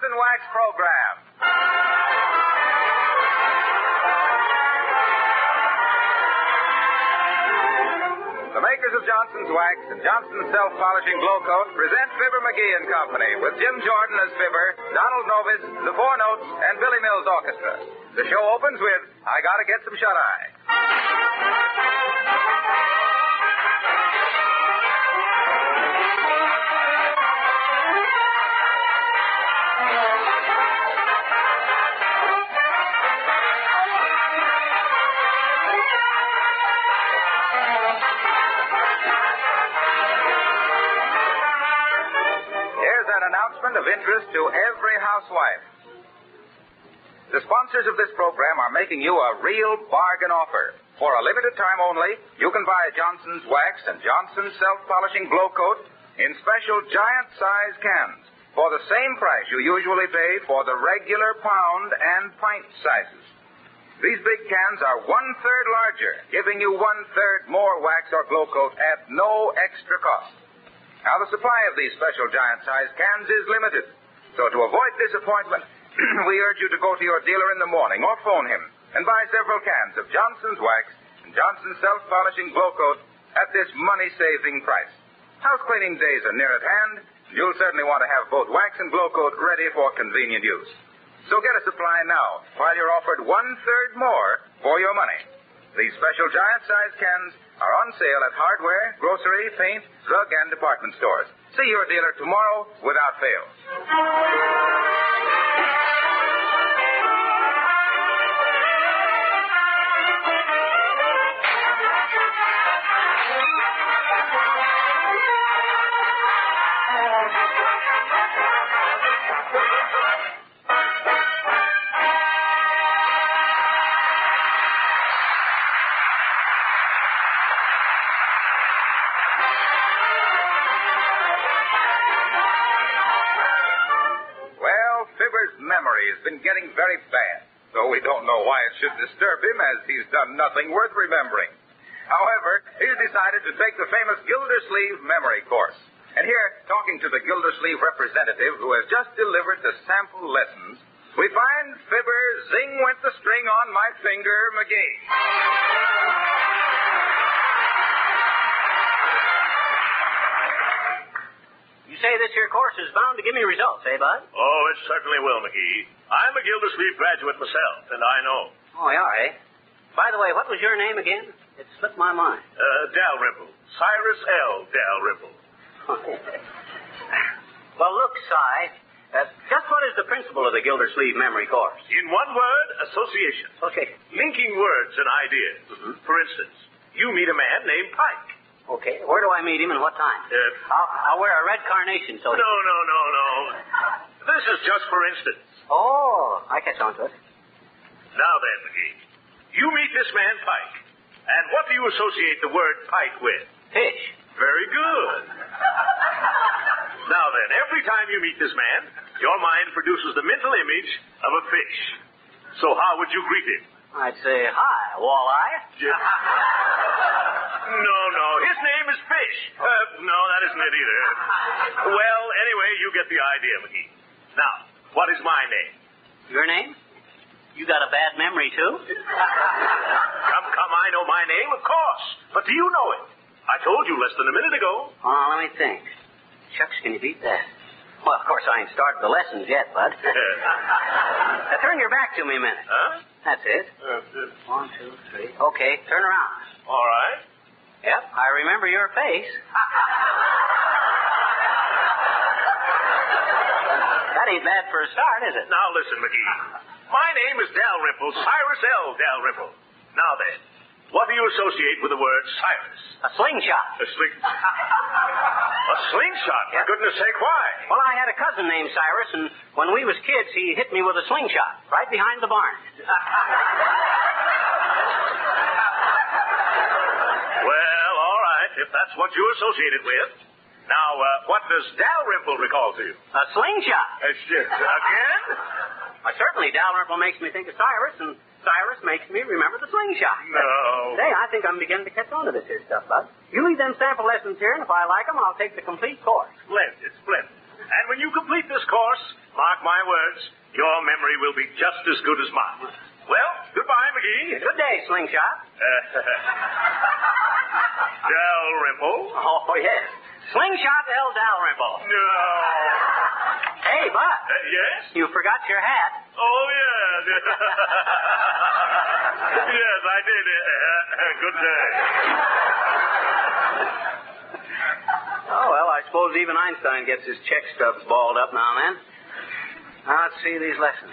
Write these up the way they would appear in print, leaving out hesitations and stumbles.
Johnson Wax program. The makers of Johnson's Wax and Johnson's Self-Polishing Glow Coat present Fibber McGee and Company with Jim Jordan as Fibber, Donald Novis, the Four Notes, and Billy Mills Orchestra. The show opens with I Gotta Get Some Shut-Eye. Announcement of interest to every housewife. The sponsors of this program are making you a real bargain offer. For a limited time only, you can buy Johnson's Wax and Johnson's Self-Polishing Glow Coat in special giant-size cans for the same price you usually pay for the regular pound and pint sizes. These big cans are 1/3 larger, giving you 1/3 more wax or glow coat at no extra cost. Now, the supply of these special giant-sized cans is limited. So to avoid disappointment, we urge you to go to your dealer in the morning or phone him and buy several cans of Johnson's Wax and Johnson's Self-Polishing Glow Coat at this money-saving price. House cleaning days are near at hand, and you'll certainly want to have both wax and glow coat ready for convenient use. So get a supply now while you're offered 1/3 more for your money. These special giant-sized cans are on sale at hardware, grocery, paint, drug, and department stores. See your dealer tomorrow without fail. Memory has been getting very bad, though we don't know why it should disturb him, as he's done nothing worth remembering. However, he's decided to take the famous Gildersleeve memory course. And here, talking to the Gildersleeve representative who has just delivered the sample lessons, we find Fibber Zing Went the String on My Finger McGee. You say this here course is bound to give me results, eh, Bud? Oh, it certainly will, McGee. I'm a Gildersleeve graduate myself, and I know. Oh, you are, eh? By the way, what was your name again? It slipped my mind. Dalrymple. Cyrus L. Dalrymple. Well, look, Si, just what is the principle of the Gildersleeve memory course? In one word, association. Okay. Linking words and ideas. Mm-hmm. For instance, you meet a man named Pike. Okay, where do I meet him and what time? I'll wear a red carnation, so... No. This is just for instance. Oh, I catch on to it. Now then, McGee, you meet this man Pike, and what do you associate the word Pike with? Fish. Very good. Now then, every time you meet this man, your mind produces the mental image of a fish. So how would you greet him? I'd say, hi, walleye. No, his name is Fish. No, that isn't it either. Well, anyway, you get the idea, McGee. Now, what is my name? Your name? You got a bad memory, too? Come, I know my name, of course. But do you know it? I told you less than a minute ago. Oh, let me think. Shucks, can you beat that? Well, of course, I ain't started the lessons yet, Bud. Now, turn your back to me a minute. Huh? That's it. 1, 2, 3. Okay, turn around. All right. Yep, I remember your face. That ain't bad for a start, is it? Now, listen, McGee. My name is Dalrymple, Cyrus L. Dalrymple. Now then, what do you associate with the word Cyrus? A slingshot. A slingshot? For goodness sake, why? Well, I had a cousin named Cyrus, and when we was kids, he hit me with a slingshot right behind the barn. Well, all right, if that's what you associate it with. Now, what does Dalrymple recall to you? A slingshot. Again? Certainly, Dalrymple makes me think of Cyrus, and Cyrus makes me remember the slingshot. No. Say, I think I'm beginning to catch on to this here stuff, Bud. You leave them sample lessons here, and if I like them, I'll take the complete course. Splendid. And when you complete this course, mark my words, your memory will be just as good as mine. Well, goodbye, McGee. Good day, Slingshot. Dalrymple? Oh, yes. Slingshot L. Dalrymple. No. Hey, Bud. Yes? You forgot your hat. Oh, yes. Yes, I did. Good day. Oh, well, I suppose even Einstein gets his check stubs balled up now and then. Now, let's see these lessons.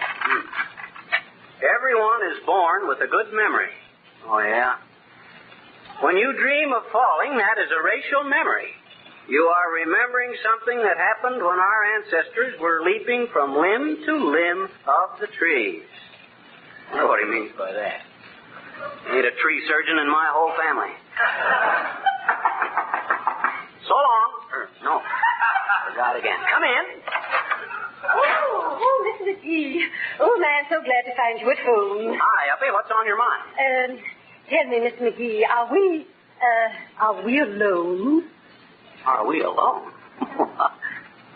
Everyone is born with a good memory. Oh, yeah? When you dream of falling, that is a racial memory. You are remembering something that happened when our ancestors were leaping from limb to limb of the trees. I know what he means by that. Ain't a tree surgeon in my whole family. So long. No. Forgot again. Come in. Oh, Mr. McGee. Oh, man, so glad to find you at home. Hi, Uppy. What's on your mind? Tell me, Mr. McGee, are we alone? Are we alone?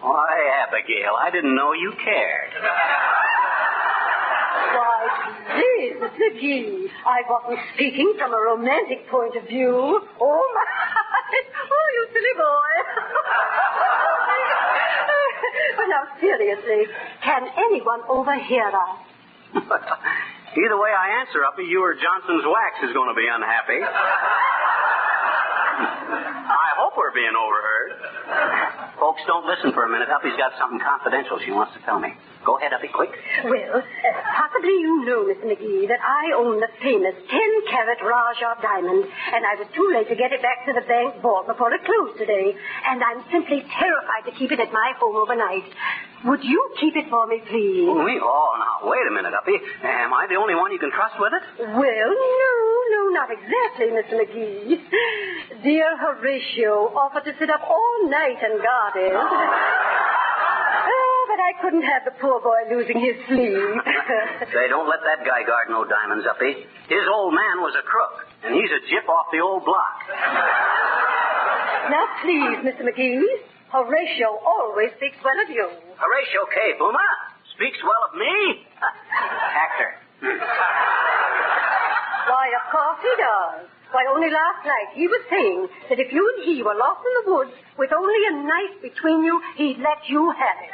Why, Abigail, I didn't know you cared. Why, please, Mr. McGee, I wasn't speaking from a romantic point of view. Oh, my. Oh, you silly boy. But now, seriously, can anyone overhear us? Either way I answer, Uppy, you or Johnson's wax is going to be unhappy. I hope we're being overheard. Folks, don't listen for a minute. Uppy's got something confidential she wants to tell me. Go ahead, Uppy, quick. Well, possibly you know, Mr. McGee, that I own the famous 10-carat Raja diamond, and I was too late to get it back to the bank vault before it closed today, and I'm simply terrified to keep it at my home overnight. Would you keep it for me, please? Oh, me? Oh, now, wait a minute, Uppy. Am I the only one you can trust with it? Well, no, not exactly, Mr. McGee. Dear Horatio offered to sit up all night and guard it. Oh, but I couldn't have the poor boy losing his sleep. Say, don't let that guy guard no diamonds, Uppy. His old man was a crook, and he's a gyp off the old block. Now, please, Mr. McGee, Horatio always speaks well of you. Horatio K. Puma speaks well of me? Actor. Why, of course he does. Why, only last night he was saying that if you and he were lost in the woods with only a knife between you, he'd let you have it.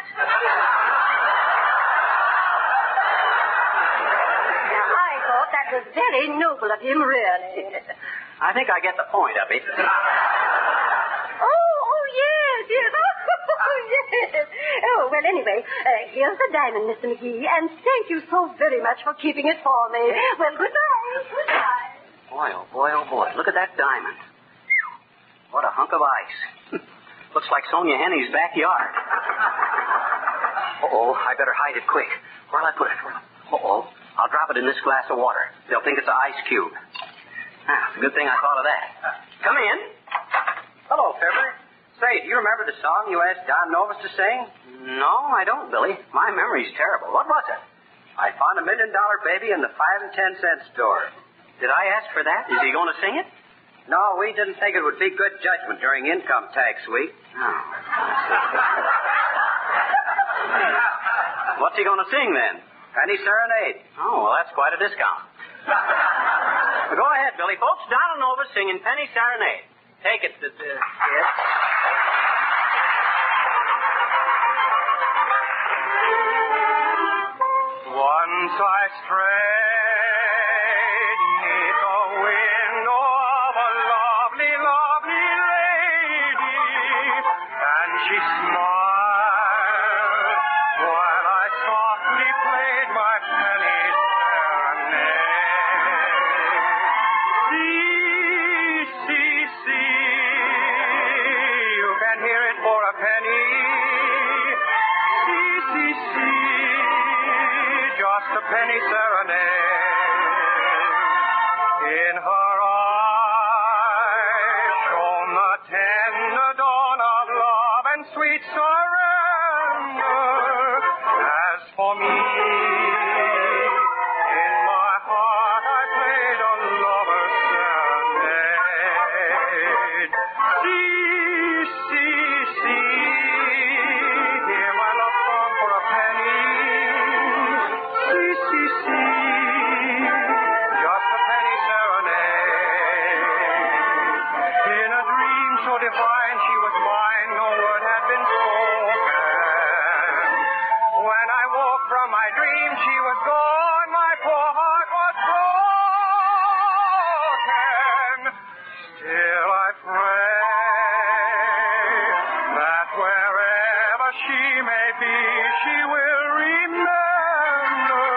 Now, I thought that was very noble of him, really. I think I get the point, Uppy. Oh, yes. Oh, yes. Oh, well, anyway, here's the diamond, Mr. McGee, and thank you so very much for keeping it for me. Well, goodbye. Goodbye. Boy, oh boy, oh boy. Look at that diamond. What a hunk of ice. Looks like Sonia Henny's backyard. Uh-oh, I better hide it quick. Where'll I put it? Uh-oh, I'll drop it in this glass of water. They'll think it's an ice cube. Ah, it's a good thing I thought of that. Come in. Hello, Fibber. Say, do you remember the song you asked Don Novus to sing? No, I don't, Billy. My memory's terrible. What was it? I found $1 million baby in the 5 and 10 cent store. Did I ask for that? Is he going to sing it? No, we didn't think it would be good judgment during income tax week. Oh. What's he going to sing then? Penny Serenade. Oh, well, that's quite a discount. Well, go ahead, Billy. Folks, Donald Nova singing Penny Serenade. Take it, kid. Once I strayed neath the window of a lovely, lovely lady, and she smiled while I softly played my penny serenade. See, see, see, you can hear it for a penny. See, see, see, just a penny serenade. In her eyes shone the tender dawn of love and sweet surrender. As for me, in my heart I played a lover's serenade. See, see, see, hear my love song for a penny. she was gone, my poor heart was broken. Still I pray that wherever she may be, she will remember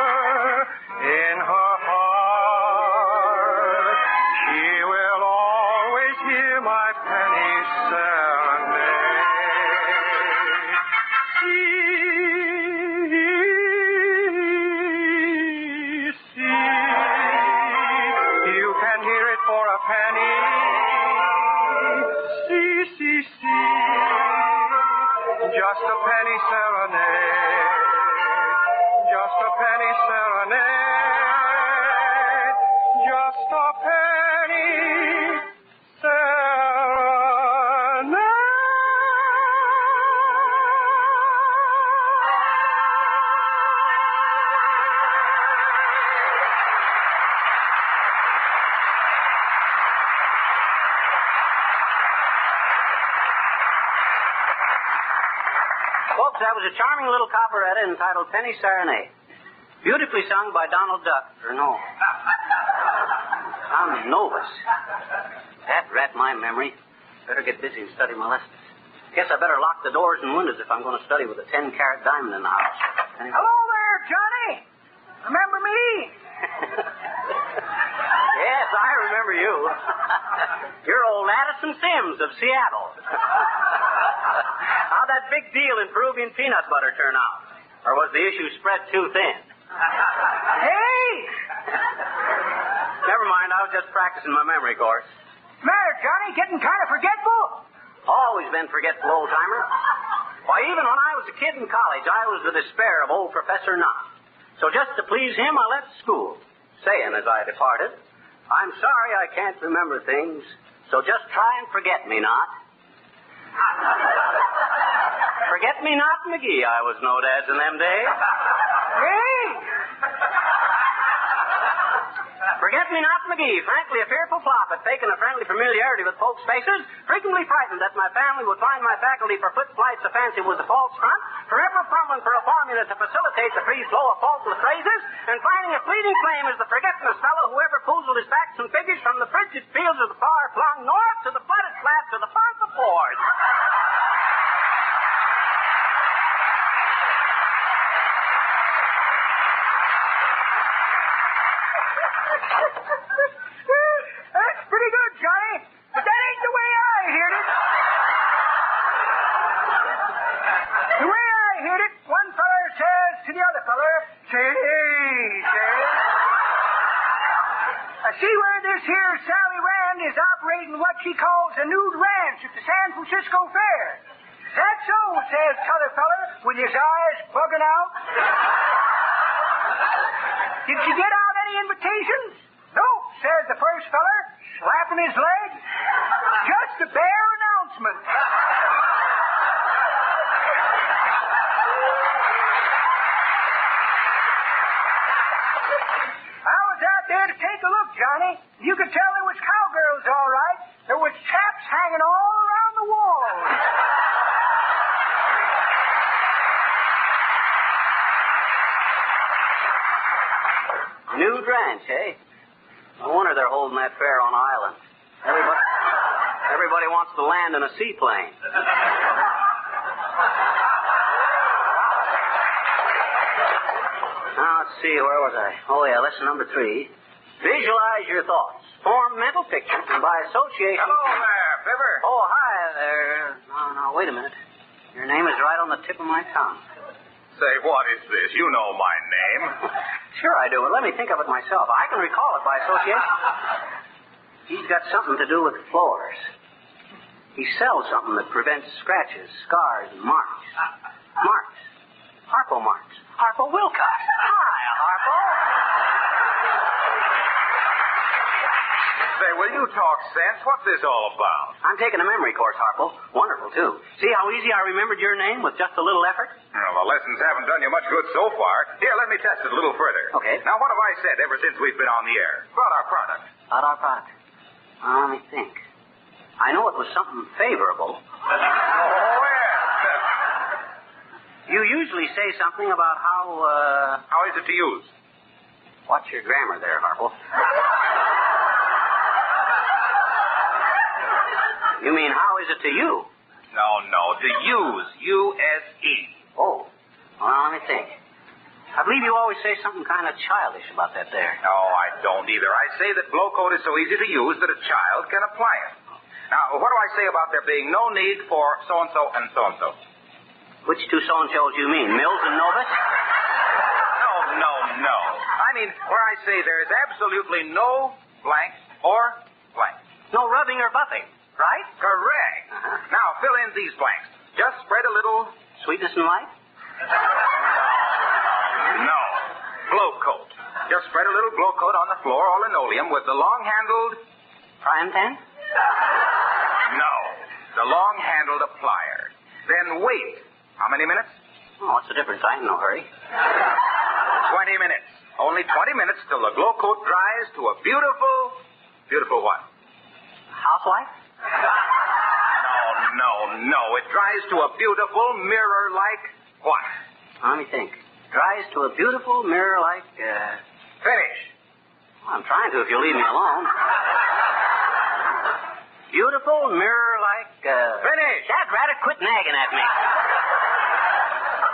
in her heart. She will always hear my penny serenade. See, you can hear it for a penny. See, just a penny serenade. Just a penny serenade. Just a penny serenade. Folks, that was a charming little operetta entitled Penny Serenade. Beautifully sung by Donald Duck. Or no. Sounds Novus. That rat my memory. Better get busy and study my lessons. Guess I better lock the doors and windows if I'm going to study with a 10-carat diamond in the house. Anyway. Hello there, Johnny. Remember me? Yes, I remember you. You're old Addison Sims of Seattle. How'd that big deal in Peruvian peanut butter turn out? Or was the issue spread too thin? Hey! Never mind, I was just practicing my memory course. Matter, Johnny, getting kind of forgetful? Always been forgetful, old-timer. Why, even when I was a kid in college, I was the despair of old Professor Knott. So just to please him, I left school, saying as I departed, I'm sorry I can't remember things, so just try and forget me not. Forget-me-not McGee, I was known as in them days. Hey! Forget-me-not McGee, frankly a fearful flop at faking a friendly familiarity with folks' faces, frequently frightened that my family would find my faculty for foot flights of fancy was a false front, forever fumbling for a formula to facilitate the free flow of faultless phrases, and finding a fleeting claim as the forgetfulness fellow who ever foozled his facts and figures from the frigid fields of the far-flung north to the flooded flats of the Pampa Fords. That's pretty good, Johnny. But that ain't the way I heard it. The way I heard it, one feller says to the other feller, say, see where this here Sally Rand is operating what she calls a nude ranch at the San Francisco Fair. That's so, says t'other feller, with his eyes bugging out. Did she get out any invitations? Nope, says the first feller, slapping his leg. Just a bare announcement. I was out there to take a look, Johnny. You could tell there was cowgirls, all right. There was chaps hanging all around the walls. Nude ranch, eh? No wonder they're holding that fair on island. Everybody wants to land in a seaplane. Now, let's see, where was I? Oh, yeah, lesson number 3. Visualize your thoughts. Form mental pictures, and by association... Hello there, Fibber. Oh, hi there. No, wait a minute. Your name is right on the tip of my tongue. Say, what is this? You know my name. Sure I do, but let me think of it myself. I can recall it by association. He's got something to do with floors. He sells something that prevents scratches, scars, and marks. Marks. Harpo marks. Harpo Wilcox. Hi, Harpo. Say, will you talk sense? What's this all about? I'm taking a memory course, Harpo. Wonderful, too. See how easy I remembered your name with just a little effort? Well, the lessons haven't done you much good so far. Here, let me test it a little further. Okay. Now, what have I said ever since we've been on the air? About our product. About our product. Let me think. I know it was something favorable. Oh, well. You usually say something about how, How is it to use? Watch your grammar there, Harple. You mean, how is it to you? No, to use. U-S-E. Oh. Well, let me think. I believe you always say something kind of childish about that there. No, I don't either. I say that glow coat is so easy to use that a child can apply it. Now, what do I say about there being no need for so-and-so and so-and-so? Which two so-and-sos you mean, Mills and Novus? No. I mean, where I say there is absolutely no blank or blank. No rubbing or buffing, right? Correct. Now, fill in these blanks. Just spread a little... Sweetness and light? No. Glow coat. Just spread a little glow coat on the floor or linoleum with the long-handled... Frying pan? No. The long-handled applier. Then wait. How many minutes? Oh, it's a difference. I ain't in no hurry. 20 minutes. Only 20 minutes till the glow coat dries to a beautiful what? Housewife? No. It dries to a beautiful mirror-like what? Let me think. Dries to a beautiful mirror-like, Finish. I'm trying to if you'll leave me alone. Beautiful mirror-like, Finish. Dad, rather quit nagging at me.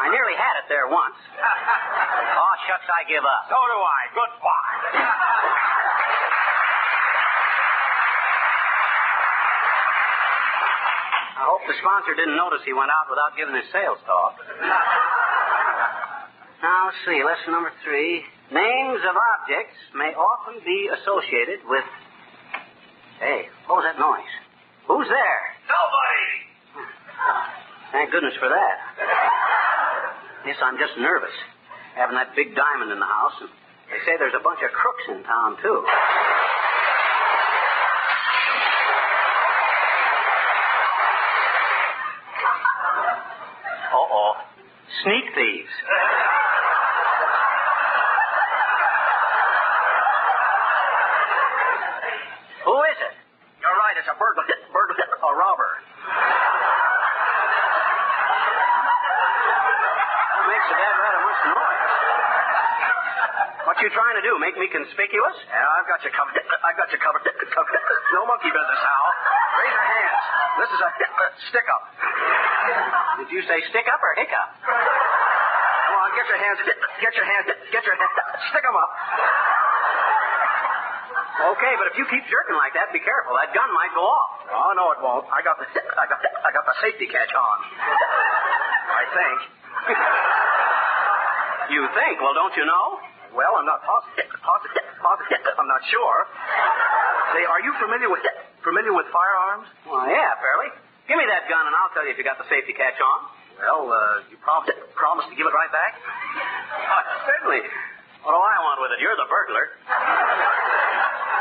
I nearly had it there once. Oh, shucks, I give up. So do I. Goodbye. I hope the sponsor didn't notice he went out without giving his sales talk. Now, let's see. Lesson number 3. Names of objects may often be associated with... Hey, what was that noise? Who's there? Nobody! Thank goodness for that. Yes, I'm just nervous. Having that big diamond in the house, and they say there's a bunch of crooks in town, too. Uh-oh. Sneak thieves. Who is it? You're right, it's a burglar, a robber. That makes a dad rather much noise. What you trying to do, make me conspicuous? Yeah, I've got you covered. No monkey business, Hal. Raise your hands. This is a stick-up. Did you say stick up or hiccup? Come on, get your hands. Stick 'em up. Okay, but if you keep jerking like that, be careful. That gun might go off. Oh, no, it won't. I got the safety catch on. I think. You think? Well, don't you know? Well, I'm not positive. I'm not sure. Say, are you familiar with firearms? Well, yeah, fairly. Give me that gun, and I'll tell you if you got the safety catch on. Well, you promised to give it right back? Certainly. What do I want with it? You're the burglar.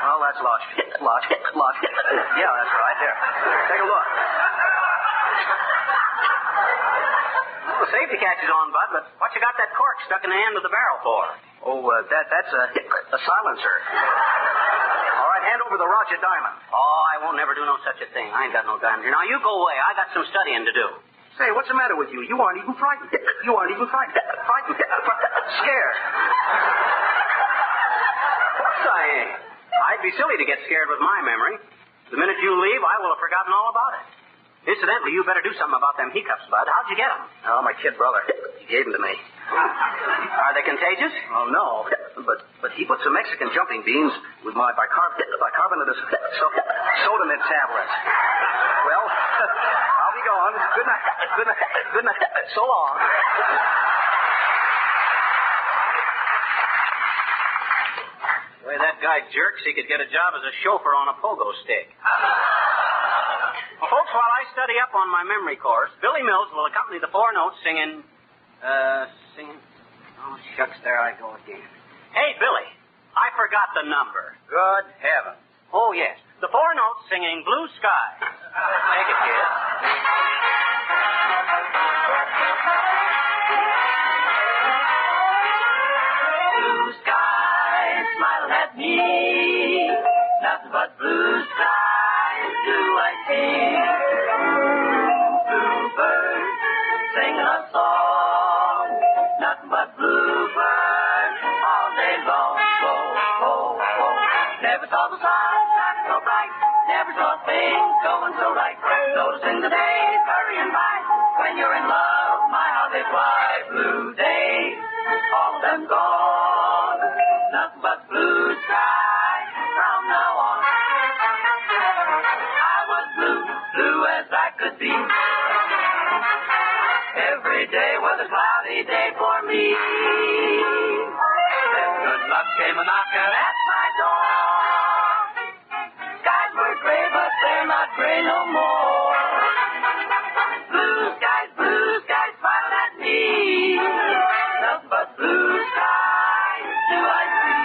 Well, that's lost. Yeah, that's right. Here, take a look. Well, the safety catch is on, Bud, but what you got that cork stuck in the end of the barrel for? Oh, that's a silencer. All right, hand over the Roger diamond. Oh, I won't never do no such a thing. I ain't got no diamond here. Now, you go away. I got some studying to do. Say, what's the matter with you? You aren't even frightened. Scared. Of course I ain't. I'd be silly to get scared with my memory. The minute you leave, I will have forgotten all about it. Incidentally, you better do something about them hiccups, Bud. How'd you get them? Oh, my kid brother. He gave them to me. Are they contagious? Oh, no. But he put some Mexican jumping beans with my bicarbonate of soda mint tablets. Well, I'll be gone. Good night. So long. The way that guy jerks, he could get a job as a chauffeur on a pogo stick. Well, folks, while I study up on my memory course, Billy Mills will accompany the 4 notes singing... Oh, shucks, there I go again. Hey, Billy, I forgot the number. Good heavens. Oh, yes. The 4 notes singing Blue Sky. Take it, kid. Blue sky, smile at me. Nothing but blue skies do I see. Blue birds singing a song. Never saw the sun shining so bright. Never saw things going so right. Noticing the days hurrying by. When you're in love, my how they fly. Blue days, all of them gone. Nothing but blue sky from now on. I was blue, blue as I could be. Every day was a cloudy day for me. Then good luck came a knocking at my door. Skies were gray, but they're not gray no more. Blue skies smiling at me. Nothing but blue skies do I see.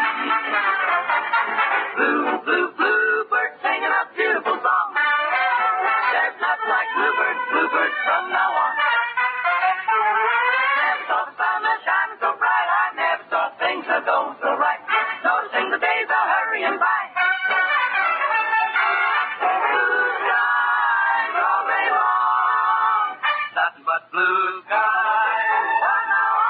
Blue, blue, blue birds singing a beautiful song. There's nothing like bluebirds, bluebirds from now on. Never saw the sun shining so bright. I never saw things that go so right. Noticing the days are hurrying by. Blue skies all day long. Nothing but blue skies from now on.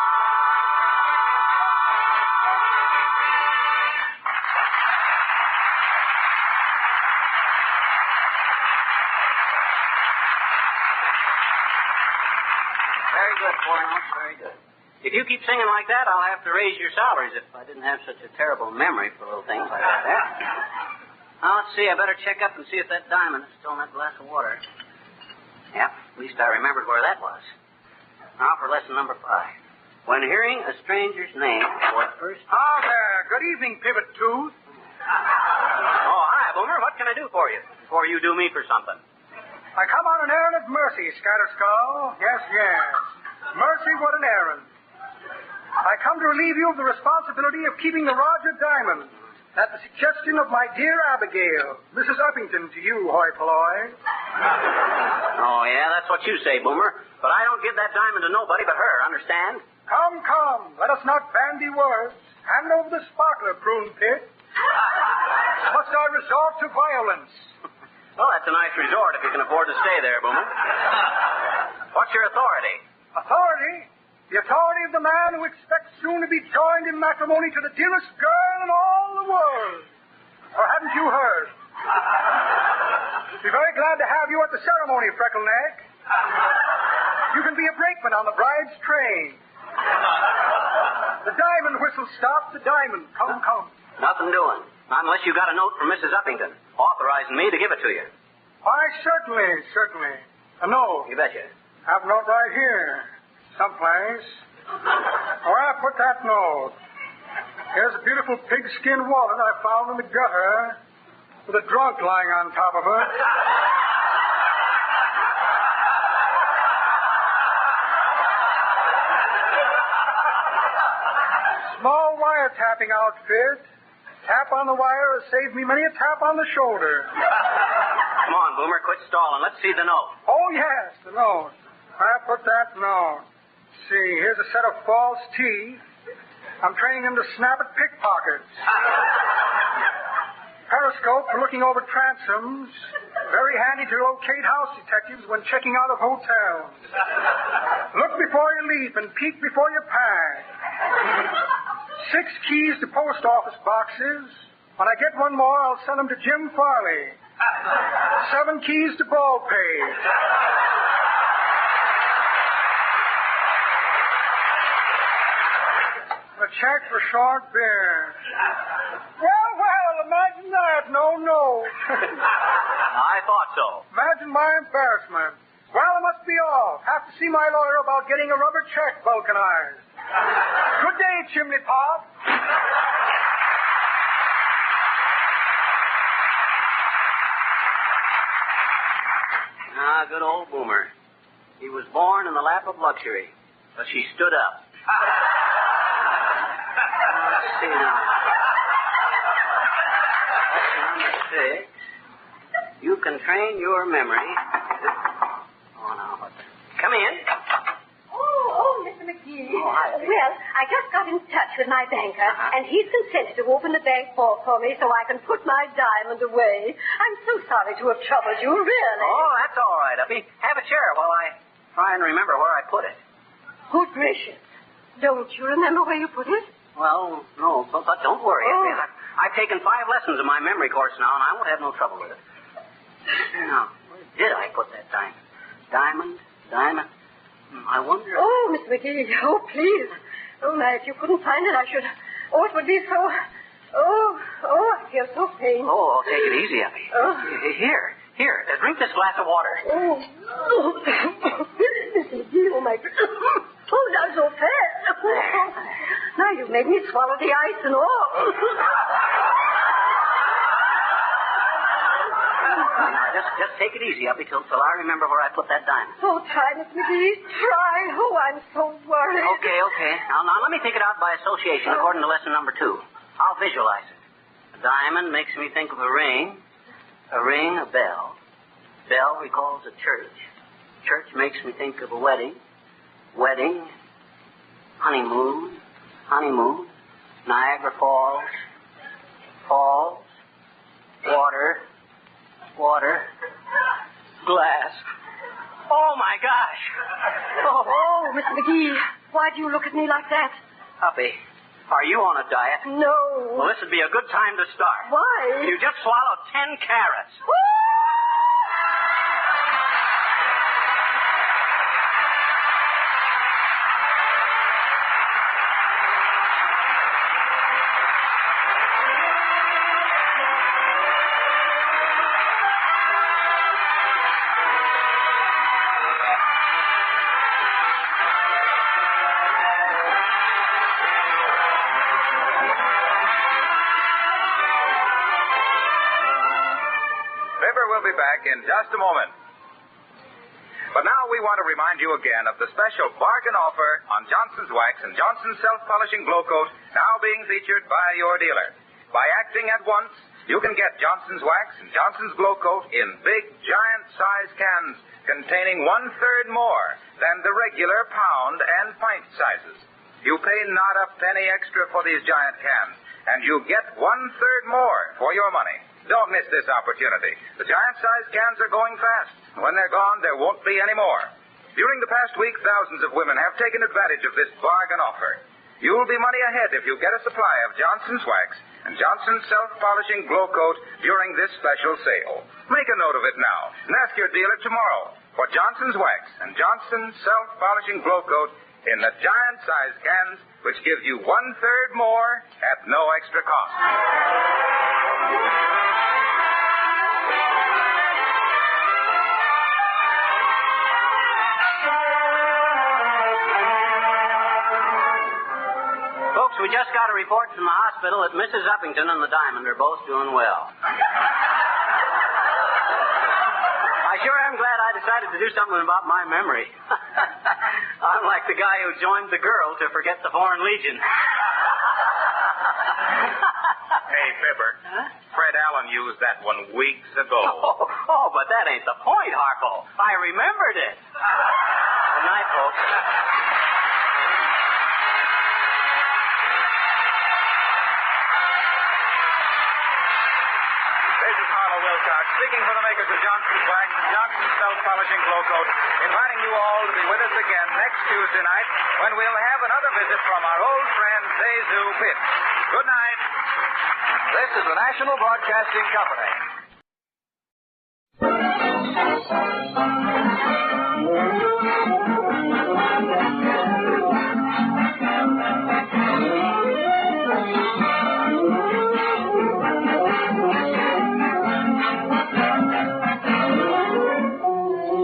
Very good, Four Notes, very good. If you keep singing like that, I'll have to raise your salaries if I didn't have such a terrible memory for little things like that there. Now, let's see, I better check up and see if that diamond is still in that glass of water. Yep, at least I remembered where that was. Now for lesson number 5. When hearing a stranger's name for the first time... Ah, there. Good evening, Pivot Tooth. Oh, hi, Boomer. What can I do for you? Before you do me for something. I come on an errand of mercy, Scatterskull. Yes, yes. Mercy, what an errand. I come to relieve you of the responsibility of keeping the Roger Diamond at the suggestion of my dear Abigail, Mrs. Uppington, to you, hoi polloi. Oh, yeah, that's what you say, Boomer. But I don't give that diamond to nobody but her, understand? Come, come. Let us not bandy words. Hand over the sparkler, prune pit. Must I resort to violence? Well, that's a nice resort if you can afford to stay there, Boomer. What's your authority? Authority? The authority of the man who expects soon to be joined in matrimony to the dearest girl in all the world. Or haven't you heard? Be very glad to have you at the ceremony, Freckleneck. You can be a brakeman on the bride's train. The diamond whistle stops the diamond. Come, come. Nothing doing. Not unless you got a note from Mrs. Uppington authorizing me to give it to you. Why, certainly. A note. You betcha. Have a note right here. Someplace. Where I put that note? Here's a beautiful pigskin wallet I found in the gutter with a drunk lying on top of her. Small wiretapping outfit. Tap on the wire has saved me many a tap on the shoulder. Come on, Boomer, quit stalling. Let's see the note. Oh, yes, the note. I put that note. See, here's a set of false teeth. I'm training them to snap at pickpockets. Periscope for looking over transoms. Very handy to locate house detectives when checking out of hotels. Look before you leap and peek before you pack. 6 keys to post office boxes. When I get one more, I'll send them to Jim Farley. 7 keys to Baldpate. A check for short beer. Well, imagine that. No. I thought so. Imagine my embarrassment. Well, I must be off. Have to see my lawyer about getting a rubber check vulcanized. Good day, Chimney Pop. Ah, good old Boomer. He was born in the lap of luxury, but she stood up. Let's see now. Lesson number 6. You can train your memory. Oh, now, what the... Come in. Oh, Mr. McGee. Oh, hi. Well, I just got in touch with my banker, and he's consented to open the bank vault for me so I can put my diamond away. I'm so sorry to have troubled you, really. Oh, that's all right, Uppy. Have a chair while I try and remember where I put it. Good gracious. Don't you remember where you put it? Well, no, but don't worry, Uppy. I've taken 5 lessons in my memory course now, and I won't have no trouble with it. Now, where did I put that diamond? Diamond? I wonder... Oh, Miss McGee, oh, please. Oh, now, if you couldn't find it, I should... Oh, it would be so... Oh, I feel so pain. Oh, take it easy, Effie. Oh. Here, drink this glass of water. Oh, Miss McGee, oh, my... Oh, that's so fast. Now you've made me swallow the ice and all. Now, just take it easy, Effie, till I remember where I put that diamond. Oh, try, Miss McGee, try. Oh, I'm so worried. Okay. Now, let me take it out by association according to lesson number 2. I'll visualize it. A diamond makes me think of a ring. A ring, a bell. Bell recalls a church. Church makes me think of a wedding. Wedding. Honeymoon. Niagara Falls. Water. Glass. Oh, my gosh. Oh, Miss McGee, why do you look at me like that? Puppy, are you on a diet? No. Well, this would be a good time to start. Why? You just swallowed 10 carrots. We'll be back in just a moment. But now we want to remind you again of the special bargain offer on Johnson's Wax and Johnson's Self-Polishing Glow Coat now being featured by your dealer. By acting at once, you can get Johnson's Wax and Johnson's Glow Coat in big, giant-size cans containing 1/3 more than the regular pound and pint sizes. You pay not a penny extra for these giant cans, and you get 1/3 more for your money. Don't miss this opportunity. The giant-sized cans are going fast. When they're gone, there won't be any more. During the past week, thousands of women have taken advantage of this bargain offer. You'll be money ahead if you get a supply of Johnson's Wax and Johnson's Self-Polishing Glow Coat during this special sale. Make a note of it now and ask your dealer tomorrow for Johnson's Wax and Johnson's Self-Polishing Glow Coat in the giant-sized cans, which gives you 1/3 more at no extra cost. We just got a report from the hospital that Mrs. Uppington and the diamond are both doing well. I sure am glad I decided to do something about my memory. I'm like the guy who joined the girl to forget the Foreign Legion. Hey, Fibber. Huh? Fred Allen used that one weeks ago. Oh, but that ain't the point, Harpo. I remembered it. Good night, folks. Speaking for the makers of Johnson's Wax and Johnson's Self-Polishing Glow Coat, inviting you all to be with us again next Tuesday night when we'll have another visit from our old friend, Zazu Pitts. Good night. This is the National Broadcasting Company.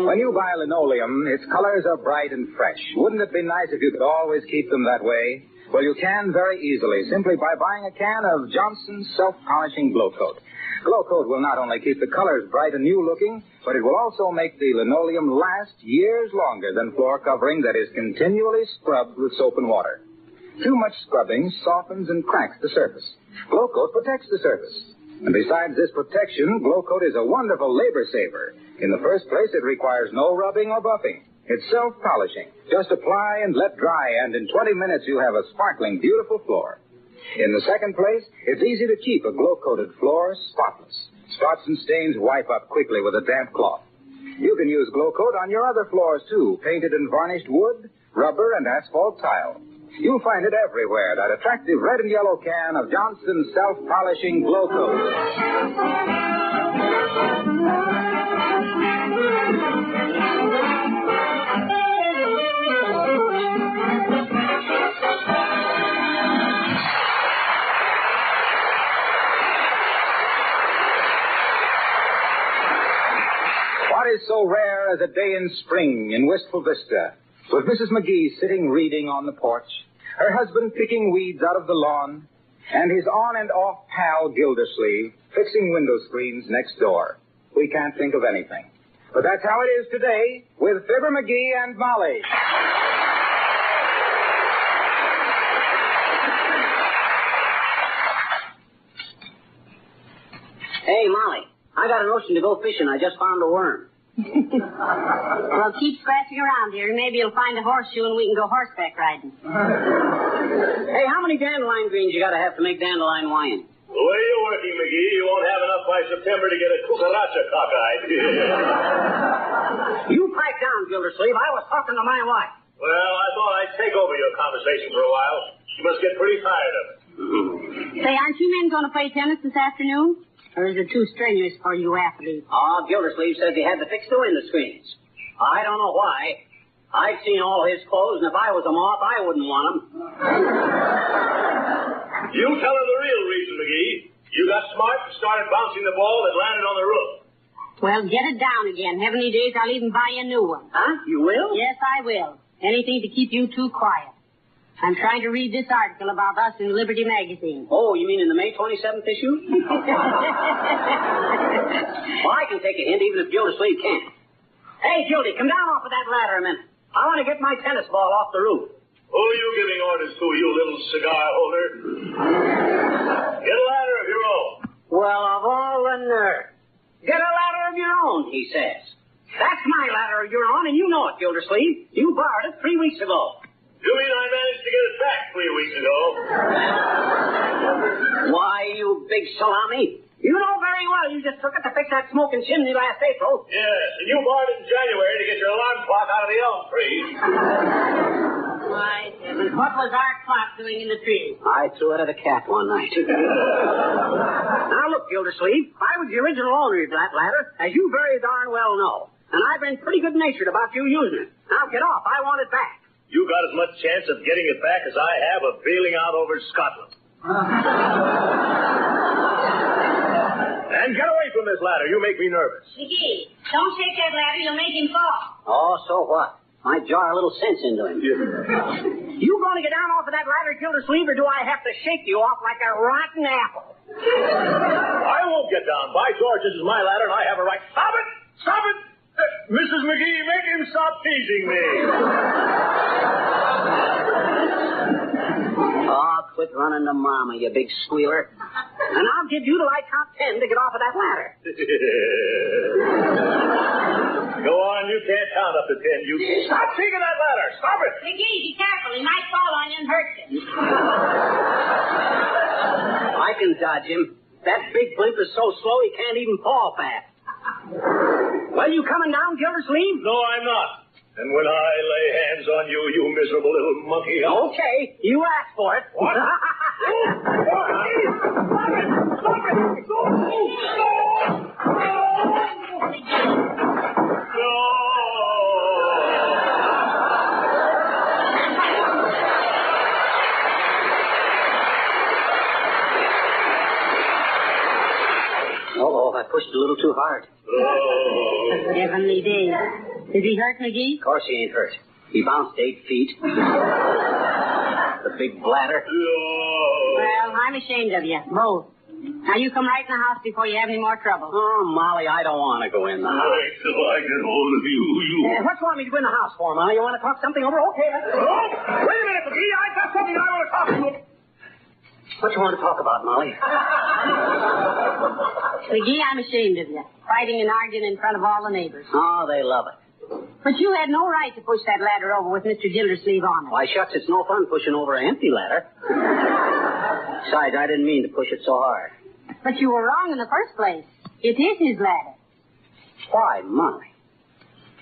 When you buy linoleum, its colors are bright and fresh. Wouldn't it be nice if you could always keep them that way? Well, you can very easily, simply by buying a can of Johnson's Self-Polishing Glow Coat. Glow Coat will not only keep the colors bright and new-looking, but it will also make the linoleum last years longer than floor covering that is continually scrubbed with soap and water. Too much scrubbing softens and cracks the surface. Glow Coat protects the surface. And besides this protection, Glow Coat is a wonderful labor saver. In the first place, it requires no rubbing or buffing. It's self-polishing. Just apply and let dry, and in 20 minutes you have a sparkling, beautiful floor. In the second place, it's easy to keep a glow-coated floor spotless. Spots and stains wipe up quickly with a damp cloth. You can use Glow Coat on your other floors, too, painted and varnished wood, rubber, and asphalt tile. You'll find it everywhere, that attractive red and yellow can of Johnson's self-polishing glow coat. What is so rare as a day in spring in Wistful Vista, with Mrs. McGee sitting reading on the porch, her husband picking weeds out of the lawn, and his on and off pal Gildersleeve fixing window screens next door? We can't think of anything. But that's how it is today with Fibber McGee and Molly. Hey, Molly, I got a notion to go fishing. I just found a worm. Well, keep scratching around here. Maybe you'll find a horseshoe and we can go horseback riding. Hey, how many dandelion greens you got to have to make dandelion wine? The way you're working, McGee, you won't have enough by September to get a cucaracha cockeyed. You pipe down, Gildersleeve. I was talking to my wife. Well, I thought I'd take over your conversation for a while. You must get pretty tired of it. Say, aren't you men going to play tennis this afternoon? Or is it too strenuous for you athletes? Oh, Gildersleeve says he had to fix the window screens. I don't know why. I've seen all his clothes, and if I was a moth, I wouldn't want them. You tell her the real reason, McGee. You got smart and started bouncing the ball that landed on the roof. Well, get it down again. Heavenly days, I'll even buy you a new one. Huh? You will? Yes, I will. Anything to keep you two quiet. I'm trying to read this article about us in Liberty Magazine. Oh, you mean in the May 27th issue? Well, I can take a hint even if Gildersleeve can't. Hey, Gildy, come down off of that ladder a minute. I want to get my tennis ball off the roof. Who are you giving orders to, you little cigar holder? Get a ladder of your own. Well, of all the nerve. Get a ladder of your own, he says. That's my ladder of your own, and you know it, Gildersleeve. You borrowed it 3 weeks ago. You mean I managed to get it back 3 weeks ago? Why, you big salami. You know very well you just took it to fix that smoking chimney last April. Yes, and you borrowed it in January to get your alarm clock out of the elm tree. Why, heavens, what was our clock doing in the tree? I threw it at a cat one night. Now, look, Gildersleeve, I was the original owner of that ladder, as you very darn well know. And I've been pretty good-natured about you using it. Now, get off. I want it back. You got as much chance of getting it back as I have of bailing out over Scotland. And get away from this ladder. You make me nervous. McGee, don't shake that ladder. You'll make him fall. Oh, so what? Might jar a little sense into him. You going to get down off of that ladder, Gildersleeve, or do I have to shake you off like a rotten apple? I won't get down. By George, this is my ladder, and I have a right. Stop it! Stop it! Mrs. McGee, make him stop teasing me. Oh, quit running to Mama, you big squealer. And I'll give you till I count 10 to get off of that ladder. Go on, you can't count up to 10. You stop shaking that ladder. Stop it. McGee, be careful. He might fall on you and hurt you. I can dodge him. That big blimp is so slow he can't even fall fast. Well, you coming down, Gildersleeve? No, I'm not. And when I lay hands on you, you miserable little monkey. Okay, you asked for it. What? Stop it! Oh, I pushed a little too hard. Heavenly days. Is he hurt, McGee? Of course he ain't hurt. He bounced 8 feet. The big bladder. Well, I'm ashamed of you, both. Now, you come right in the house before you have any more trouble. Oh, Molly, I don't want to go in the house. Wait till I get hold of you. What you want me to go in the house for, Molly? You want to talk something over? Okay, let's go. Wait a minute, McGee. I got something I want to talk to you. What you want to talk about, Molly? McGee, I'm ashamed of you. Fighting and arguing in front of all the neighbors. Oh, they love it. But you had no right to push that ladder over with Mr. Gildersleeve on it. Why, shucks, it's no fun pushing over an empty ladder. Besides, I didn't mean to push it so hard. But you were wrong in the first place. It is his ladder. Why, Molly?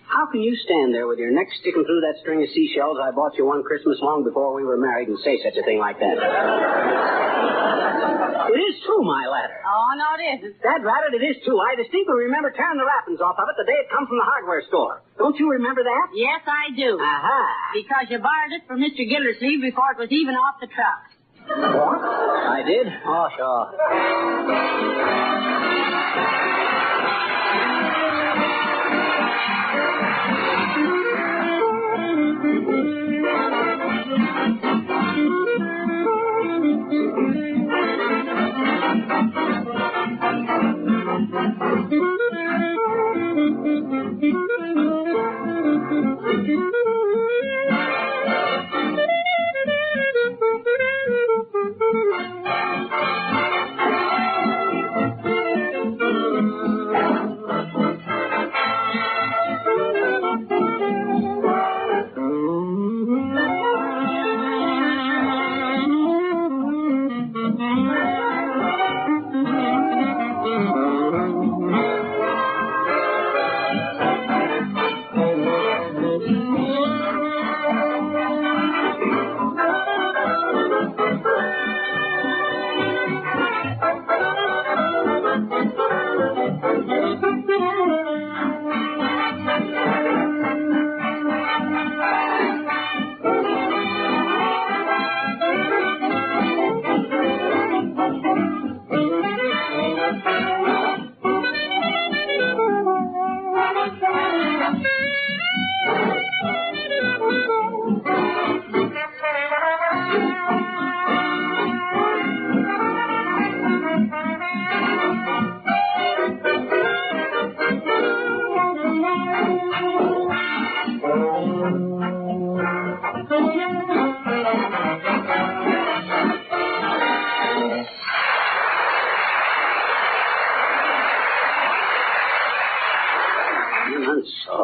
How can you stand there with your neck sticking through that string of seashells I bought you one Christmas long before we were married and say such a thing like that? It is true, my ladder. Oh, no, it isn't. Dad ratted, it is true. I distinctly remember tearing the wrappings off of it the day it come from the hardware store. Don't you remember that? Yes, I do. Aha. Because you borrowed it from Mr. Gildersleeve before it was even off the truck. What? I did? Oh, sure.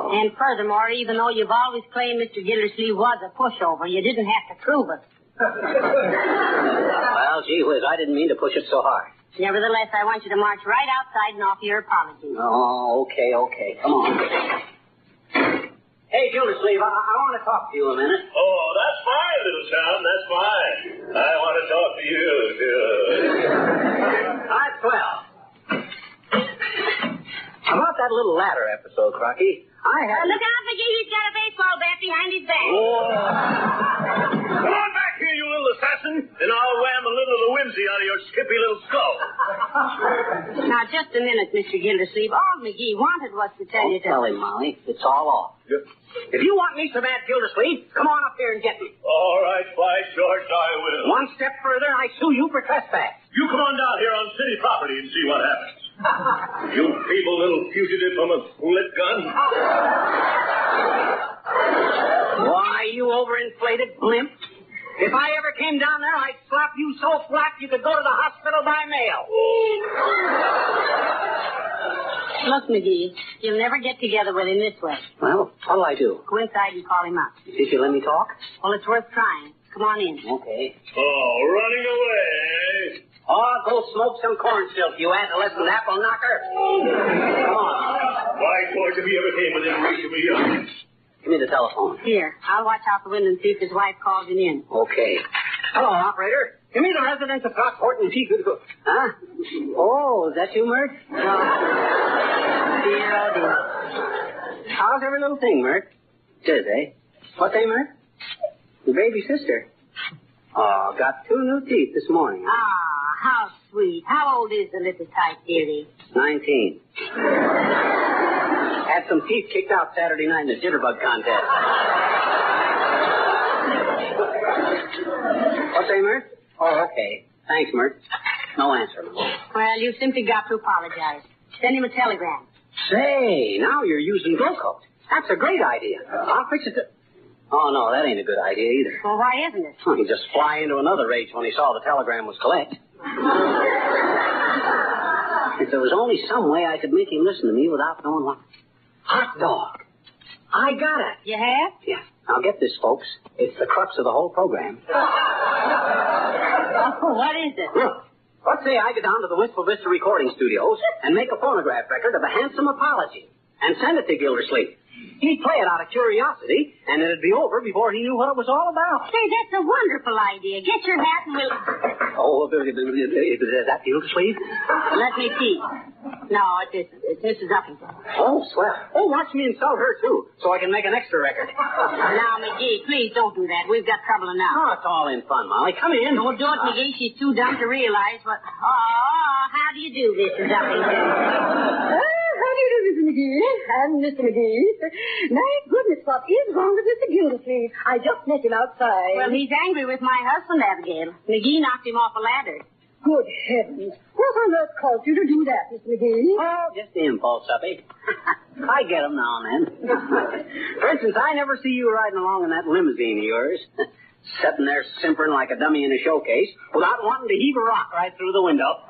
And furthermore, even though you've always claimed Mr. Gildersleeve was a pushover, you didn't have to prove it. Well, gee whiz, I didn't mean to push it so hard. Nevertheless, I want you to march right outside and offer your apology. Oh, okay. Come on. Hey, Gildersleeve, I want to talk to you a minute. Oh, that's fine, little son. That's fine. I want to talk to you, too. That's well. About that little ladder episode, Crocky, I had... Look out, McGee. He's got a baseball bat behind his back. Come on back here, you little assassin, and I'll wham a little of the whimsy out of your skippy little skull. Now, just a minute, Mr. Gildersleeve. All McGee wanted was to tell you to... Tell him, Molly. It's all off. Yep. If you want me so bad, Gildersleeve, come on up here and get me. All right, by George, I will. One step further, and I sue you for trespass. You come on down here on city property and see what happens. You feeble little fugitive from a split gun. Why, you overinflated blimp. If I ever came down there, I'd slap you so flat you could go to the hospital by mail. Look, McGee, you'll never get together with him this way. Well, what'll I do? Go inside and call him up. You think you'll let me talk? Well, it's worth trying. Come on in. Okay. Oh, running away. Oh, go smoke some corn silk, you adolescent apple knocker. Come on. By George, if he ever came within reach of me, Give me the telephone. Here, I'll watch out the window and see if his wife calls him in. Okay. Hello, operator. Give me the residence of Throckmorton and Chief. Huh? Oh, is that you, Mert? No. Dear, oh, dear. How's every little thing, Mert? Tis, eh? What's that, Mert? Your baby sister. Oh, got 2 new teeth this morning. Huh? Ah, how sweet. How old is the little tyke, dearie? 19. Had some teeth kicked out Saturday night in the jitterbug contest. What's that, Mert? Oh, okay. Thanks, Mert. No answer. Well, you've simply got to apologize. Send him a telegram. Say, now you're using Glucose. That's a great idea. I'll fix it to... Oh, no, that ain't a good idea either. Well, why isn't it? He'd just fly into another rage when he saw the telegram was collect. If there was only some way I could make him listen to me without knowing what... Hot dog. I got it. You have? Yeah. Now get this, folks. It's the crux of the whole program. Oh, what is it? Look, let's say I go down to the Wistful Vista recording studios and make a phonograph record of a handsome apology and send it to Gildersleeve. He'd play it out of curiosity, and it'd be over before he knew what it was all about. Say, that's a wonderful idea. Get your hat and we'll... Oh, is that Gildersleeve? Let me see. No, it isn't. It's Mrs. Uppington. Oh, swell. Oh, watch me insult her, too, so I can make an extra record. Now, McGee, please don't do that. We've got trouble enough. Oh, it's all in fun, Molly. Come in. Don't do it, McGee. She's too dumb to realize what... Oh, how do you do, Mrs. Uppington? How do you do, Mr. McGee? And Mr. McGee. My goodness, what is wrong with Mr. Gildersleeve? I just met him outside. Well, he's angry with my husband, Abigail. McGee knocked him off a ladder. Good heavens. What on earth caused you to do that, Mr. McGee? Oh, just the impulse, Uppy. I get 'em now and then. For instance, I never see you riding along in that limousine of yours, sitting there simpering like a dummy in a showcase without wanting to heave a rock right through the window.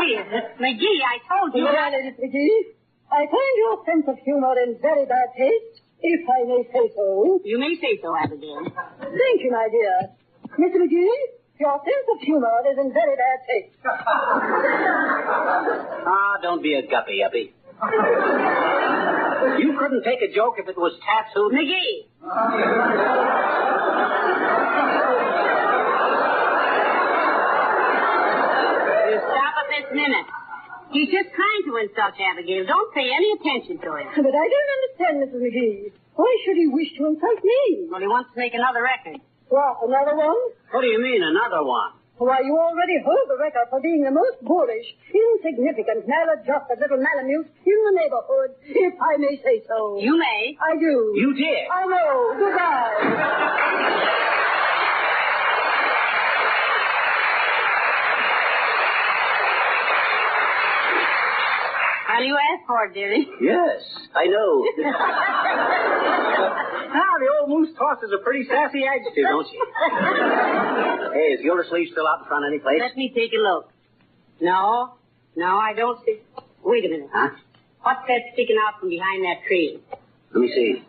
Here, McGee, I told you... Well, Miss McGee, I find your sense of humor in very bad taste, if I may say so. You may say so, Abigail. Thank you, my dear. Mr. McGee, your sense of humor is in very bad taste. Ah, don't be a guppy, Uppy. You couldn't take a joke if it was tattooed. McGee! You stop it this minute. He's just trying to insult you, Abigail. Don't pay any attention to him. But I don't understand, Mrs. McGee. Why should he wish to insult me? Well, he wants to make another record. What, another one? What do you mean, another one? Why, you already hold the record for being the most boorish, insignificant, maladjusted little malamute in the neighborhood, if I may say so. You may. I do. You did. I know. Goodbye. Well, you asked for it, dearie. Yes, I know. The old moose toss is a pretty sassy adjective, don't you? Hey, is Gildersleeve still out in front any place? Let me take a look. No, I don't see... Wait a minute. Huh? What's that sticking out from behind that tree? Let me see.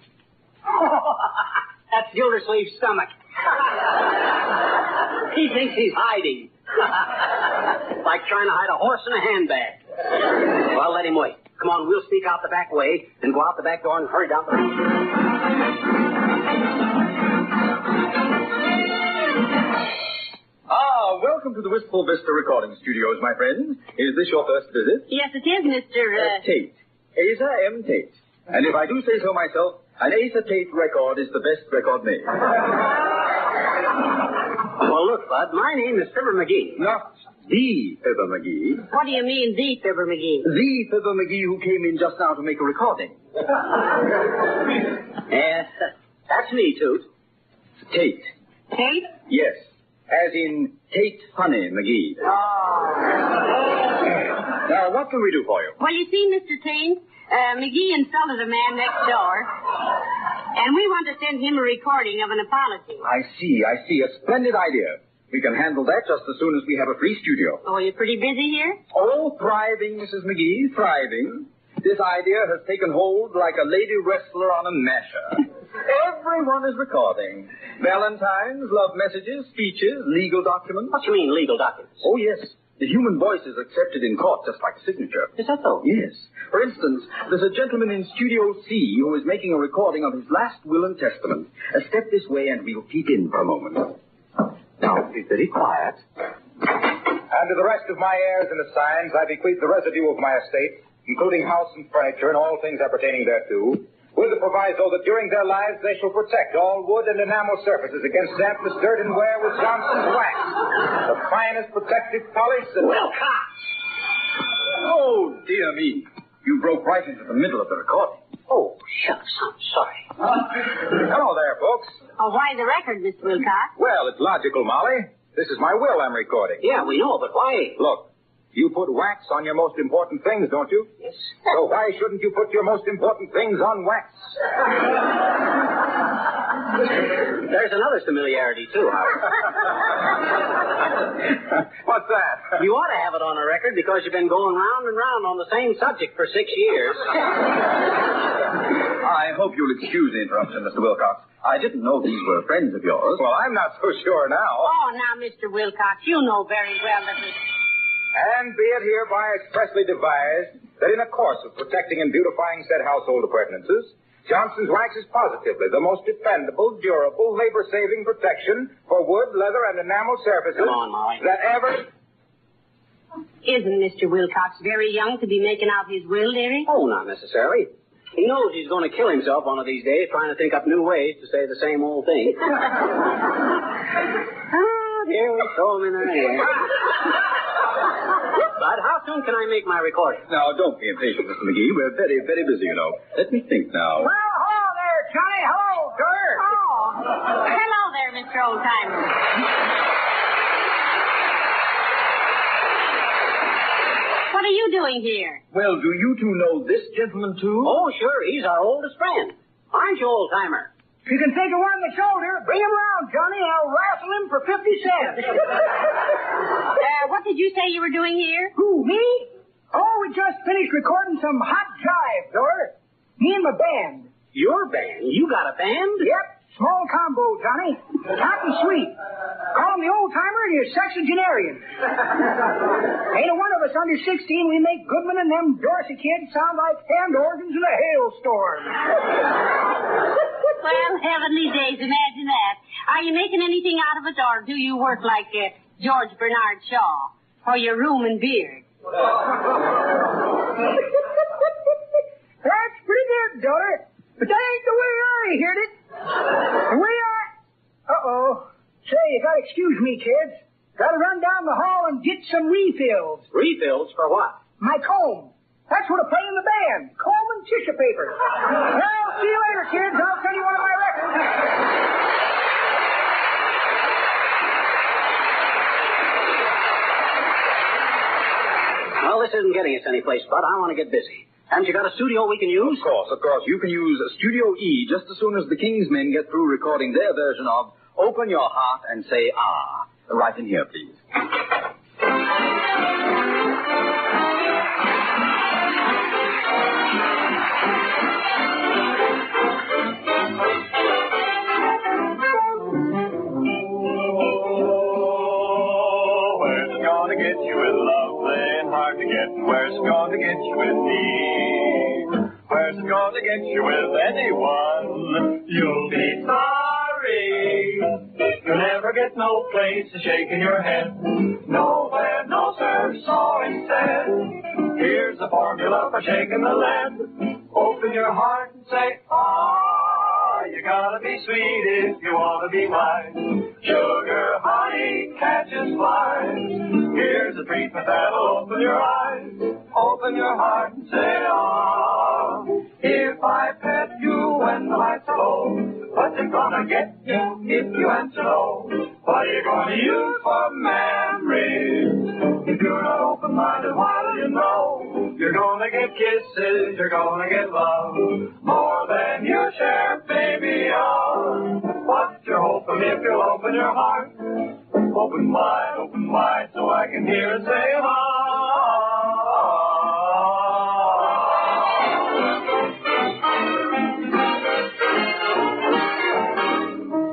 That's Gildersleeve's stomach. He thinks he's hiding. Like trying to hide a horse in a handbag. Well, let him wait. Come on, we'll sneak out the back way and go out the back door and hurry down the road. Welcome to the Wistful Vista Recording Studios, my friends. Is this your first visit? Yes, it is, Mr. Tate. Asa M. Tate. And if I do say so myself, an Asa Tate record is the best record made. Well, look, Bud, my name is Fibber McGee. Not the Fibber McGee. What do you mean, the Fibber McGee? The Fibber McGee who came in just now to make a recording. That's me, Toot. Tate. Tate? Yes. As in Tate Funny McGee. Now, what can we do for you? Well, you see, Mr. Tate, McGee insulted a man next door, and we want to send him a recording of an apology. I see. A splendid idea. We can handle that just as soon as we have a free studio. Oh, you're pretty busy here? Oh, thriving, Mrs. McGee, thriving. This idea has taken hold like a lady wrestler on a masher. Everyone is recording. Valentines, love messages, speeches, legal documents. What do you mean, legal documents? Oh, yes. The human voice is accepted in court just like a signature. Is that so? Yes. For instance, there's a gentleman in Studio C who is making a recording of his last will and testament. Step this way and we'll peep in for a moment. Now, be very quiet. And to the rest of my heirs and assigns, I bequeath the residue of my estate, including house and furniture and all things appertaining thereto, with the proviso that during their lives they shall protect all wood and enamel surfaces against dampness, dirt, and wear with Johnson's wax, the finest protective polish that... Wilcox! Oh, dear me. You broke right into the middle of the recording. Oh, shucks, I'm sorry. Hello there, folks. Oh, why the record, Mr. Wilcox? Well, it's logical, Molly. This is my will I'm recording. Yeah, we know, but why? Look, you put wax on your most important things, don't you? Yes. So why shouldn't you put your most important things on wax? There's another familiarity, too, Howard. What's that? You ought to have it on a record because you've been going round and round on the same subject for 6 years. I hope you'll excuse the interruption, Mr. Wilcox. I didn't know these were friends of yours. Well, I'm not so sure now. Oh, now, Mr. Wilcox, you know very well that we... And be it hereby expressly devised that in the course of protecting and beautifying said household appurtenances, Johnson's Wax is positively the most dependable, durable, labor-saving protection for wood, leather, and enamel surfaces Come on, Molly. that ever... Isn't Mr. Wilcox very young to be making out his will, dearie? Oh, not necessarily. He knows he's going to kill himself one of these days trying to think up new ways to say the same old thing. Here we throw him in there anyway. Bud, how soon can I make my recording? Now, don't be impatient, Mr. McGee. We're very, very busy, you know. Let me think now. Well, hello there, Johnny. Hello, Dirt. Oh. Hello there, Mr. Oldtimer. What are you doing here? Well, do you two know this gentleman, too? Oh, sure. He's our oldest friend. Aren't you, old-timer? If you can think of one on the shoulder, bring him around, Johnny. I'll raffle him for 50 cents. What did you say you were doing here? Who, me? Oh, we just finished recording some hot jive, Dora. Me and my band. Your band? You got a band? Yep, small combo, Johnny. Hot and sweet. Call him the old-timer and your sexagenarian. Ain't a one of us under 16. We make Goodman and them Dorsey kids sound like hand organs in a hailstorm. Well, heavenly days, imagine that. Are you making anything out of it, or do you work like George Bernard Shaw for your room and beard? That's pretty good, daughter. But that ain't the way I heard it. The way I... Uh-oh. Say, you gotta excuse me, kids. Gotta run down the hall and get some refills. Refills for what? My comb. That's what I play in the band. Comb and tissue paper. Well, see you later, kids. I'll send you one of my records. Well, this isn't getting us any place, Bud. I want to get busy. Haven't you got a studio we can use? Of course. You can use Studio E just as soon as the King's Men get through recording their version of Open Your Heart and Say Ah. Right in here, please. Where's it gonna get you with love playing hard to get? Where's it gonna get you with me? Where's it gonna get you with anyone? You'll be sorry. You'll never get no place to shake in your head. Nowhere, no sir, so instead, here's the formula for shaking the lead. Open your heart and say, ah, you gotta be sweet if you wanna be wise. Sugar, honey, catches flies. Here's a treatment that'll open your eyes. Open your heart and say, ah, if I pet you when the lights are low, what's it gonna get you if you answer no? What are you gonna use for memories? If you're not open-minded, what do you know? You're gonna get kisses, you're gonna get love, more than your share, baby, of. What you're hoping if you'll open your heart. Open wide, so I can hear it say, ah.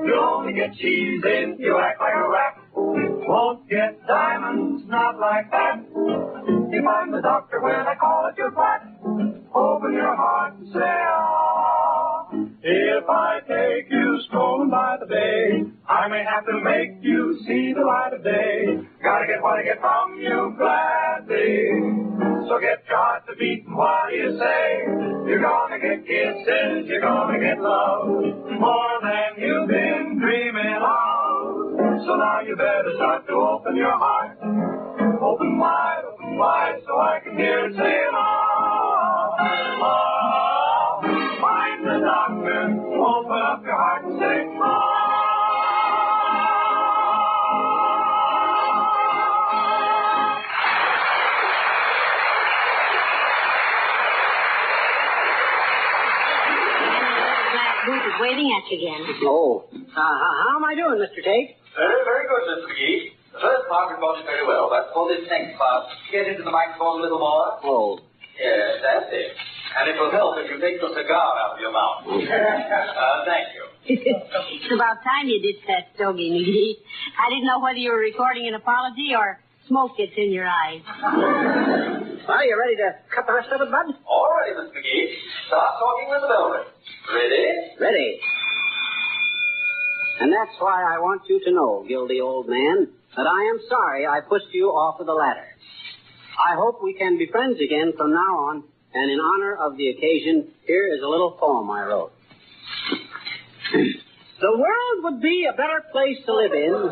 You'll only get cheese if you act like a rat. Won't get diamonds, not like that. If I'm the doctor when I call it your flat, open your heart and say, ah. If I take you strolling by the bay, I may have to make you see the light of day. Gotta get what I get from you gladly. So get your heart to beating, what do you say? You're gonna get kisses, you're gonna get love, more than you've been dreaming of. So now you better start to open your heart. Open wide, so I can hear it say, ah, ah. Find the doctor, open up your heart and say, ah. Booth is waving at you again. Oh. How am I doing, Mr. Tate? Very, very good, Mr. McGee. The first part recorded very well, but for this next part, get into the microphone a little more. Oh. Yes, that's it. And it will help if you take the cigar out of your mouth. Thank you. It's about time you did that, Stogie McGee. I didn't know whether you were recording an apology or smoke gets in your eyes. Well, you ready to cut the rest of it, Bud? All right, Mr. McGee. Start talking with the velvet. Ready? Ready. And that's why I want you to know, guilty old man, that I am sorry I pushed you off of the ladder. I hope we can be friends again from now on, and in honor of the occasion, here is a little poem I wrote. The world would be a better place to live in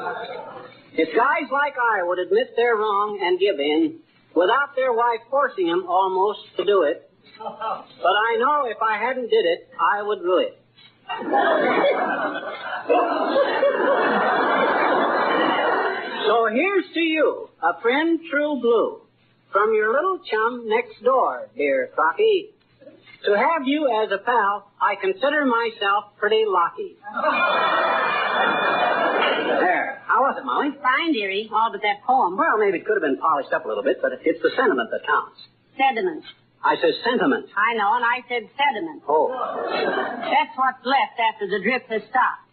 if guys like I would admit they're wrong and give in without their wife forcing them almost to do it. But I know if I hadn't did it, I would rue it. So here's to you, a friend true blue, from your little chum next door, dear Crocky. To have you as a pal, I consider myself pretty lucky. There. How was it, Molly? Fine, dearie. All but that poem. Well, maybe it could have been polished up a little bit, but it's the sentiment that counts. Sediment. I said sentiment. I know, and I said sediment. Oh. That's what's left after the drip has stopped.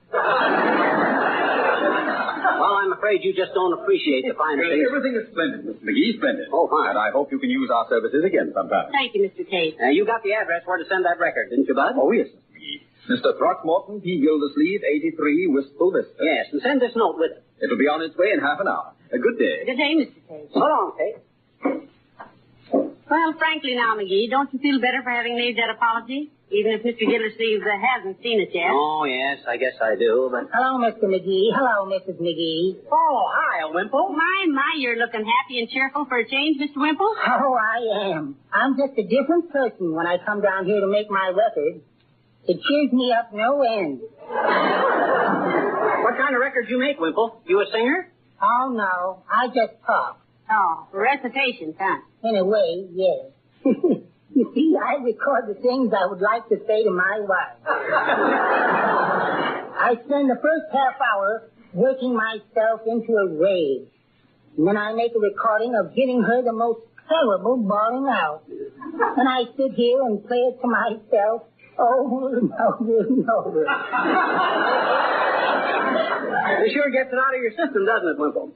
Well, I'm afraid you just don't appreciate the finer things. Everything is splendid, Mr. McGee, splendid. Oh, fine. And I hope you can use our services again sometime. Thank you, Mr. Case. You got the address where to send that record, didn't you, Bud? Oh, yes, Mr. McGee. Mr. Throckmorton, P. Gildersleeve, 83, Wistful Vista. Yes, and send this note with it. It'll be on its way in half an hour. A good day. Good day, Mr. Case. So long, Kate. Well, frankly now, McGee, don't you feel better for having made that apology? Even if Mr. Gildersleeve hasn't seen it yet. Oh, yes, I guess I do, but... Hello, Mr. McGee. Hello, Mrs. McGee. Oh, hi, Wimple. My, you're looking happy and cheerful for a change, Mr. Wimple. Oh, I am. I'm just a different person when I come down here to make my record. It cheers me up no end. What kind of record you make, Wimple? You a singer? Oh, no. I just talk. Oh, recitation, huh? In a way, yes. You see, I record the things I would like to say to my wife. I spend the first half hour working myself into a rage. And then I make a recording of giving her the most terrible bawling out. And I sit here and play it to myself over and over and over. It sure gets it out of your system, doesn't it, Wimple?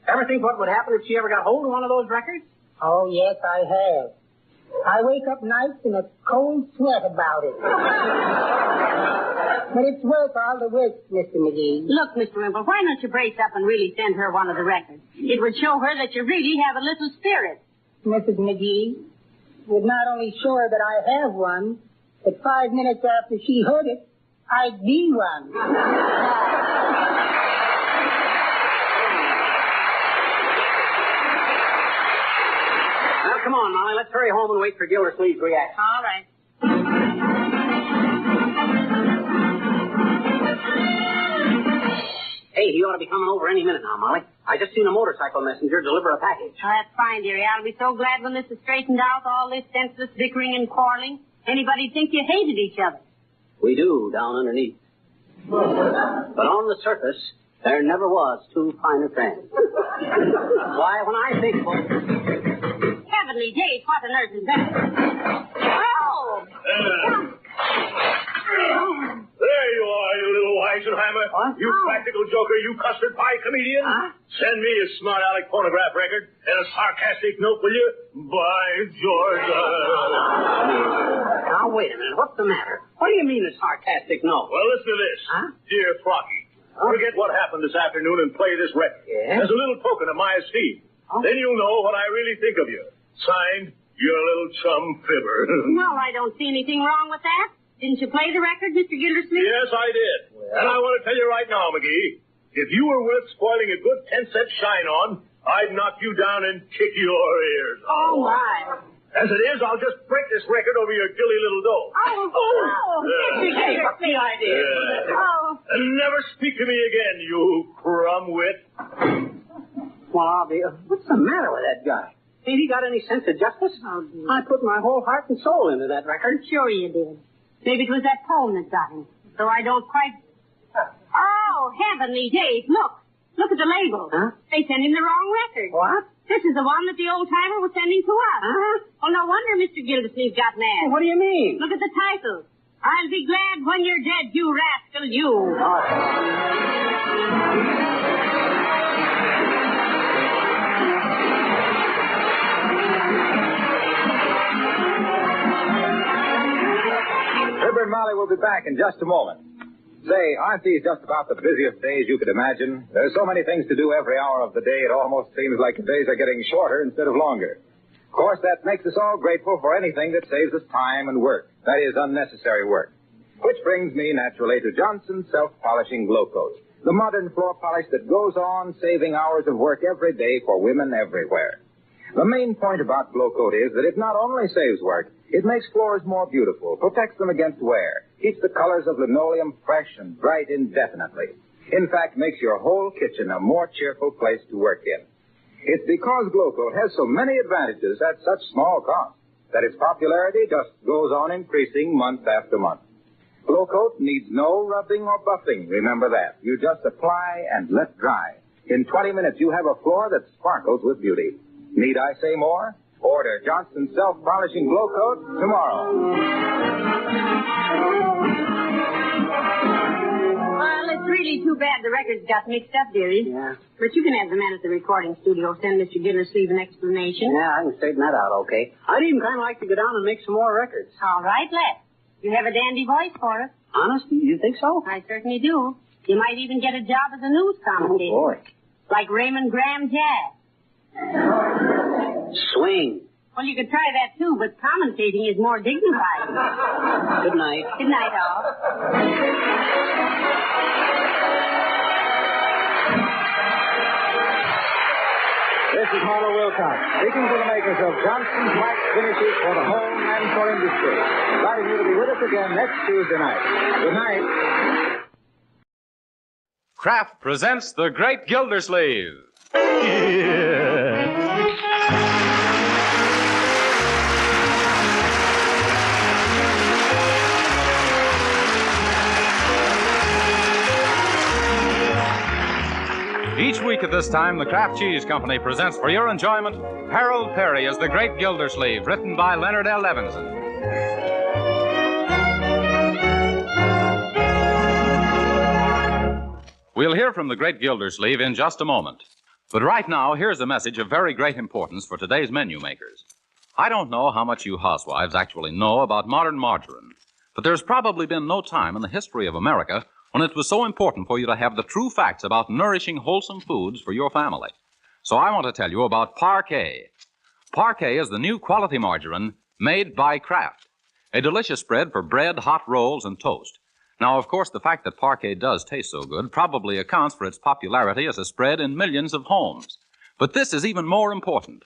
Ever think what would happen if she ever got hold of one of those records? Oh, yes, I have. I wake up nights in a cold sweat about it. But it's worth all the risk, Mr. McGee. Look, Mr. Wimple, why don't you brace up and really send her one of the records? It would show her that you really have a little spirit. Mrs. McGee would not only show her that I have one, but 5 minutes after she heard it, I'd be one. Well, come on, Molly. Let's hurry home and wait for Gildersleeve's reaction. All right. Hey, he ought to be coming over any minute now, Molly. I just seen a motorcycle messenger deliver a package. Oh, that's fine, dearie. I'll be so glad when this is straightened out, all this senseless bickering and quarreling. Anybody'd think you hated each other. We do, down underneath. But on the surface, there never was two finer friends. Why, when I think... Heavenly days, what on earth is that? Oh! There you are, you little Weisenheimer. What? You practical joker, you custard pie comedian. Huh? Send me a smart aleck phonograph record and a sarcastic note, will you? By George. Now, wait a minute. What's the matter? What do you mean a sarcastic note? Well, listen to this. Huh? Dear Frocky, forget what happened this afternoon and play this record. Yes? As a little token of my esteem. Oh. Then you'll know what I really think of you. Signed, your little chum Fibber. Well, I don't see anything wrong with that. Didn't you play the record, Mr. Gildersleeve? Yes, I did. Well. And I want to tell you right now, McGee, if you were worth spoiling a good 10-cent shine on, I'd knock you down and kick your ears. Oh, my. As it is, I'll just break this record over your gilly little dough. Oh, Mr. Gay, what's the idea? Oh. And never speak to me again, you crumb-wit. Well, I'll be... what's the matter with that guy? Ain't he got any sense of justice? Oh, dear. I put my whole heart and soul into that record. Sure you did. Maybe it was that poem that got him. Though I don't quite... Oh, heavenly days, look. Look at the label. Huh? They sent him the wrong record. What? This is the one that the old-timer was sending to us. Huh? Oh, no wonder Mr. Gildersleeve got mad. What do you mean? Look at the title. I'll be glad when you're dead, you rascal, you. Oh. be back in just a moment. Say, aren't these just about the busiest days you could imagine? There's so many things to do every hour of the day, it almost seems like the days are getting shorter instead of longer. Of course, that makes us all grateful for anything that saves us time and work. That is, unnecessary work. Which brings me, naturally, to Johnson's Self-Polishing Glow Coat, the modern floor polish that goes on saving hours of work every day for women everywhere. The main point about Glow Coat is that it not only saves work, it makes floors more beautiful, protects them against wear, keeps the colors of linoleum fresh and bright indefinitely. In fact, makes your whole kitchen a more cheerful place to work in. It's because Glow Coat has so many advantages at such small cost that its popularity just goes on increasing month after month. Glow Coat needs no rubbing or buffing, remember that. You just apply and let dry. In 20 minutes, you have a floor that sparkles with beauty. Need I say more? Order Johnson's Self-Polishing Glow Coat tomorrow. Well, it's really too bad the records got mixed up, dearie. Yeah. But you can have the man at the recording studio send Mr. Gildersleeve an explanation. Yeah, I can straighten that out, okay. I'd even kind of like to go down and make some more records. All right, let's. You have a dandy voice for us. Honestly, you think so? I certainly do. You might even get a job as a news commentator. Oh, boy. Like Raymond Graham Jazz. Swing. Well, you could try that, too, but commentating is more dignified. Good night. Good night, all. This is Marlowe Wilcox, speaking for the makers of Johnson's Wax Finishes for the home and for industry. Inviting you to be with us again next Tuesday night. Good night. Kraft presents The Great Gildersleeve. Each week at this time, the Kraft Cheese Company presents for your enjoyment Harold Peary as the Great Gildersleeve, written by Leonard L. Levinson. We'll hear from the Great Gildersleeve in just a moment. But right now, here's a message of very great importance for today's menu makers. I don't know how much you housewives actually know about modern margarine, but there's probably been no time in the history of America when it was so important for you to have the true facts about nourishing, wholesome foods for your family. So I want to tell you about Parquet. Parquet is the new quality margarine made by Kraft, a delicious spread for bread, hot rolls, and toast. Now, of course, the fact that Parquet does taste so good probably accounts for its popularity as a spread in millions of homes. But this is even more important.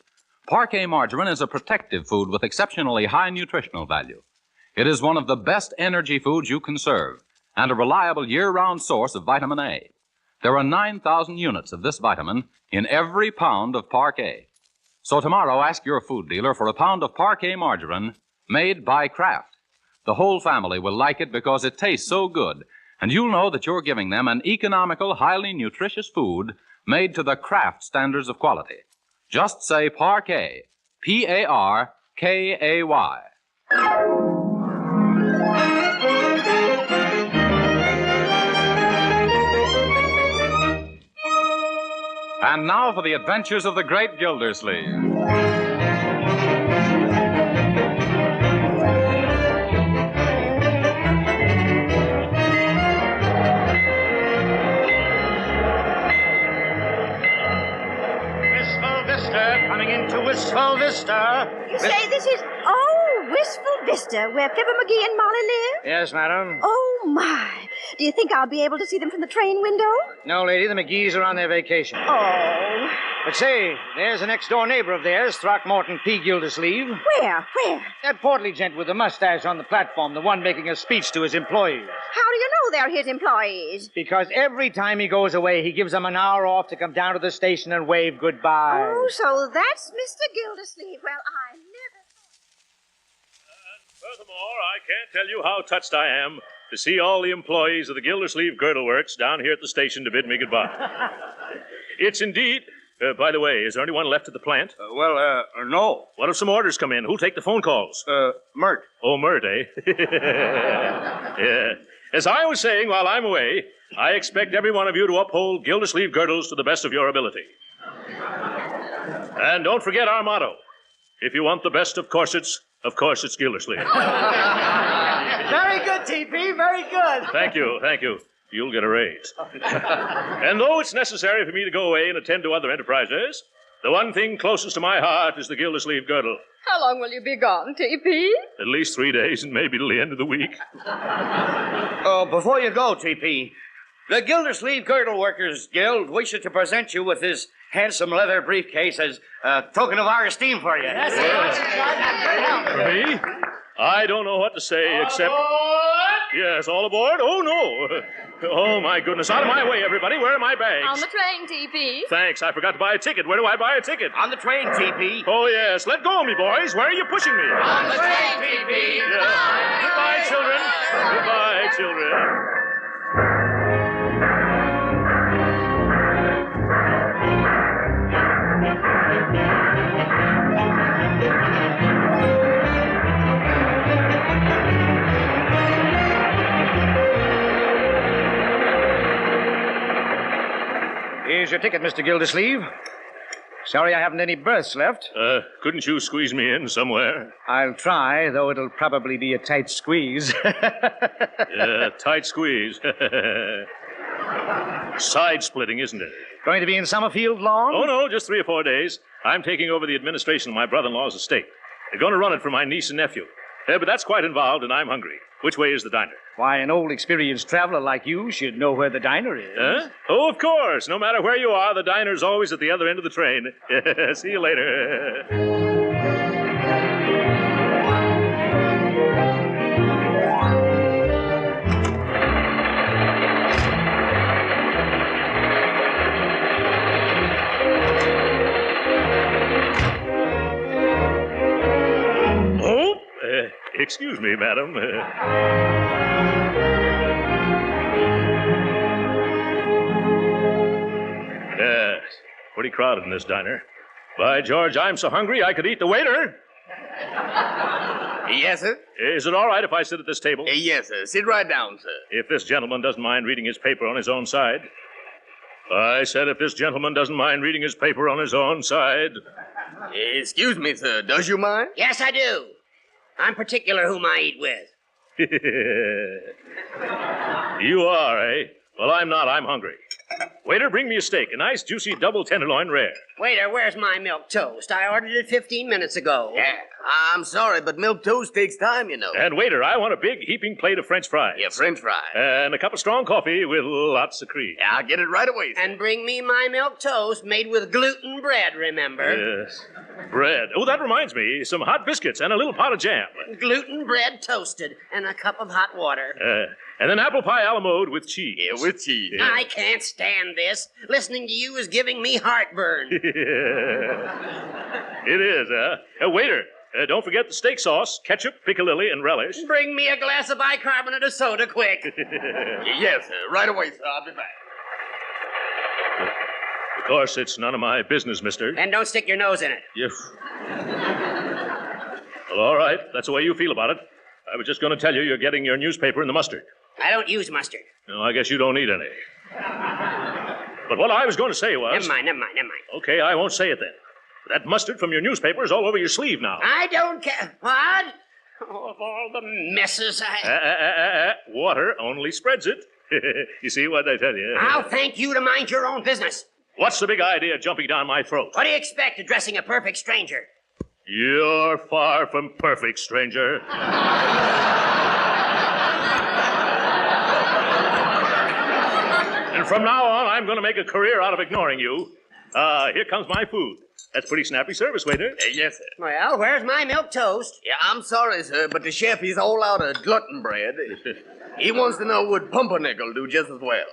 Parquet margarine is a protective food with exceptionally high nutritional value. It is one of the best energy foods you can serve, and a reliable year-round source of vitamin A. There are 9,000 units of this vitamin in every pound of Parquet. So tomorrow, ask your food dealer for a pound of Parquet margarine made by Kraft. The whole family will like it because it tastes so good, and you'll know that you're giving them an economical, highly nutritious food made to the Kraft standards of quality. Just say Parquet, P-A-R-K-A-Y. And now for the adventures of the Great Gildersleeve. Wistful Vista, coming into Wistful Vista. You say this is... Oh, Wistful Vista, where Pippa McGee and Molly live? Yes, madam. Oh, my. Do you think I'll be able to see them from the train window? No, lady, the McGees are on their vacation. Oh. But say, there's a next-door neighbor of theirs, Throckmorton P. Gildersleeve. Where? That portly gent with the mustache on the platform, the one making a speech to his employees. How do you know they're his employees? Because every time he goes away, he gives them an hour off to come down to the station and wave goodbye. Oh, so that's Mr. Gildersleeve. Well, I never... Furthermore, I can't tell you how touched I am to see all the employees of the Gildersleeve Girdle Works down here at the station to bid me goodbye. It's indeed... by the way, is there anyone left at the plant? No. What if some orders come in? Who'll take the phone calls? Mert. Oh, Mert, eh? Yeah. As I was saying while I'm away, I expect every one of you to uphold Gildersleeve girdles to the best of your ability. And don't forget our motto. If you want the best of corsets, of course it's Gildersleeve. Very good, T.P., very good. Thank you. You'll get a raise. And though it's necessary for me to go away and attend to other enterprises, the one thing closest to my heart is the Gildersleeve girdle. How long will you be gone, T.P.? At least 3 days and maybe till the end of the week. Oh, before you go, T.P., the Gildersleeve Girdle Workers Guild wishes to present you with this handsome leather briefcase as a token of our esteem for you. Yes, For me? I don't know what to say except... Yes, all aboard? Oh, no. Oh, my goodness. Out of my way, everybody. Where are my bags? On the train, T.P. Thanks. I forgot to buy a ticket. Where do I buy a ticket? On the train, T.P. Oh, yes. Let go of me, boys. Where are you pushing me? On the train, T.P. Yeah. Goodbye, children. Goodbye, children. Here's your ticket, Mr. Gildersleeve. Sorry I haven't any berths left. Couldn't you squeeze me in somewhere? I'll try, though it'll probably be a tight squeeze. Yeah, tight squeeze. Side-splitting, isn't it? Going to be in Summerfield long? Oh, no, just 3 or 4 days. I'm taking over the administration of my brother-in-law's estate. They're going to run it for my niece and nephew. But that's quite involved, and I'm hungry. Which way is the diner? Why, an old experienced traveler like you should know where the diner is. Huh? Oh, of course. No matter where you are, the diner's always at the other end of the train. See you later. Excuse me, madam. Yes, pretty crowded in this diner. By George, I'm so hungry I could eat the waiter. Yes, sir? Is it all right if I sit at this table? Yes, sir. Sit right down, sir. If this gentleman doesn't mind reading his paper on his own side. I said if this gentleman doesn't mind reading his paper on his own side. Excuse me, sir. Does you mind? Yes, I do. I'm particular whom I eat with. You are, eh? Well, I'm not. I'm hungry. Waiter, bring me a steak. A nice, juicy, double tenderloin rare. Waiter, where's my milk toast? I ordered it 15 minutes ago. Yeah, I'm sorry, but milk toast takes time, you know. And waiter, I want a big, heaping plate of French fries. Yeah, French fries. And a cup of strong coffee with lots of cream. Yeah, I'll get it right away, sir. And bring me my milk toast made with gluten bread, remember? Yes. Bread. Oh, that reminds me. Some hot biscuits and a little pot of jam. Gluten bread toasted and a cup of hot water. And an apple pie a la mode with cheese. Yeah, with cheese. Yeah. I can't stand this. Listening to you is giving me heartburn. It is, huh? Waiter, don't forget the steak sauce, ketchup, piccalilli, and relish. Bring me a glass of bicarbonate of soda, quick. Yes, sir. Right away, sir. I'll be back. Of course, it's none of my business, mister. And don't stick your nose in it. Yes. Well, all right. That's the way you feel about it. I was just going to tell you you're getting your newspaper in the mustard. I don't use mustard. No, I guess you don't need any. But what I was going to say was... Never mind. Okay, I won't say it then. That mustard from your newspaper is all over your sleeve now. I don't care. What? Oh, of all the messes Water only spreads it. You see what I tell you? I'll thank you to mind your own business. What's the big idea jumping down my throat? What do you expect addressing a perfect stranger? You're far from perfect, stranger. And from now on, I'm going to make a career out of ignoring you. Here comes my food. That's pretty snappy service, waiter. Yes, sir. Well, where's my milk toast? Yeah, I'm sorry, sir, but the chef, he's all out of gluten bread. He wants to know would pumpernickel do just as well.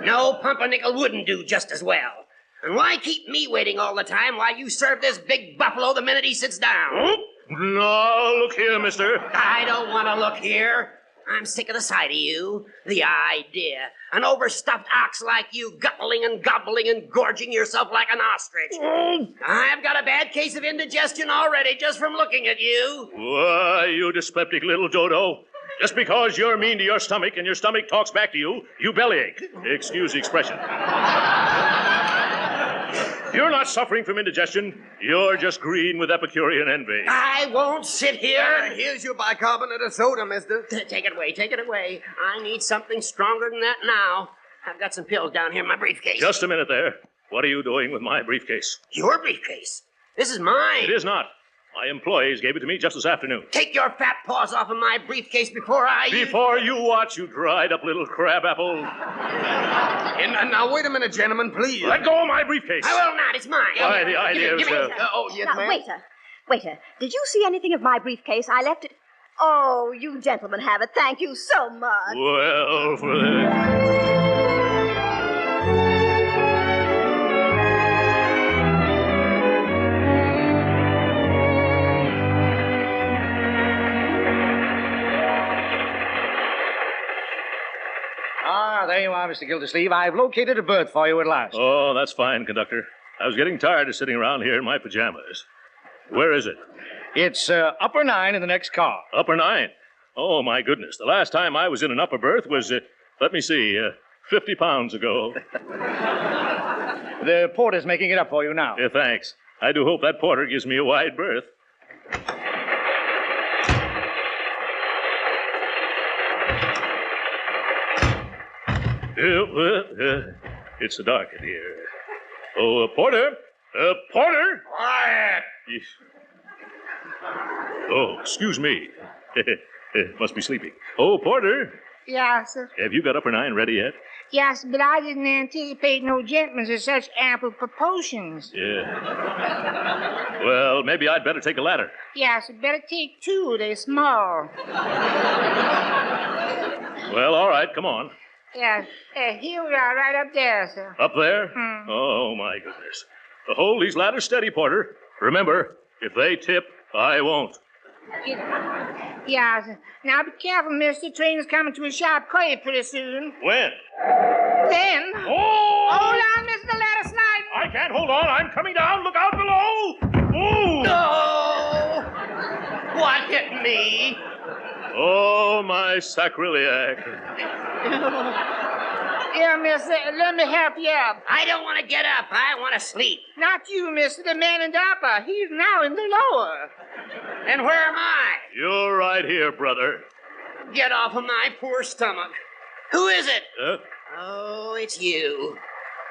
No, pumpernickel wouldn't do just as well. And why keep me waiting all the time while you serve this big buffalo the minute he sits down? No, look here, mister. I don't want to look here. I'm sick of the sight of you. The idea. An overstuffed ox like you guttling and gobbling and gorging yourself like an ostrich. I've got a bad case of indigestion already just from looking at you. Why, you dyspeptic little dodo. Just because you're mean to your stomach and your stomach talks back to you, you bellyache. Excuse the expression. You're not suffering from indigestion. You're just green with Epicurean envy. I won't sit here. Here's your bicarbonate of soda, mister. Take it away, take it away. I need something stronger than that now. I've got some pills down here in my briefcase. Just a minute there. What are you doing with my briefcase? Your briefcase? This is mine. It is not. My employees gave it to me just this afternoon. Take your fat paws off of my briefcase before I... Before you watch, you dried up little crabapple. And now, wait a minute, gentlemen, please. Let go of my briefcase. I will not. It's mine. Why, the idea is... Oh, yes, ma'am. Waiter, did you see anything of my briefcase? I left it... Oh, you gentlemen have it. Thank you so much. Well, for that... There you are, Mr. Gildersleeve. I've located a berth for you at last. Oh, that's fine, conductor. I was getting tired of sitting around here in my pajamas. Where is it? It's upper 9 in the next car. Upper 9? Oh, my goodness. The last time I was in an upper berth was, 50 pounds ago. The porter's making it up for you now. Yeah, thanks. I do hope that porter gives me a wide berth. It's so dark in here. Oh, porter! Porter! Quiet! Oh, excuse me. Must be sleeping. Oh, porter! Yes, sir. Have you got upper 9 ready yet? Yes, but I didn't anticipate no gentlemen of such ample proportions. Yeah. Well, maybe I'd better take a ladder. Yes, better take 2. They're small. Well, all right, come on. Yes, here we are, right up there, sir. Up there? Oh, my goodness. Hold these ladders steady, porter. Remember, if they tip, I won't. Yes. Now be careful, mister. Train's coming to a sharp curve pretty soon. When? Then. Oh! Hold on, mister. The ladder slide. I can't hold on. I'm coming down. Look out below. Oh! No! What hit me? Oh, my sacrilege. Here, mister, let me help you up. I don't want to get up. I want to sleep. Not you, mister. The man in the upper. He's now in the lower. And where am I? You're right here, brother. Get off of my poor stomach. Who is it? Huh? Oh, it's you.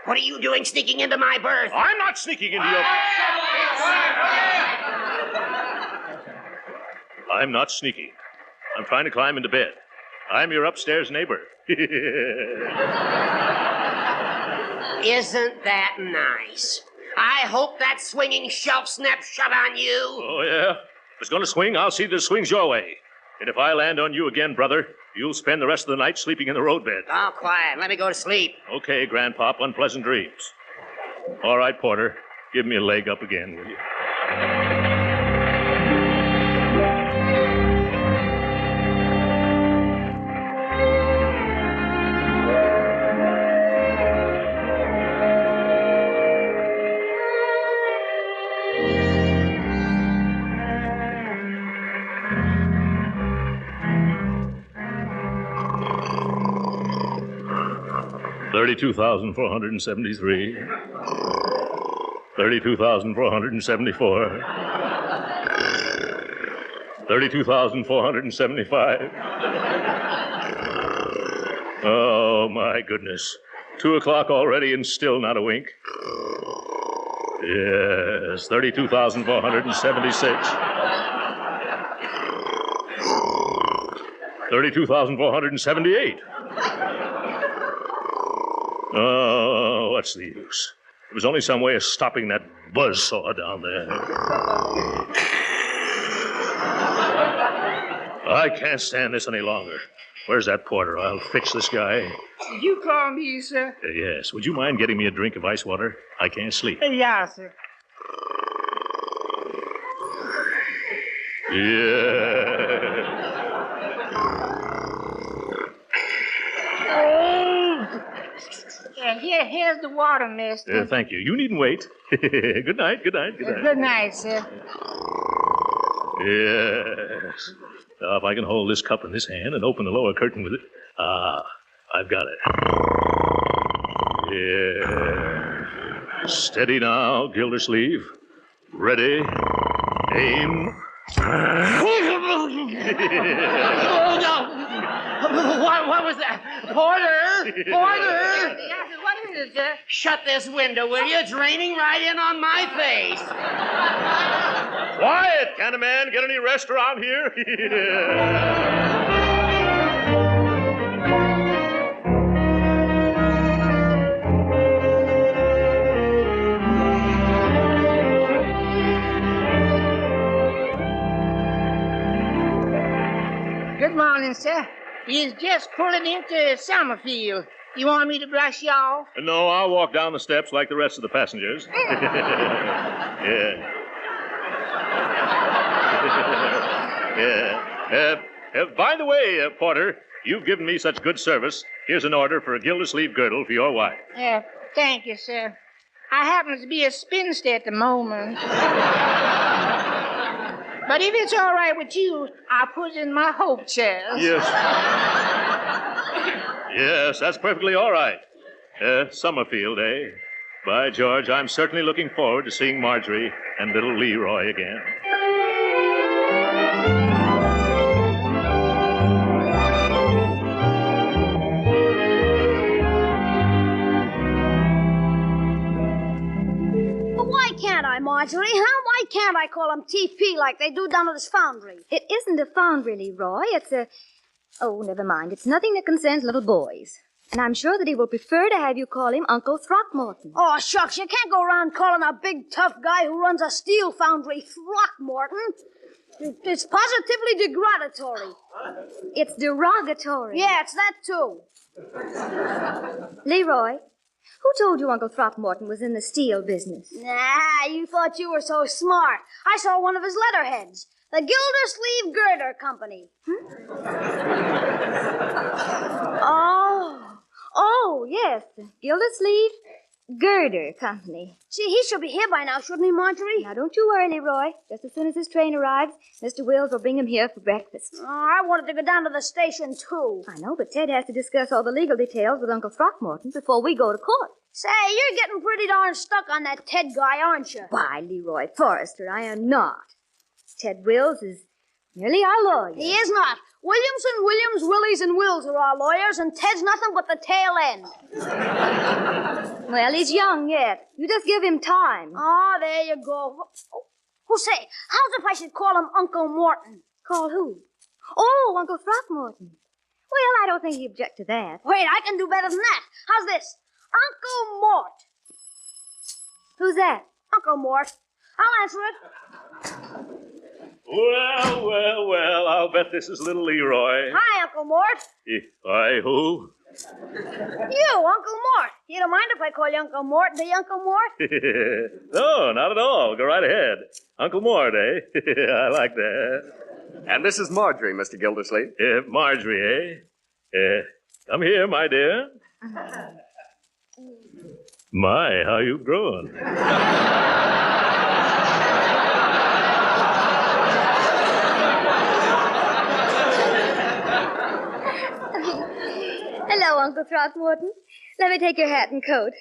What are you doing sneaking into my berth? I'm not sneaking into your... I'm not sneaking. I'm trying to climb into bed. I'm your upstairs neighbor. Isn't that nice? I hope that swinging shelf snaps shut on you. Oh, yeah? If it's going to swing, I'll see that it swings your way. And if I land on you again, brother, you'll spend the rest of the night sleeping in the roadbed. Oh, quiet. Let me go to sleep. Okay, Grandpop, unpleasant dreams. All right, Porter, give me a leg up again, will you? 32,473. 32,474. 32,475. Oh, my goodness. 2 o'clock already and still not a wink. Yes, 32,476. 32,478. Oh, what's the use? There was only some way of stopping that buzzsaw down there. I can't stand this any longer. Where's that porter? I'll fix this guy. You call me, sir? Yes. Would you mind getting me a drink of ice water? I can't sleep. Yeah, sir. Yeah. Here's the water, mister. Thank you. You needn't wait. Good night, good night, good night. Good night, sir. Yes. Now, if I can hold this cup in this hand and open the lower curtain with it. Ah, I've got it. Yeah. Steady now, Gildersleeve. Ready. Aim. Oh, no. What was that? Porter! Porter! What is it, sir? Shut this window, will you? It's raining right in on my face. Quiet! Can a man get any rest around here? Good morning, sir. He's just pulling into Summerfield. You want me to brush you off? No, I'll walk down the steps like the rest of the passengers. By the way, Porter, you've given me such good service. Here's an order for a Gildersleeve girdle for your wife. Thank you, sir. I happen to be a spinster at the moment. But if it's all right with you, I'll put in my hope chest. Yes. Yes, that's perfectly all right. Summerfield, eh? By George, I'm certainly looking forward to seeing Marjorie and little Leroy again. Why can't I, Marjorie? Why can't I call him TP like they do down at this foundry? It isn't a foundry, Leroy. It's a... Oh, never mind. It's nothing that concerns little boys. And I'm sure that he will prefer to have you call him Uncle Throckmorton. Oh, shucks, you can't go around calling a big, tough guy who runs a steel foundry Throckmorton. It's positively degradatory. It's derogatory. Yeah, it's that, too. Leroy, who told you Uncle Throckmorton was in the steel business? Nah, you thought you were so smart. I saw one of his letterheads. The Gildersleeve Girder Company. Oh, yes, the Gildersleeve Girder Company. See, he should be here by now, shouldn't he, Marjorie? Now, don't you worry, Leroy. Just as soon as his train arrives, Mr. Wills will bring him here for breakfast. Oh, I wanted to go down to the station, too. I know, but Ted has to discuss all the legal details with Uncle Throckmorton before we go to court. Say, you're getting pretty darn stuck on that Ted guy, aren't you? Why, Leroy Forrester, I am not. Ted Wills is merely our lawyer. He is not. Williamson, Williams, Willies, and Wills are our lawyers, and Ted's nothing but the tail end. Well, he's young yet. You just give him time. Oh, there you go. Oh, say, how's if I should call him Uncle Morton? Call who? Oh, Uncle Throckmorton. Well, I don't think he'd object to that. Wait, I can do better than that. How's this? Uncle Mort. Who's that? Uncle Mort. I'll answer it. Well, I'll bet this is little Leroy. Hi, Uncle Mort. Hi, who? You, Uncle Mort. You don't mind if I call you Uncle Mort, do you, Uncle Mort? No, not at all. Go right ahead. Uncle Mort, eh? I like that. And this is Marjorie, Mr. Gildersleeve. Marjorie, eh? Come here, my dear. My, how you've grown. Hello, Uncle Throckmorton. Let me take your hat and coat.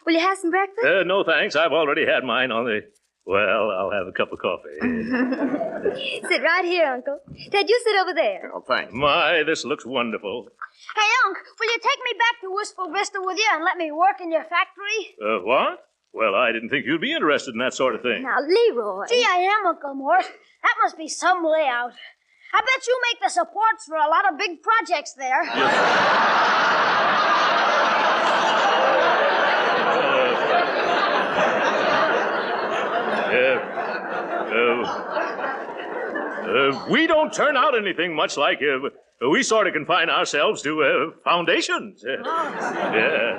Will you have some breakfast? No, thanks. I've already had mine on the... Well, I'll have a cup of coffee. Sit right here, Uncle. Ted, you sit over there. Oh, thanks. My, this looks wonderful. Hey, Unc, will you take me back to Wistful Vista with you and let me work in your factory? What? Well, I didn't think you'd be interested in that sort of thing. Now, Leroy. Gee, I am, Uncle Mort. That must be some layout. I bet you make the supports for a lot of big projects there. We don't turn out anything much like... we sort of confine ourselves to foundations. Yeah.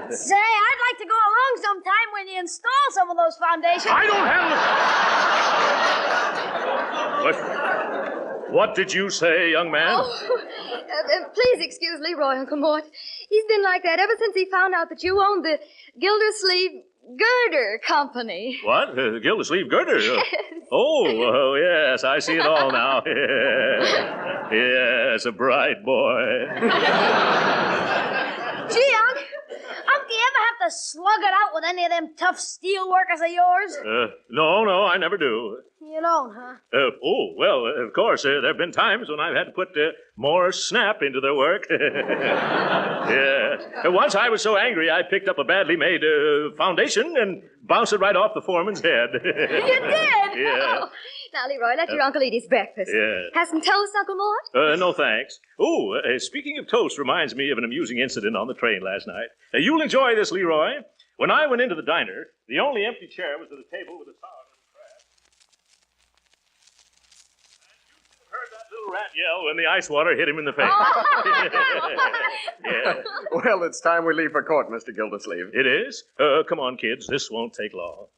Say, I'd like to go along sometime when you install some of those foundations. I don't have... What did you say, young man? Please excuse Leroy, Uncle Mort. He's been like that ever since he found out that you owned the Gildersleeve Girder Company. What? Gildersleeve Girder? Oh, yes, I see it all now. Yes, a bright boy. Gee, Unc, do you ever have to slug it out with any of them tough steel workers of yours? No, I never do. You don't, huh? Well, of course, there have been times when I've had to put more snap into their work. Yeah. Once I was so angry, I picked up a badly made foundation and bounced it right off the foreman's head. You did? Yeah. Oh. Now, Leroy, let your uncle eat his breakfast. Yeah. Have some toast, Uncle Mort? No, thanks. Speaking of toast reminds me of an amusing incident on the train last night. You'll enjoy this, Leroy. When I went into the diner, the only empty chair was at a table with a sour little crab. And you should have heard that little rat yell when the ice water hit him in the face. Yeah. Well, it's time we leave for court, Mr. Gildersleeve. It is? Come on, kids. This won't take long.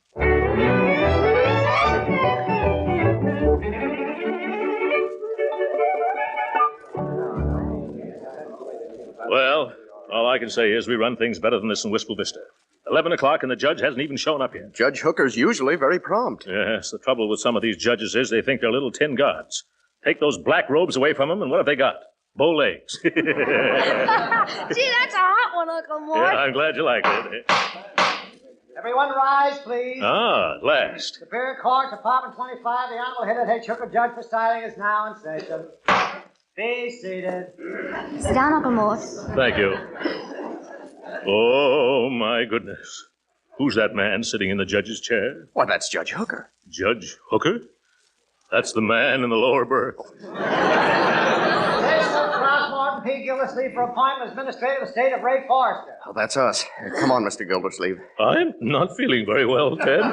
Well, all I can say is we run things better than this in Wistful Vista. 11 o'clock and the judge hasn't even shown up yet. Judge Hooker's usually very prompt. Yes, the trouble with some of these judges is they think they're little tin gods. Take those black robes away from them, and what have they got? Bow legs. Gee, that's a hot one, Uncle Mort. Yeah, I'm glad you liked it. Everyone rise, please. Ah, at last. Superior Court, Department 25, the Honorable Hilliard H. Hooker, judge presiding, is now in session. Be seated. Sit down, Uncle Mort. Thank you. Oh, my goodness. Who's that man sitting in the judge's chair? Why, that's Judge Hooker. Judge Hooker? That's the man in the lower berth. Morton P. Gildersleeve for appointment as Administrative Estate of Ray Forrester. Oh, that's us. Come on, Mr. Gildersleeve. I'm not feeling very well, Ted.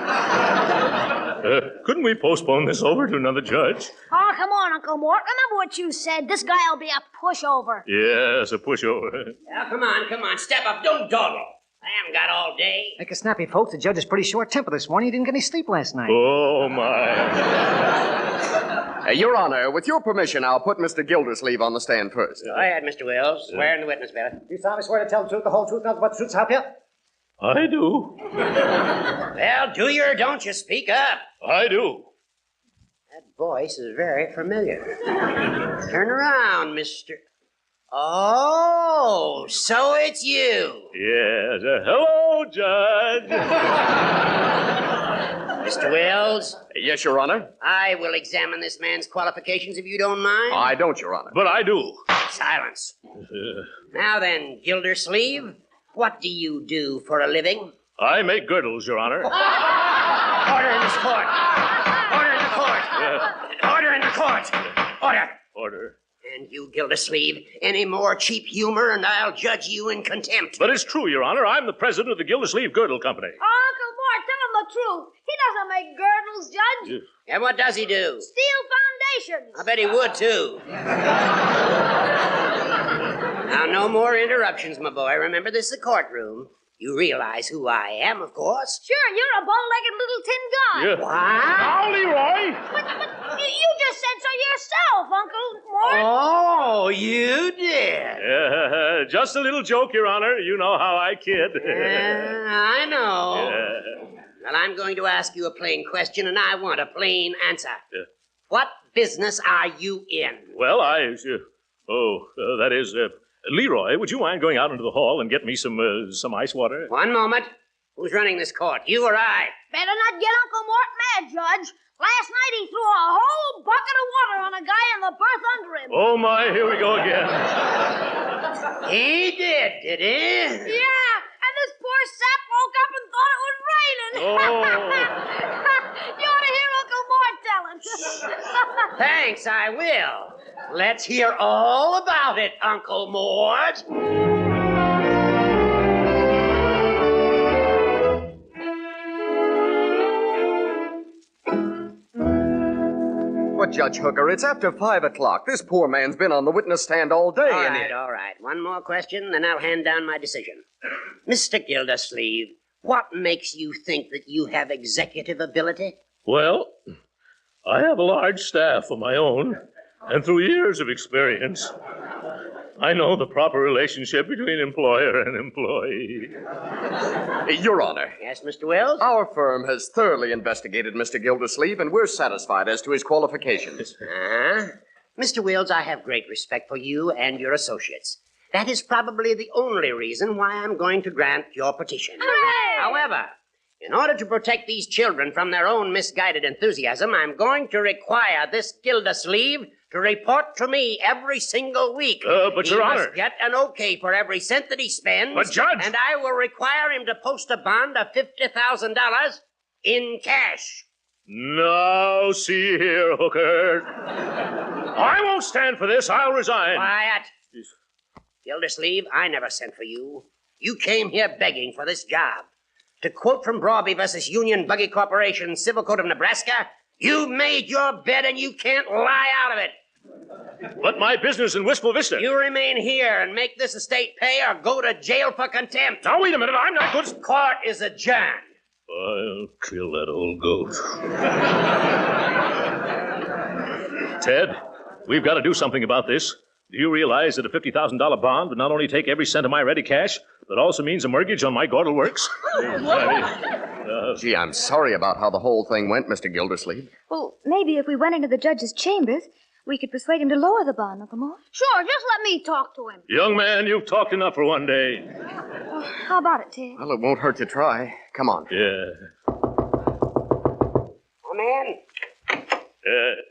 Couldn't we postpone this over to another judge? Oh, come on, Uncle Mort. Remember what you said. This guy'll be a pushover. Yes, a pushover. Now, come on. Step up. Don't dawdle. I haven't got all day. Make it snappy, folks. The judge is pretty short-tempered this morning. He didn't get any sleep last night. Oh, my. Your Honor, with your permission, I'll put Mr. Gildersleeve on the stand first. Go ahead, Mr. Wills. Swear in the witness, fella. You solemnly swear to tell the truth, the whole truth, nothing but the truth to help you? I do. Well, do you or don't you speak up? I do. That voice is very familiar. Turn around, Mr. Oh, so it's you. Yes. Hello, Judge. Mr. Wills? Yes, Your Honor. I will examine this man's qualifications if you don't mind. I don't, Your Honor. But I do. Silence. Now then, Gildersleeve, what do you do for a living? I make girdles, Your Honor. Order in this court. Order in the court. Order in the court. Order. Order. And you, Gildersleeve, any more cheap humor and I'll judge you in contempt. But it's true, Your Honor. I'm the president of the Gildersleeve Girdle Company. Oh, Uncle Mort, tell him the truth. He doesn't make girdles, Judge. And what does he do? Steel foundations. I bet he would, too. Now, no more interruptions, my boy. Remember, this is a courtroom. You realize who I am, of course. Sure, and you're a bow-legged little tin guy. Yeah. What? Now, Leroy. But you just said so yourself, Uncle Mort. Oh, you did. Just a little joke, Your Honor. You know how I kid. I know. Yeah. Well, I'm going to ask you a plain question, and I want a plain answer. Yeah. What business are you in? Well, that is... Leroy, would you mind going out into the hall and get me some ice water? One moment. Who's running this court, you or I? Better not get Uncle Mort mad, Judge. Last night he threw a whole bucket of water on a guy in the berth under him. Oh, my, here we go again. He did he? Yeah, and this poor sap woke up and thought it was raining. Oh. You ought to hear Uncle Mort tell him. Thanks, I will. Let's hear all about it, Uncle Mort. But, Judge Hooker, it's after 5 o'clock. This poor man's been on the witness stand all day. All right. One more question, then I'll hand down my decision. Mr. Gildersleeve, what makes you think that you have executive ability? Well, I have a large staff of my own, and through years of experience, I know the proper relationship between employer and employee. Your Honor. Yes, Mr. Wells? Our firm has thoroughly investigated Mr. Gildersleeve, and we're satisfied as to his qualifications. Mr. Wills, I have great respect for you and your associates. That is probably the only reason why I'm going to grant your petition. Hooray! However, in order to protect these children from their own misguided enthusiasm, I'm going to require this Gildersleeve to report to me every single week. But, Your Honor... He must get an okay for every cent that he spends. But, Judge... And I will require him to post a bond of $50,000 in cash. Now, see here, Hooker. I won't stand for this. I'll resign. Quiet. Gildersleeve, I never sent for you. You came here begging for this job. To quote from Brawby versus Union Buggy Corporation, Civil Code of Nebraska, you made your bed and you can't lie out of it. But my business in Wistful Vista... You remain here and make this estate pay or go to jail for contempt. Now, wait a minute. I'm not good... Court is adjourned. I'll kill that old goat. Ted, we've got to do something about this. Do you realize that a $50,000 bond would not only take every cent of my ready cash, but also means a mortgage on my Gordle Works? Gee, I'm sorry about how the whole thing went, Mr. Gildersleeve. Well, maybe if we went into the judge's chambers, we could persuade him to lower the bond, Uncle Mort. Sure, just let me talk to him. Young man, you've talked enough for one day. Well, how about it, Ted? Well, it won't hurt to try. Come on. Yeah. Come in.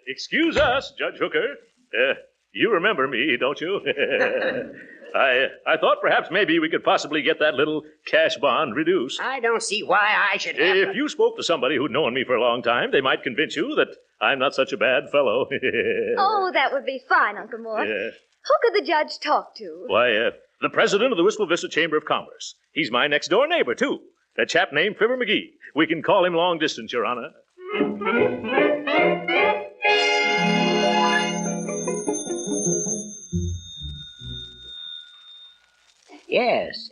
Excuse us, Judge Hooker. You remember me, don't you? I thought perhaps maybe we could possibly get that little cash bond reduced. I don't see why I should have... If you spoke to somebody who'd known me for a long time, they might convince you that I'm not such a bad fellow. Oh, that would be fine, Uncle Mort. Yeah. Who could the judge talk to? Why, the president of the Wistful Vista Chamber of Commerce. He's my next-door neighbor, too. A chap named Fibber McGee. We can call him long distance, Your Honor.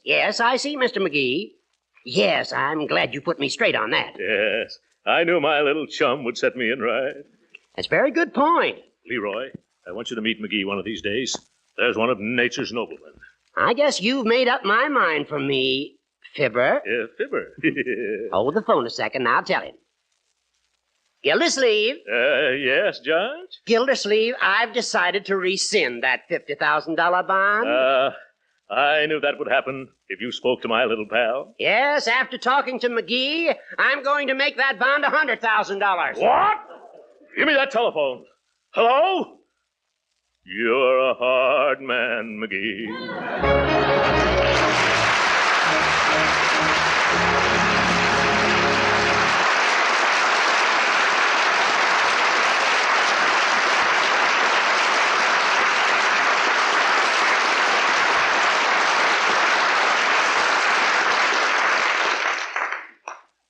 Yes, I see, Mr. McGee. Yes, I'm glad you put me straight on that. Yes, I knew my little chum would set me in right. That's a very good point. Leroy, I want you to meet McGee one of these days. There's one of nature's noblemen. I guess you've made up my mind for me, Fibber. Yeah, Fibber. Hold the phone a second, I'll tell him. Gildersleeve? Yes, Judge? Gildersleeve, I've decided to rescind that $50,000 bond. I knew that would happen if you spoke to my little pal. Yes, after talking to McGee, I'm going to make that bond $100,000. What? Give me that telephone. Hello? You're a hard man, McGee.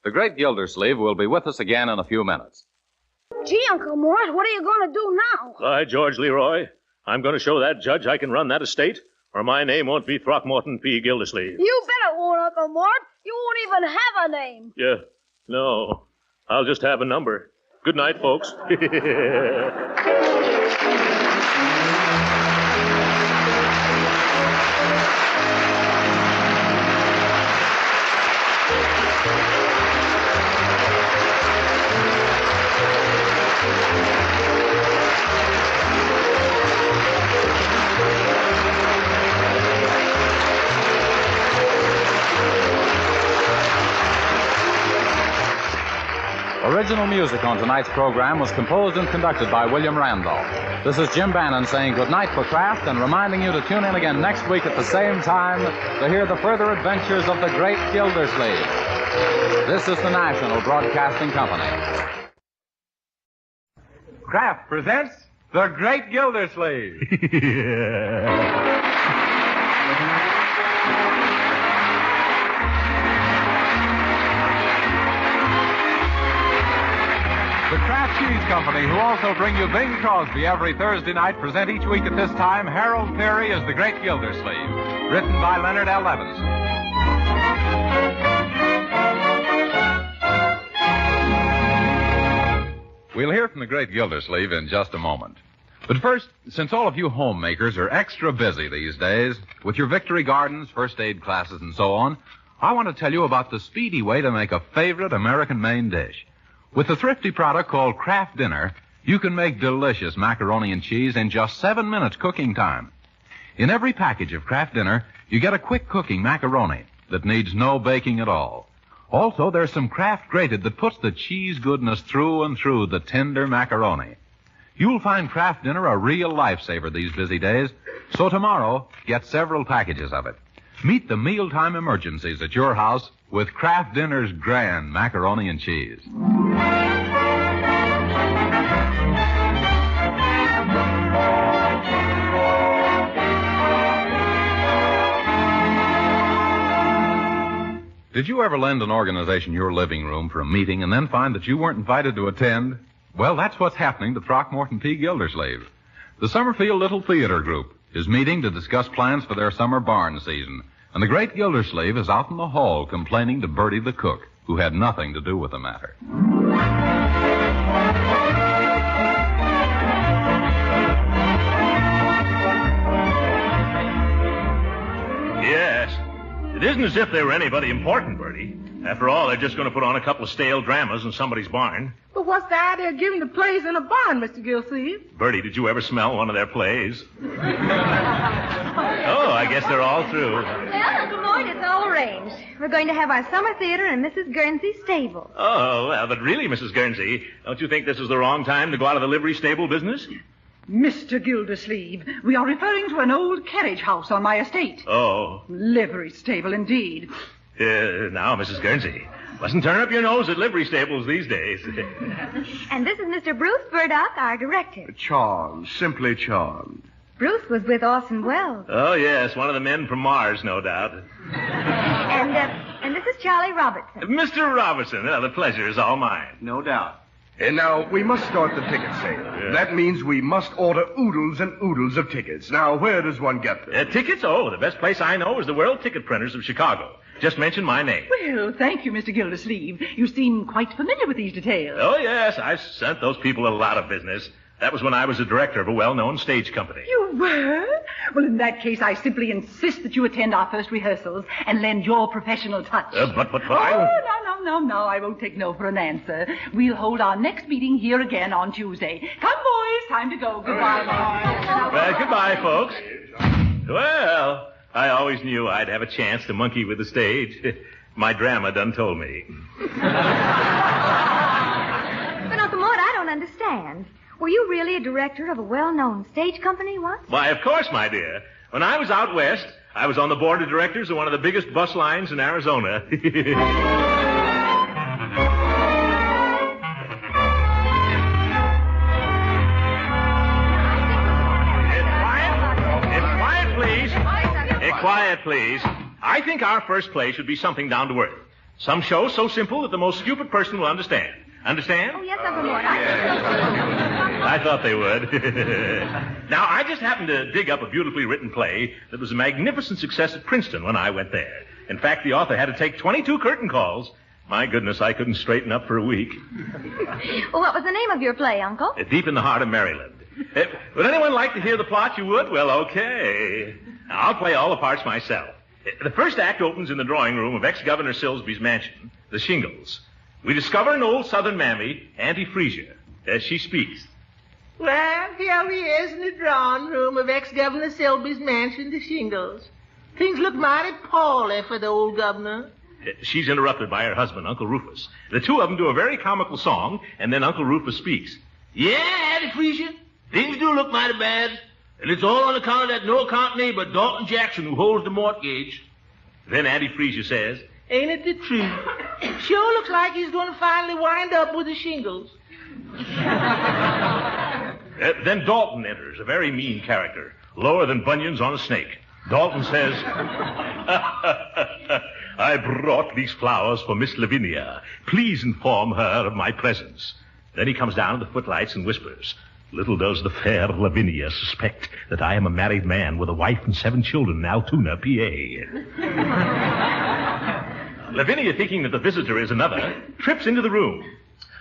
The great Gildersleeve will be with us again in a few minutes. Gee, Uncle Mort, what are you going to do now? By George, Leroy, I'm going to show that judge I can run that estate, or my name won't be Throckmorton P. Gildersleeve. You bet it won't, Uncle Mort. You won't even have a name. Yeah, no. I'll just have a number. Good night, folks. Original music on tonight's program was composed and conducted by William Randolph. This is Jim Bannon saying goodnight for Kraft and reminding you to tune in again next week at the same time to hear the further adventures of the great Gildersleeve. This is the National Broadcasting Company. Kraft presents The Great Gildersleeve. The Kraft Cheese Company, who also bring you Bing Crosby every Thursday night, present each week at this time Harold Peary as the Great Gildersleeve, written by Leonard L. Levinson. We'll hear from the Great Gildersleeve in just a moment. But first, since all of you homemakers are extra busy these days with your victory gardens, first aid classes, and so on, I want to tell you about the speedy way to make a favorite American main dish. With the thrifty product called Kraft Dinner, you can make delicious macaroni and cheese in just 7 minutes cooking time. In every package of Kraft Dinner, you get a quick cooking macaroni that needs no baking at all. Also, there's some Kraft Grated that puts the cheese goodness through and through the tender macaroni. You'll find Kraft Dinner a real lifesaver these busy days, so tomorrow, get several packages of it. Meet the mealtime emergencies at your house with Kraft Dinner's grand macaroni and cheese. Did you ever lend an organization your living room for a meeting and then find that you weren't invited to attend? Well, that's what's happening to Throckmorton P. Gildersleeve. The Summerfield Little Theater Group is meeting to discuss plans for their summer barn season. And the great Gildersleeve is out in the hall complaining to Bertie the cook, who had nothing to do with the matter. Yes. It isn't as if they were anybody important, Bertie. After all, they're just going to put on a couple of stale dramas in somebody's barn. But what's the idea of giving the plays in a barn, Mr. Gildersleeve? Bertie, did you ever smell one of their plays? Oh, I guess they're all through. Well, Uncle Lloyd, it's all arranged. We're going to have our summer theater in Mrs. Guernsey's stable. Oh, well, but really, Mrs. Guernsey, don't you think this is the wrong time to go out of the livery stable business? Mr. Gildersleeve, we are referring to an old carriage house on my estate. Oh. Livery stable, indeed. Now, Mrs. Guernsey, mustn't turn up your nose at livery stables these days. And this is Mr. Bruce Burdock, our director. Charmed, simply charmed. Bruce was with Orson Welles. Oh, yes, one of the men from Mars, no doubt. And this is Charlie Robertson. Mr. Robertson, the pleasure is all mine. No doubt. And now, we must start the ticket sale. Yeah. That means we must order oodles and oodles of tickets. Now, where does one get them? Tickets? Oh, the best place I know is the World Ticket Printers of Chicago. Just mention my name. Well, thank you, Mr. Gildersleeve. You seem quite familiar with these details. Oh, yes. I've sent those people a lot of business. That was when I was a director of a well-known stage company. You were? Well, in that case, I simply insist that you attend our first rehearsals and lend your professional touch. But Oh, no, I won't take no for an answer. We'll hold our next meeting here again on Tuesday. Come, boys, time to go. Goodbye. Well, goodbye, folks. Well, I always knew I'd have a chance to monkey with the stage. My drama done told me. But, Uncle Mort, I don't understand. Were you really a director of a well-known stage company once? Why, of course, my dear. When I was out west, I was on the board of directors of one of the biggest bus lines in Arizona. Quiet, please. I think our first play should be something down to earth. Some show so simple that the most stupid person will understand. Understand? Oh, yes, Uncle Mort. I thought they would. Now, I just happened to dig up a beautifully written play that was a magnificent success at Princeton when I went there. In fact, the author had to take 22 curtain calls. My goodness, I couldn't straighten up for a week. Well, what was the name of your play, Uncle? Deep in the Heart of Maryland. Would anyone like to hear the plot? You would? Well, okay. Now, I'll play all the parts myself. The first act opens in the drawing room of ex-Governor Silsby's mansion, the Shingles. We discover an old Southern mammy, Auntie Freesia, as she speaks. Well, here he is in the drawing room of ex-Governor Selby's mansion, the Shingles. Things look mighty poorly for the old governor. She's interrupted by her husband, Uncle Rufus. The two of them do a very comical song, and then Uncle Rufus speaks. Yeah, Auntie Freesia, things do look mighty bad. And it's all on account of that no-account neighbor, Dalton Jackson, who holds the mortgage. Then Auntie Freesia says, Ain't it the truth? Sure looks like he's going to finally wind up with the Shingles. Then Dalton enters, a very mean character, lower than bunions on a snake. Dalton says, I brought these flowers for Miss Lavinia. Please inform her of my presence. Then he comes down to the footlights and whispers, Little does the fair Lavinia suspect that I am a married man with a wife and 7 children in Altoona, PA. Lavinia, thinking that the visitor is another, trips into the room.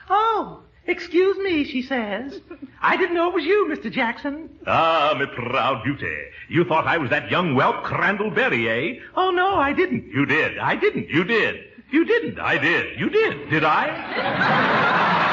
Oh, excuse me, she says. I didn't know it was you, Mr. Jackson. Ah, my proud beauty. You thought I was that young whelp Crandall Berry, eh? Oh, no, I didn't. You did. I didn't. You did. You didn't. I did. You did. Did I?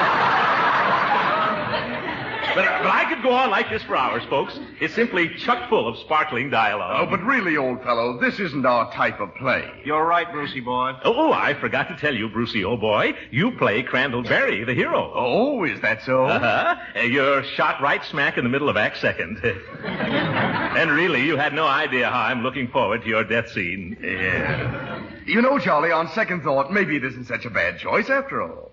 But I could go on like this for hours, folks. It's simply chock full of sparkling dialogue. Oh, but really, old fellow, this isn't our type of play. You're right, Brucey boy. Oh, I forgot to tell you, Brucey, old boy, you play Crandall Berry, the hero. Oh, is that so? Uh-huh. You're shot right smack in the middle of Act Second. And really, you had no idea how I'm looking forward to your death scene. Yeah. You know, Charlie, on second thought, maybe it isn't such a bad choice after all.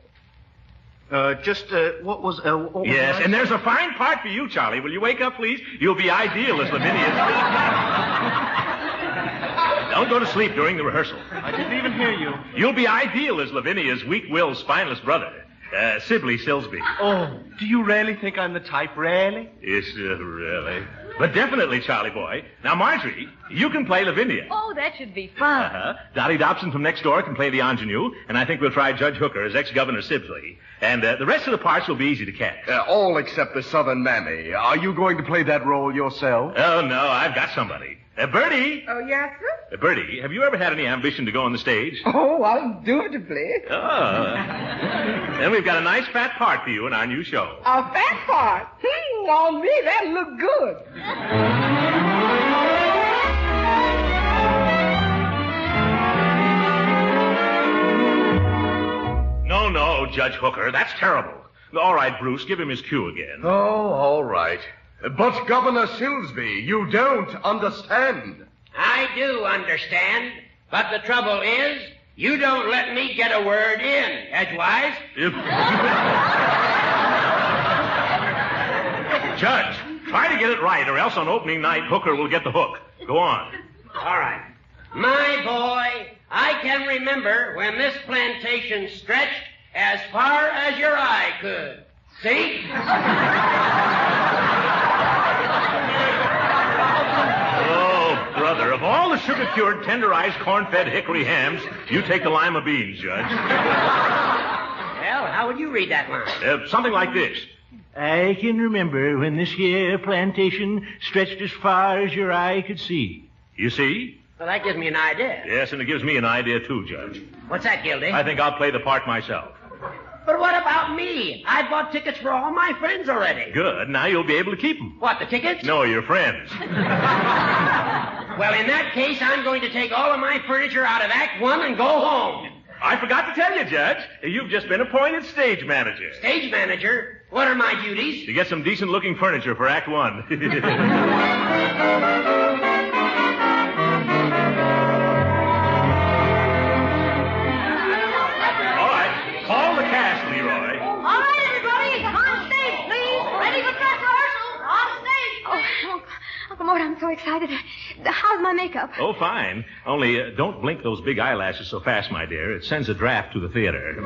What was... Yes, and there's a fine part for you, Charlie. Will you wake up, please? You'll be ideal as Lavinia's... Don't go to sleep during the rehearsal. I didn't even hear you. You'll be ideal as Lavinia's weak-willed, spineless brother, Sibley Silsby. Oh, do you really think I'm the type, really? Yes, really. But definitely, Charlie boy. Now, Marjorie, you can play Lavinia. Oh, that should be fun. Uh-huh. Dottie Dobson from next door can play the ingenue, and I think we'll try Judge Hooker as ex-Governor Sibley. And the rest of the parts will be easy to catch. All except the Southern Mammy. Are you going to play that role yourself? Oh, no, I've got somebody. Bertie! Oh, yes, sir? Bertie, have you ever had any ambition to go on the stage? Oh, undoubtedly. Oh. Then we've got a nice fat part for you in our new show. A fat part? On me, that look good. No, Judge Hooker, that's terrible. All right, Bruce, give him his cue again. Oh, all right. But Governor Silsby, you don't understand. I do understand, but the trouble is, you don't let me get a word in, Edgewise. Judge, try to get it right, or else on opening night, Hooker will get the hook. Go on. All right. My boy, I can remember when this plantation stretched as far as your eye could. See? Brother, of all the sugar-cured, tenderized, corn-fed hickory hams, you take the lima beans, Judge. Well, how would you read that line? Something like this. I can remember when this here plantation stretched as far as your eye could see. You see? Well, that gives me an idea. Yes, and it gives me an idea, too, Judge. What's that, Gildy? I think I'll play the part myself. But what about me? I bought tickets for all my friends already. Good. Now you'll be able to keep them. What, the tickets? No, your friends. Well, in that case, I'm going to take all of my furniture out of Act One and go home. I forgot to tell you, Judge. You've just been appointed stage manager. Stage manager? What are my duties? To get some decent-looking furniture for Act One. All right. Call the cast, Leroy. All right, everybody. On stage, please. Ready for dress rehearsal. On stage, please. Oh, Uncle Mort, I'm so excited. How's my makeup? Oh, fine. Only don't blink those big eyelashes so fast, my dear. It sends a draft to the theater.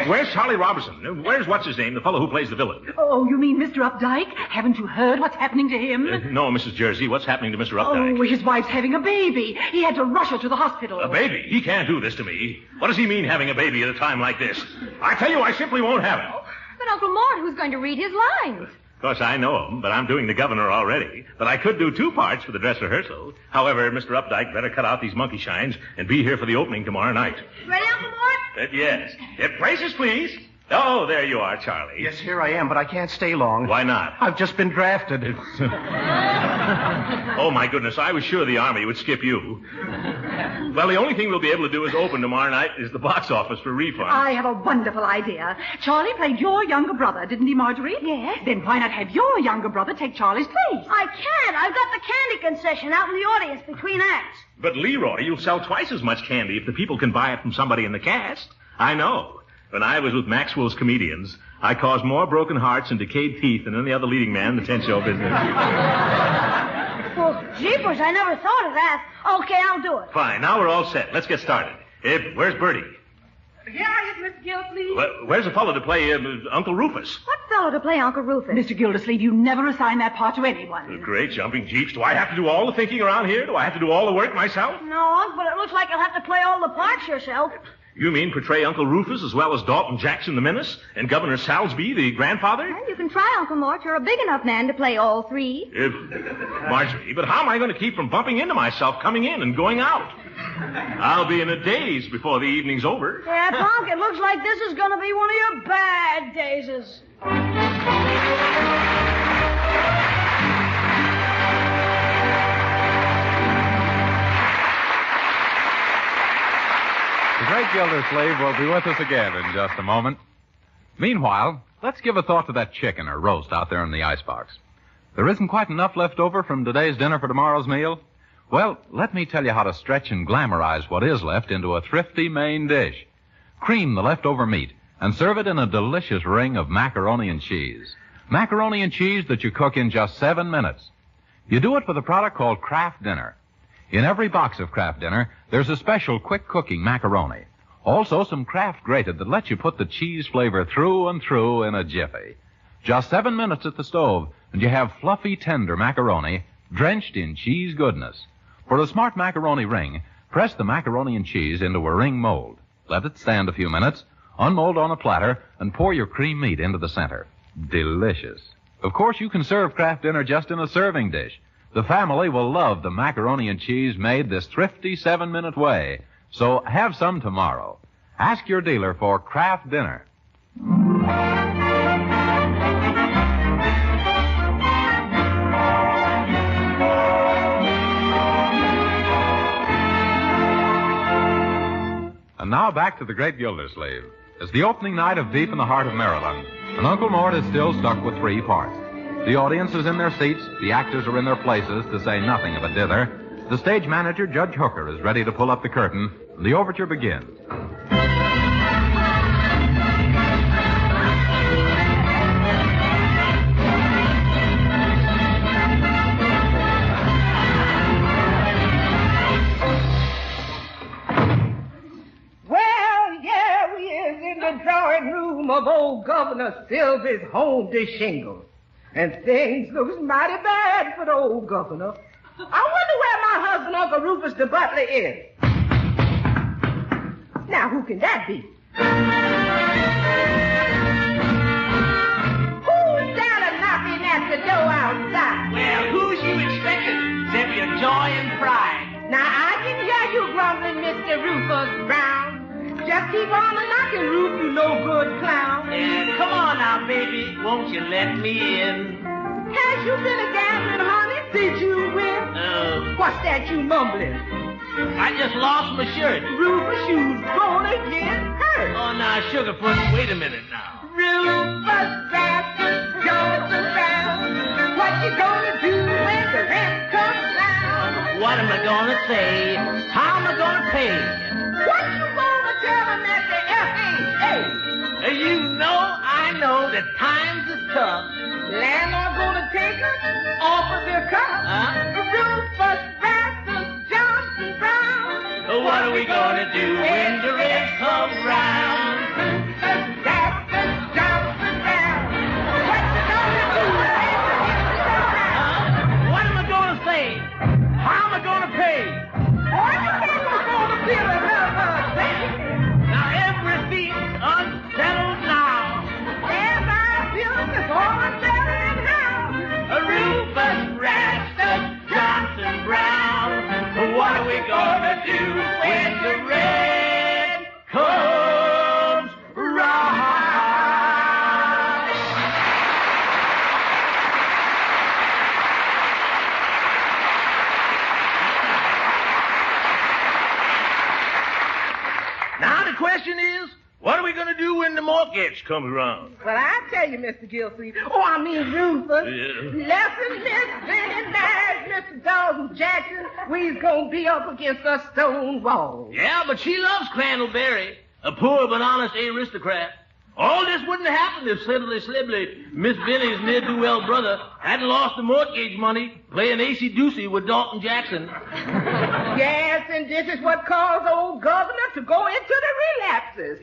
Where's Charlie Robertson? Where's what's-his-name, the fellow who plays the villain? Oh, you mean Mr. Updike? Haven't you heard what's happening to him? No, Mrs. Jersey. What's happening to Mr. Updike? Oh, his wife's having a baby. He had to rush her to the hospital. A baby? He can't do this to me. What does he mean, having a baby at a time like this? I tell you, I simply won't have it. But Uncle Mort, who's going to read his lines? Of course, I know him, but I'm doing the governor already. But I could do two parts for the dress rehearsal. However, Mr. Updike better cut out these monkey shines and be here for the opening tomorrow night. Ready, Uncle Mort? Yes. Places, please. Oh, there you are, Charlie. Yes, here I am, but I can't stay long. Why not? I've just been drafted. Oh, my goodness, I was sure the Army would skip you. Well, the only thing we'll be able to do is open tomorrow night is the box office for refund. I have a wonderful idea. Charlie played your younger brother, didn't he, Marjorie? Yes. Then why not have your younger brother take Charlie's place? I can't. I've got the candy concession out in the audience between acts. But, Leroy, you'll sell twice as much candy if the people can buy it from somebody in the cast. I know. When I was with Maxwell's comedians, I caused more broken hearts and decayed teeth than any other leading man in the tent show business. Well, jeepers, I never thought of that. Okay, I'll do it. Fine, now we're all set. Let's get started. Where's Bertie? Here is Miss Gildersleeve. Where's the fellow to play Uncle Rufus? What fellow to play Uncle Rufus? Mr. Gildersleeve, you never assign that part to anyone. Great jumping jeeps. Do I have to do all the thinking around here? Do I have to do all the work myself? No, Unc, but it looks like you'll have to play all the parts yourself. You mean portray Uncle Rufus as well as Dalton Jackson the Menace and Governor Salsby the grandfather? Well, you can try, Uncle Mort. You're a big enough man to play all three. Marjorie, but how am I going to keep from bumping into myself coming in and going out? I'll be in a daze before the evening's over. Yeah, Punk, it looks like this is going to be one of your bad dazes. Gildersleeve will be with us again in just a moment. Meanwhile, let's give a thought to that chicken or roast out there in the icebox. There isn't quite enough left over from today's dinner for tomorrow's meal? Well, let me tell you how to stretch and glamorize what is left into a thrifty main dish. Cream the leftover meat and serve it in a delicious ring of macaroni and cheese. Macaroni and cheese that you cook in just 7 minutes. You do it with a product called Kraft Dinner. In every box of Kraft Dinner, there's a special quick-cooking macaroni. Also, some Kraft grated that lets you put the cheese flavor through and through in a jiffy. Just 7 minutes at the stove, and you have fluffy, tender macaroni drenched in cheese goodness. For a smart macaroni ring, press the macaroni and cheese into a ring mold. Let it stand a few minutes, unmold on a platter, and pour your cream meat into the center. Delicious. Of course, you can serve Kraft Dinner just in a serving dish. The family will love the macaroni and cheese made this thrifty 7-minute way. So have some tomorrow. Ask your dealer for Kraft Dinner. And now back to the Great Gildersleeve. It's the opening night of Deep in the Heart of Maryland, and Uncle Mort is still stuck with 3 parts. The audience is in their seats, the actors are in their places, to say nothing of a dither. The stage manager, Judge Hooker, is ready to pull up the curtain, and the overture begins. Drawing room of old Governor Silvy's home to Shingles. And things looks mighty bad for the old governor. I wonder where my husband, Uncle Rufus the butler, is. Now, who can that be? Who's down and knocking at the door outside? Well, who's you expecting? Except your joy and pride. Now, I can hear you grumbling, Mr. Rufus Brown. Just keep on knocking, Ruf, you no-good clown. Yeah, come on now, baby. Won't you let me in? Has you been a gambling, honey? Did you win? What's that you mumbling? I just lost my shirt. Rufus, you's gonna get hurt. Oh, now, Sugarfoot, wait a minute now. Rufus Baptist Johnson Brown, what you gonna do when the rent comes down? What am I gonna say? How am I gonna pay? What you gonna tell them at the FHA? You know, I know that times is tough. Landlord gonna take us off of their cup. Rufus Baptist Johnson Brown. What are we gonna do when the rent comes round? Rufus Baptist Johnson Brown. What you gonna do when the rent comes round? What am I gonna say? How am I gonna pay? What you think we're gonna feel another day? Now everything's unsettled now. As I feel it's all unsettled in house. Rufus Rastus Johnson Brown. What are we gonna do when the rent comes round? Now the question is, what are we going to do when the mortgage comes around? Well, I tell you, Mr. Gilsey. Rufus. Yeah. Lesson Miss Benny married Mr. Dalton Jackson, we's gonna be up against a stone wall. Yeah, but she loves Crandallberry, a poor but honest aristocrat. All this wouldn't have happened if Slibbly, Miss Benny's ne'er-do-well brother, hadn't lost the mortgage money playing acey-deucey with Dalton Jackson. Yes, and this is what caused old governor to go into the relapses.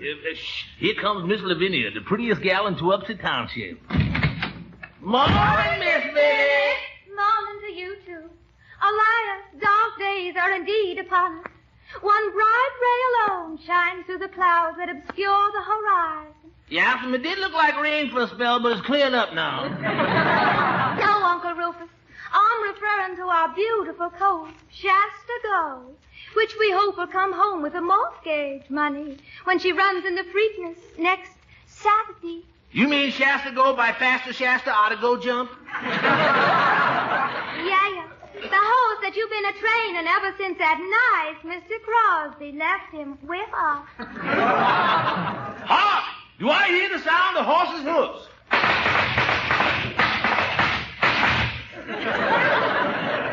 Here comes Miss Lavinia, the prettiest gal in Tewksbury Township. Morning, Miss Benny. Morning to you, too. Alas, dark days are indeed upon us. One bright ray alone shines through the clouds that obscure the horizon. Yeah, it did look like rain for a spell, but it's cleared up now. No, Uncle Rufus. I'm referring to our beautiful coast, Shasta Gold, which we hope will come home with the mortgage money when she runs into Freakness next Saturday. You mean Shasta Gold by Faster Shasta ought to go jump? Yeah. The horse that you've been a-training ever since that night Mr. Crosby left him with us. Hark! Do I hear the sound of horses' hoofs?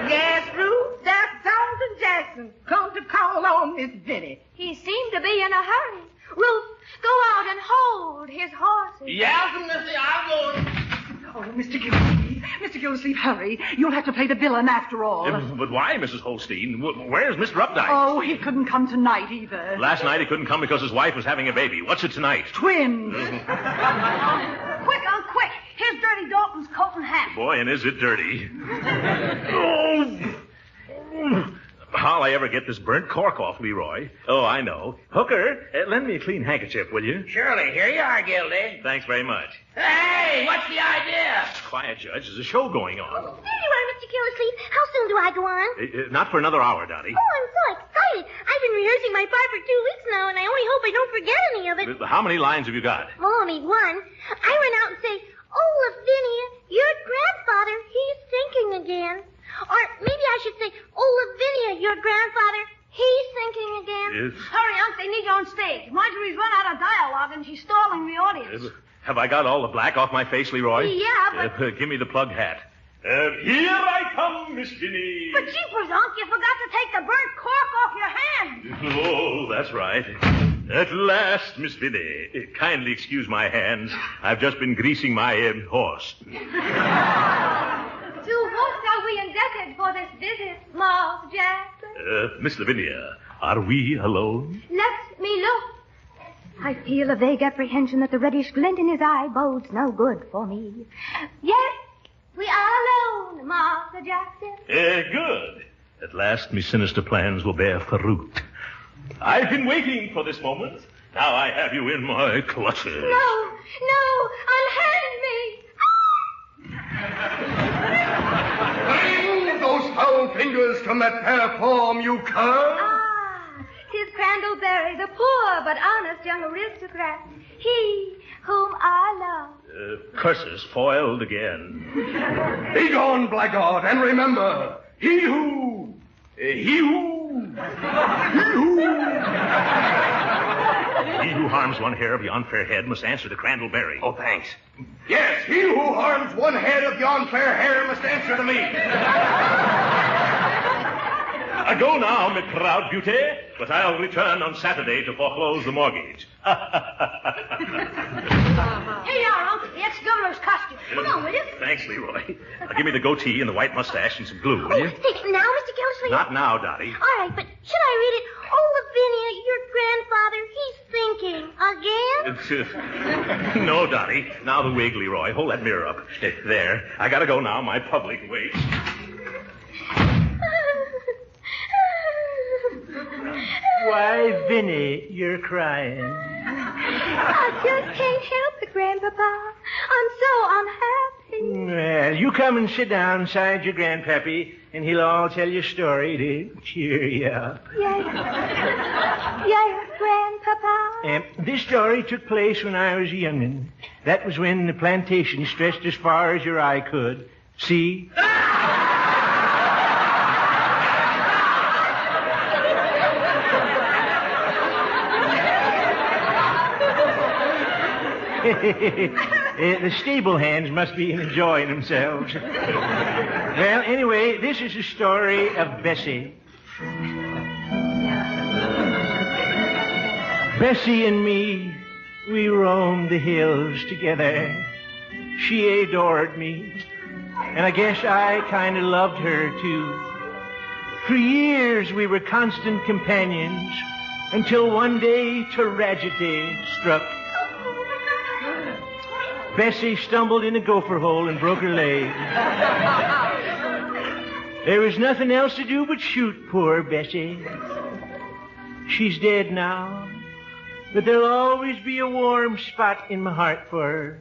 Yes, Ruth, that's Thornton Jackson. Come to call on Miss Vinnie. He seemed to be in a hurry. Ruth, go out and hold his horses. Yes, Missy, I'll go. Oh, Mr. Gildersleeve. Mr. Gildersleeve, hurry. You'll have to play the villain after all. But why, Mrs. Holstein? Where's Mr. Updike? Oh, he couldn't come tonight either. Last night he couldn't come because his wife was having a baby. What's it tonight? Twins. Quick, quick. Here's Dirty Dalton's coat and hat. Boy, and is it dirty. How'll I ever get this burnt cork off, Leroy? Oh, I know. Hooker, lend me a clean handkerchief, will you? Surely. Here you are, Gildy. Thanks very much. Hey, what's the idea? Quiet, Judge. There's a show going on. There you are, Mr. Gildersleeve. How soon do I go on? Not for another hour, Dottie. Oh, I'm so excited. I've been rehearsing my part for 2 weeks now, and I only hope I don't forget any of it. How many lines have you got? Only one. I run out and say, "Oh, Lavinia, your grandfather, he's thinking again." Or maybe I should say, "Oh, Lavinia, your grandfather, he's thinking again." Yes. Hurry, Unc, they need you on stage. Marjorie's run out of dialogue and she's stalling the audience. Have I got all the black off my face, Leroy? Yeah, but... Give me the plug hat. Here I come, Miss Vinnie. But jeepers, Unc, you forgot to take the burnt cork off your hand. Oh, that's right. At last, Miss Vinnie. Kindly excuse my hands. I've just been greasing my horse. To what are we indebted for this visit, Miles Jackson? Miss Lavinia, are we alone? Let me look. I feel a vague apprehension that the reddish glint in his eye bodes no good for me. Yes, we are alone, Master Jackson. Good. At last, me sinister plans will bear fruit. I've been waiting for this moment. Now I have you in my clutches. No, unhand me. Bring those foul fingers from that fair form, you cur! 'Tis Crandallberry, the poor but honest young aristocrat, he whom I love. Curses foiled again. Begone, blackguard, and remember, he who harms one hair of yon fair head must answer to Crandallberry. Oh, thanks. Yes, he who harms one head of yon fair hair must answer to me. Go now, my proud beauty, but I'll return on Saturday to foreclose the mortgage. Here you are, Unc, the ex-governor's costume. Come on, will you? Thanks, Leroy. Now, give me the goatee and the white mustache and some glue, will you? Say it now, Mr. Gildersleeve. Not now, Dottie. All right, but should I read it? Oh, Lavinia, your grandfather, he's thinking again. No, Dottie. Now the wig, Leroy. Hold that mirror up. There. I gotta go now. My public waits. Why, Vinnie, you're crying. I just can't help it, Grandpapa. I'm so unhappy. Well, you come and sit down beside your grandpappy, and he'll all tell you a story to cheer you up. Yes, Grandpapa. This story took place when I was a young'un. That was when the plantation stretched as far as your eye could. See? The stable hands must be enjoying themselves. Well, anyway, this is the story of Bessie. Bessie and me, we roamed the hills together. She adored me, and I guess I kind of loved her, too. For years, we were constant companions, until one day tragedy struck. Bessie stumbled in a gopher hole and broke her leg. There was nothing else to do but shoot poor Bessie. She's dead now, but there'll always be a warm spot in my heart for her.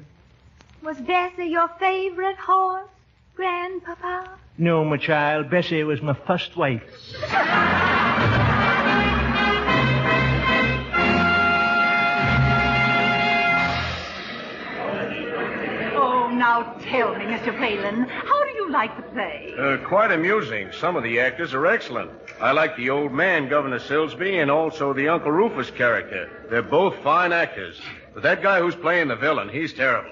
Was Bessie your favorite horse, Grandpapa? No, my child, Bessie was my first wife. now tell me, Mr. Palin, how do you like the play? Quite amusing. Some of the actors are excellent. I like the old man, Governor Silsby, and also the Uncle Rufus character. They're both fine actors. But that guy who's playing the villain, he's terrible.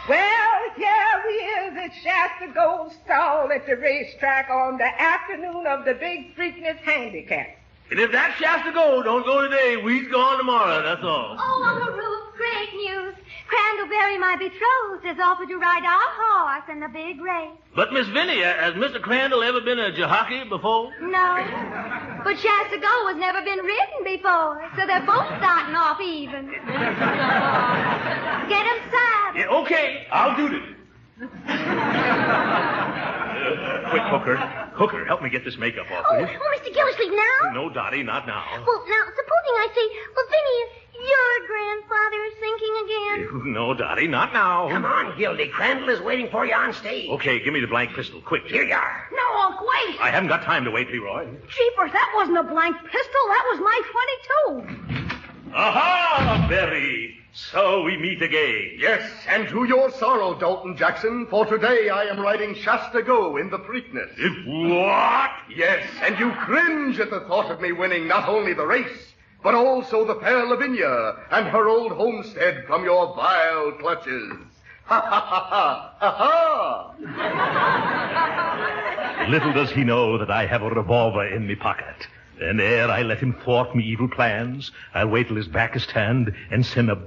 Well, here we is at Shasta Gold Stall at the racetrack on the afternoon of the Big Freakness Handicap. And if that Shasta Gold don't go today, we's gone tomorrow, that's all. Oh, Uncle Ruth, great news. Crandallberry, my betrothed, has offered to ride our horse in the big race. But, Miss Vinnie, has Mr. Crandall ever been a jockey before? No. But Shasta Gold has never been ridden before, so they're both starting off even. Get 'em saddled. Yeah, okay, I'll do it. Quick, Hooker. Hooker, help me get this makeup off, will you? Oh, Mr. Gildersleeve, now? No, Dottie, not now. Well, now, supposing I say, well, Vinny, your grandfather is thinking again. No, Dottie, not now. Come on, Gildy. Crandall is waiting for you on stage. Okay, give me the blank pistol, quick. Here you are. No, Unc, wait. I haven't got time to wait, Leroy. Jeepers, that wasn't a blank pistol. That was my .22. Aha, Berry. So we meet again. Yes, and to your sorrow, Dalton Jackson, for today I am riding Shasta Go in the Preakness. What? Yes, and you cringe at the thought of me winning not only the race, but also the fair Lavinia and her old homestead from your vile clutches. Ha, ha, ha, ha, ha, ha. Little does he know that I have a revolver in me pocket. And ere I let him thwart me evil plans, I'll wait till his back is turned and send a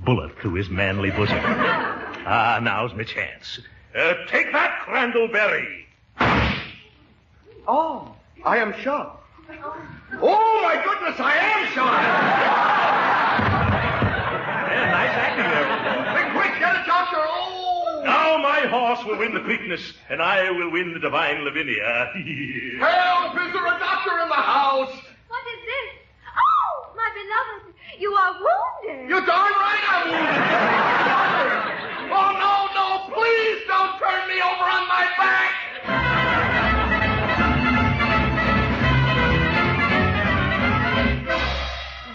bullet through his manly bosom. Now's my chance. Take that, Crandallberry. Oh, I am shot. Oh, my goodness, I am shot. Nice acting there. Quick, get a doctor. Oh! Now my horse will win the Preakness, and I will win the divine Lavinia. Help! Is there a doctor in the house? What is this? Oh, my beloved, you are wounded. You're darn right I'm wounded. Oh, no, please don't turn me over on my back.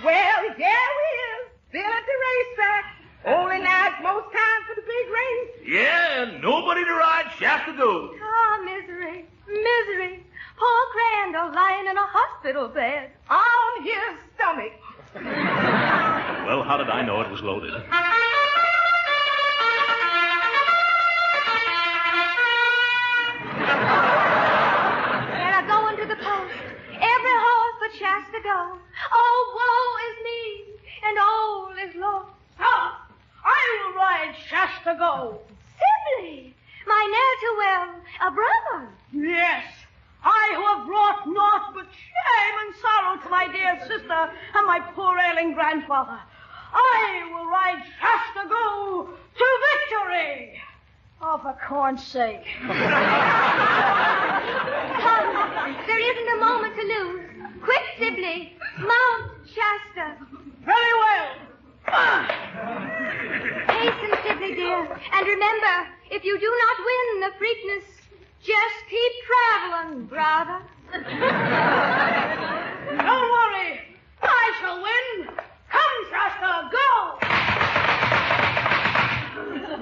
Well, here we is, still at the racetrack. Only now it's most time for the big race. Yeah, and nobody to ride Shasta Gold. Ah, misery, misery. Poor Crandall lying in a hospital bed. On his stomach. Well, how did I know it was loaded? And I go into the post. Every horse but Shasta Gold. Oh, woe is me, and all is lost. Stop! I will ride Shasta Gold. Sibley, my ne'er-to-well, a brother. Yes, I who have brought naught but shame and sorrow to my dear sister and my poor ailing grandfather. I will ride Shasta Gold to victory. Oh, for corn's sake. Come, there isn't a moment to lose. Quick, Sibley, mount Shasta. Very well. Hasten, Sibley, dear. And remember, if you do not win the Preakness, just keep traveling, brother. Don't worry. I shall win. Come, Shasta, go.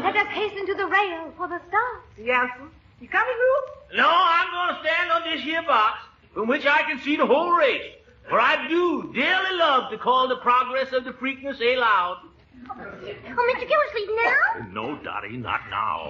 Let us hasten to the rail for the start. Yes, sir. You coming, Ruth? No, I'm going to stand on this here box from which I can see the whole race. For I do dearly love to call the progress of the Preakness aloud. Oh, Mr. Gildersleeve, now? No, Dottie, not now.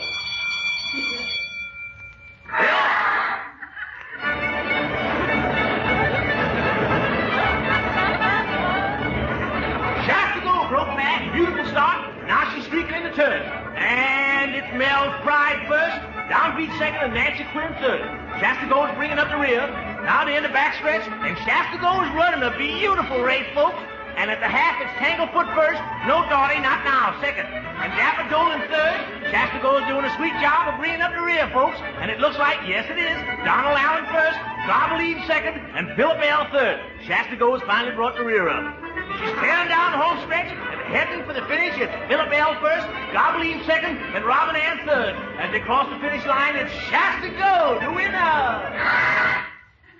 Shasta Gold broke back, beautiful start. Now she's streaking in the turn. And it's Mel's Pride first. Downbeat second and Nancy Quinn third. Shasta Gold's bringing up the rear. Now they're in the backstretch, and Shasta Gold's running a beautiful race, folks. And at the half, it's Tanglefoot first. No, Dottie, not now, second. And Dapper Dolan third. Shasta Gold's doing a sweet job of bringing up the rear, folks. And it looks like, yes, it is, Donald Allen first, Gobbledean second, and Philip L. third. Shasta Gold's finally brought the rear up. She's tearing down the home stretch, and heading for the finish. It's Philip L. first, Gobbledean second, and Robin Ann third. As they cross the finish line, it's Shasta Gold, the winner.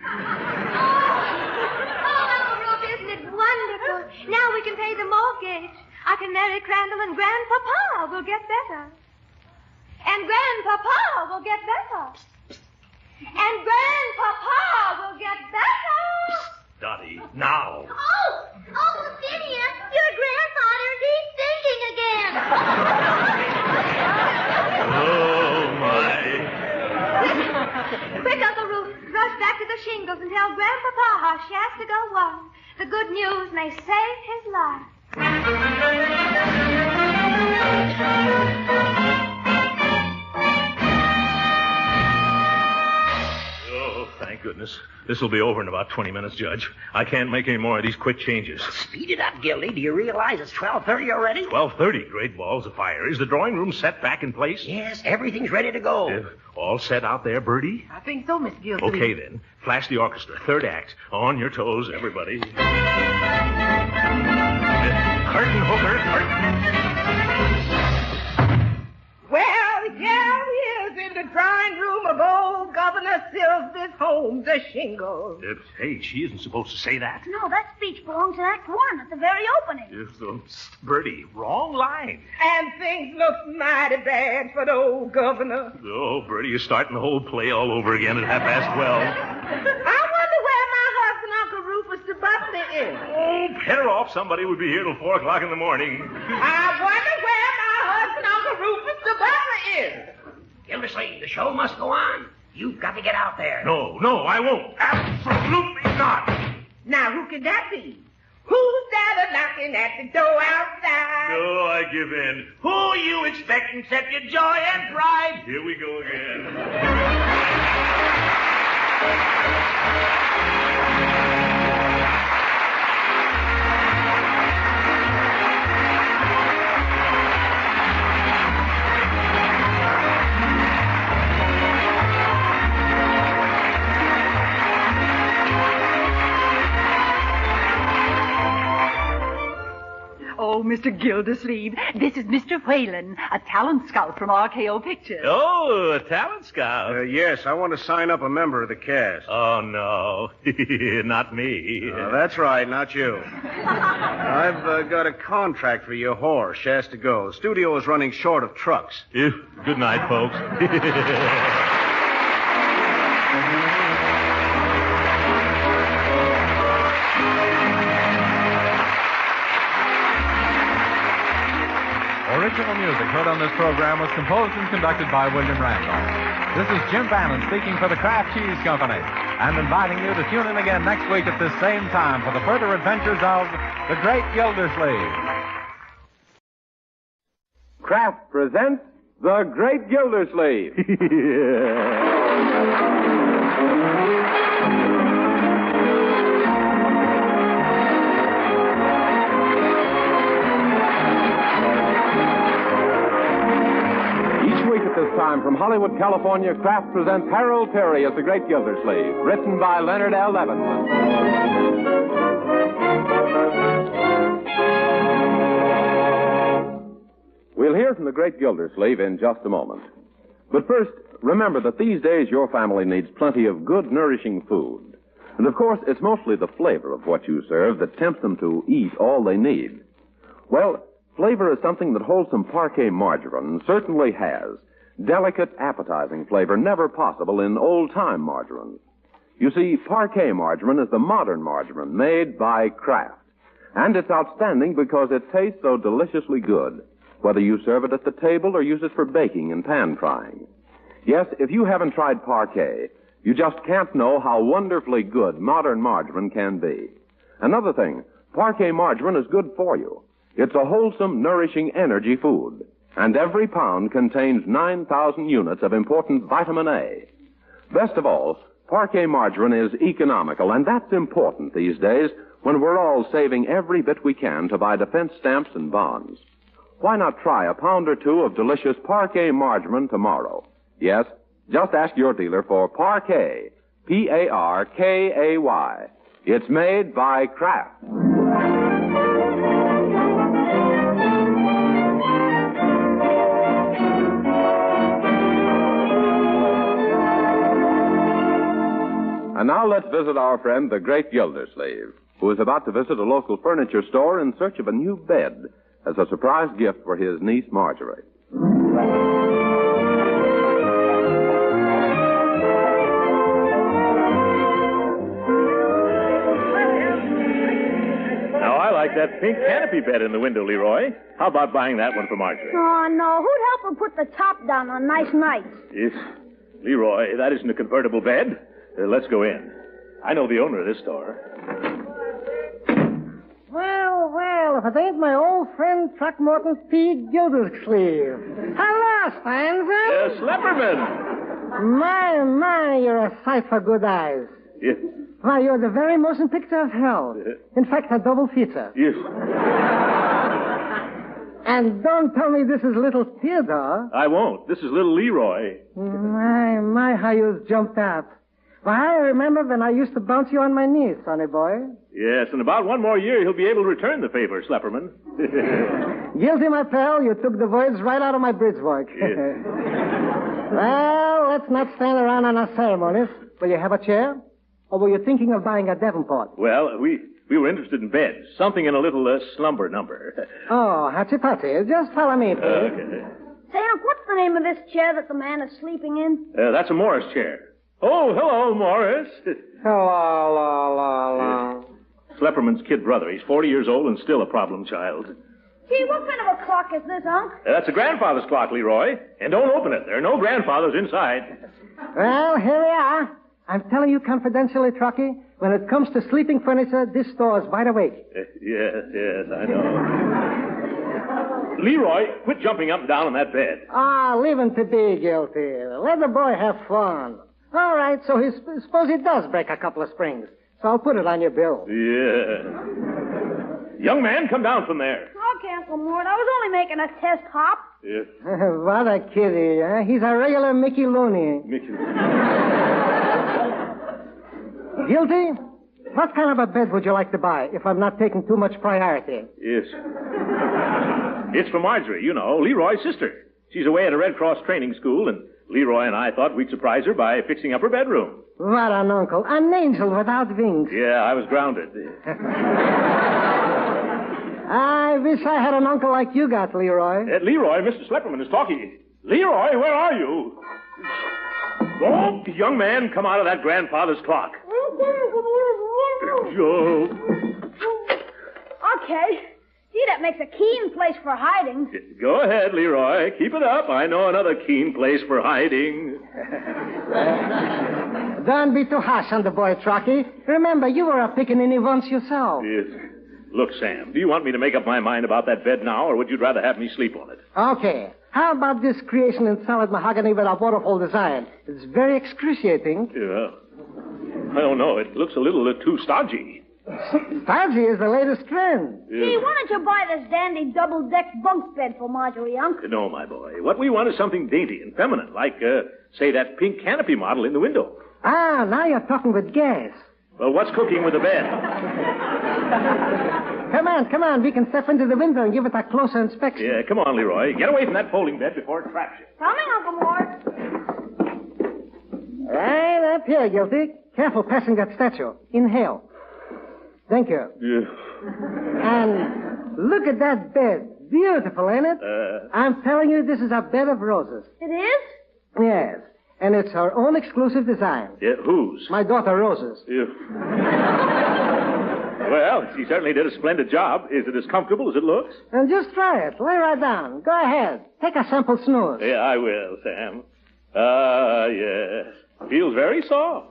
Oh, Uncle Ruth, isn't it wonderful? Now we can pay the mortgage. I can marry Crandall and Grandpapa will get better. And Grandpapa will get better. And Grandpapa will get better. Dottie, now. Oh, Phineas, your grandfather, he's singing again. Oh, my. Quick, Uncle Rufus, rush back to the shingles and tell Grandpapa how Shasta Go won. The good news may save his life. Oh, thank goodness. This will be over in about 20 minutes, Judge. I can't make any more of these quick changes. Speed it up, Gildy. Do you realize it's 12:30 already? 12:30, great balls of fire. Is the drawing room set back in place? Yes, everything's ready to go. All set out there, Birdie? I think so, Mr. Gildersleeve. Okay, then. Flash the orchestra. Third act. On your toes, everybody. Curtain, Hooker, curtain. Well, here he is in the drawing room of old Governor Silsby's home, the Shingles. Hey, she isn't supposed to say that. No, that speech belongs in Act 1 at the very opening. Birdie, wrong line. And things look mighty bad for the old governor. Oh, Birdie, you're starting the whole play all over again at 12:30. I wonder where my husband, Uncle Rufus the butler, is. Oh, better off. Somebody would be here till 4 o'clock in the morning. I wonder where my husband, Uncle Rufus the butler, is. Gildersleeve, the show must go on. You've got to get out there. No, I won't. Absolutely not. Now, who could that be? Who's that knocking at the door outside? Oh, I give in. Who you expect except your joy and pride? Here we go again. Oh, Mr. Gildersleeve, this is Mr. Whalen, a talent scout from RKO Pictures. Oh, a talent scout. Yes, I want to sign up a member of the cast. Oh, no. Not me. That's right, not you. I've got a contract for your horse, Shasta Go. The studio is running short of trucks. Good night, folks. Original music heard on this program was composed and conducted by William Randolph. This is Jim Bannon speaking for the Kraft Cheese Company and inviting you to tune in again next week at this same time for the further adventures of the Great Gildersleeve. Kraft presents The Great Gildersleeve. At this time from Hollywood, California, Kraft presents Harold Peary as the Great Gildersleeve, written by Leonard L. Levinson. We'll hear from the Great Gildersleeve in just a moment. But first, remember that these days your family needs plenty of good, nourishing food. And of course, it's mostly the flavor of what you serve that tempts them to eat all they need. Well, flavor is something that wholesome Parquet margarine certainly has. Delicate, appetizing flavor never possible in old-time margarine. You see, Parquet margarine is the modern margarine made by Kraft. And it's outstanding because it tastes so deliciously good, whether you serve it at the table or use it for baking and pan frying. Yes, if you haven't tried Parquet, you just can't know how wonderfully good modern margarine can be. Another thing, Parquet margarine is good for you. It's a wholesome, nourishing energy food. And every pound contains 9,000 units of important vitamin A. Best of all, Parquet margarine is economical, and that's important these days when we're all saving every bit we can to buy defense stamps and bonds. Why not try a pound or two of delicious Parquet margarine tomorrow? Yes, just ask your dealer for Parquet, P-A-R-K-A-Y. It's made by Kraft. And now let's visit our friend, the Great Gildersleeve. who is about to visit a local furniture store in search of a new bed as a surprise gift for his niece, Marjorie. Now, I like that pink canopy bed in the window, Leroy. How about buying that one for Marjorie? Oh, no. Who'd help her put the top down on nice nights? Yes. Leroy, that isn't a convertible bed. Let's go in. I know the owner of this store. Well, if it ain't my old friend Throckmorton P. Gildersleeve. Hello, Stanza. Schlepperman. My, you're a sight for good eyes. Yes. Why, you're the very motion picture of hell. In fact, a double feature. Yes. And don't tell me this is little Theodore. I won't. This is little Leroy. My, how you jumped out. Why, I remember when I used to bounce you on my knees, sonny boy. Yes, in about one more year, he'll be able to return the favor, Schlepperman. Guilty, my pal. You took the words right out of my bridge work. Yes. Well, let's not stand around on our ceremonies. Will you have a chair? Or were you thinking of buying a Davenport? Well, we were interested in beds. Something in a little slumber number. Oh, hachi-pachi. Just follow me, please. Okay. Say, Unc, what's the name of this chair that the man is sleeping in? That's a Morris chair. Oh, hello, Morris. Hello. Schlepperman's kid brother. He's 40 years old and still a problem child. Gee, what kind of a clock is this, Unc? That's a grandfather's clock, Leroy. And don't open it. There are no grandfathers inside. Well, here we are. I'm telling you confidentially, Truckee, when it comes to sleeping furniture, this store is wide awake. Yes, I know. Leroy, quit jumping up and down on that bed. Leave him to be, Guilty. Let the boy have fun. All right, so suppose he does break a couple of springs. So I'll put it on your bill. Yeah. Young man, come down from there. Okay, Uncle Mort. I was only making a test hop. Yes. What a kitty, huh? He's a regular Mickey Looney. Guilty? What kind of a bed would you like to buy if I'm not taking too much priority? Yes. It's for Marjorie, you know, Leroy's sister. She's away at a Red Cross training school, and Leroy and I thought we'd surprise her by fixing up her bedroom. What an uncle. An angel without wings. Yeah, I was grounded. I wish I had an uncle like you got, Leroy. Leroy, Mr. Schlepperman is talking. Leroy, where are you? Oh, young man, come out of that grandfather's clock. Joe. Okay. Gee, that makes a keen place for hiding. Go ahead, Leroy. Keep it up. I know another keen place for hiding. Don't be too harsh on the boy, Truckee. Remember, you were a pickaninny once yourself. Yes. Look, Sam, do you want me to make up my mind about that bed now, or would you rather have me sleep on it? Okay. How about this creation in solid mahogany with a waterfall design? It's very excruciating. Yeah. I don't know. It looks a little too stodgy. Stodgy is the latest trend. Yeah. Gee, why don't you buy this dandy double-deck bunk bed for Marjorie, Unc? No, my boy. What we want is something dainty and feminine, like, say, that pink canopy model in the window. Now you're talking with gas. Well, what's cooking with the bed? Come on. We can step into the window and give it a closer inspection. Yeah, come on, Leroy. Get away from that folding bed before it traps you. Coming, Uncle Mort. Right up here, Guilty. Careful passing that statue. Inhale. Thank you. Yeah. And look at that bed. Beautiful, ain't it? I'm telling you, this is a bed of roses. It is? Yes. And it's her own exclusive design. Yeah, whose? My daughter Rose's. Yeah. Well, she certainly did a splendid job. Is it as comfortable as it looks? And just try it. Lay right down. Go ahead. Take a simple snooze. Yeah, I will, Sam. Yes. Feels very soft.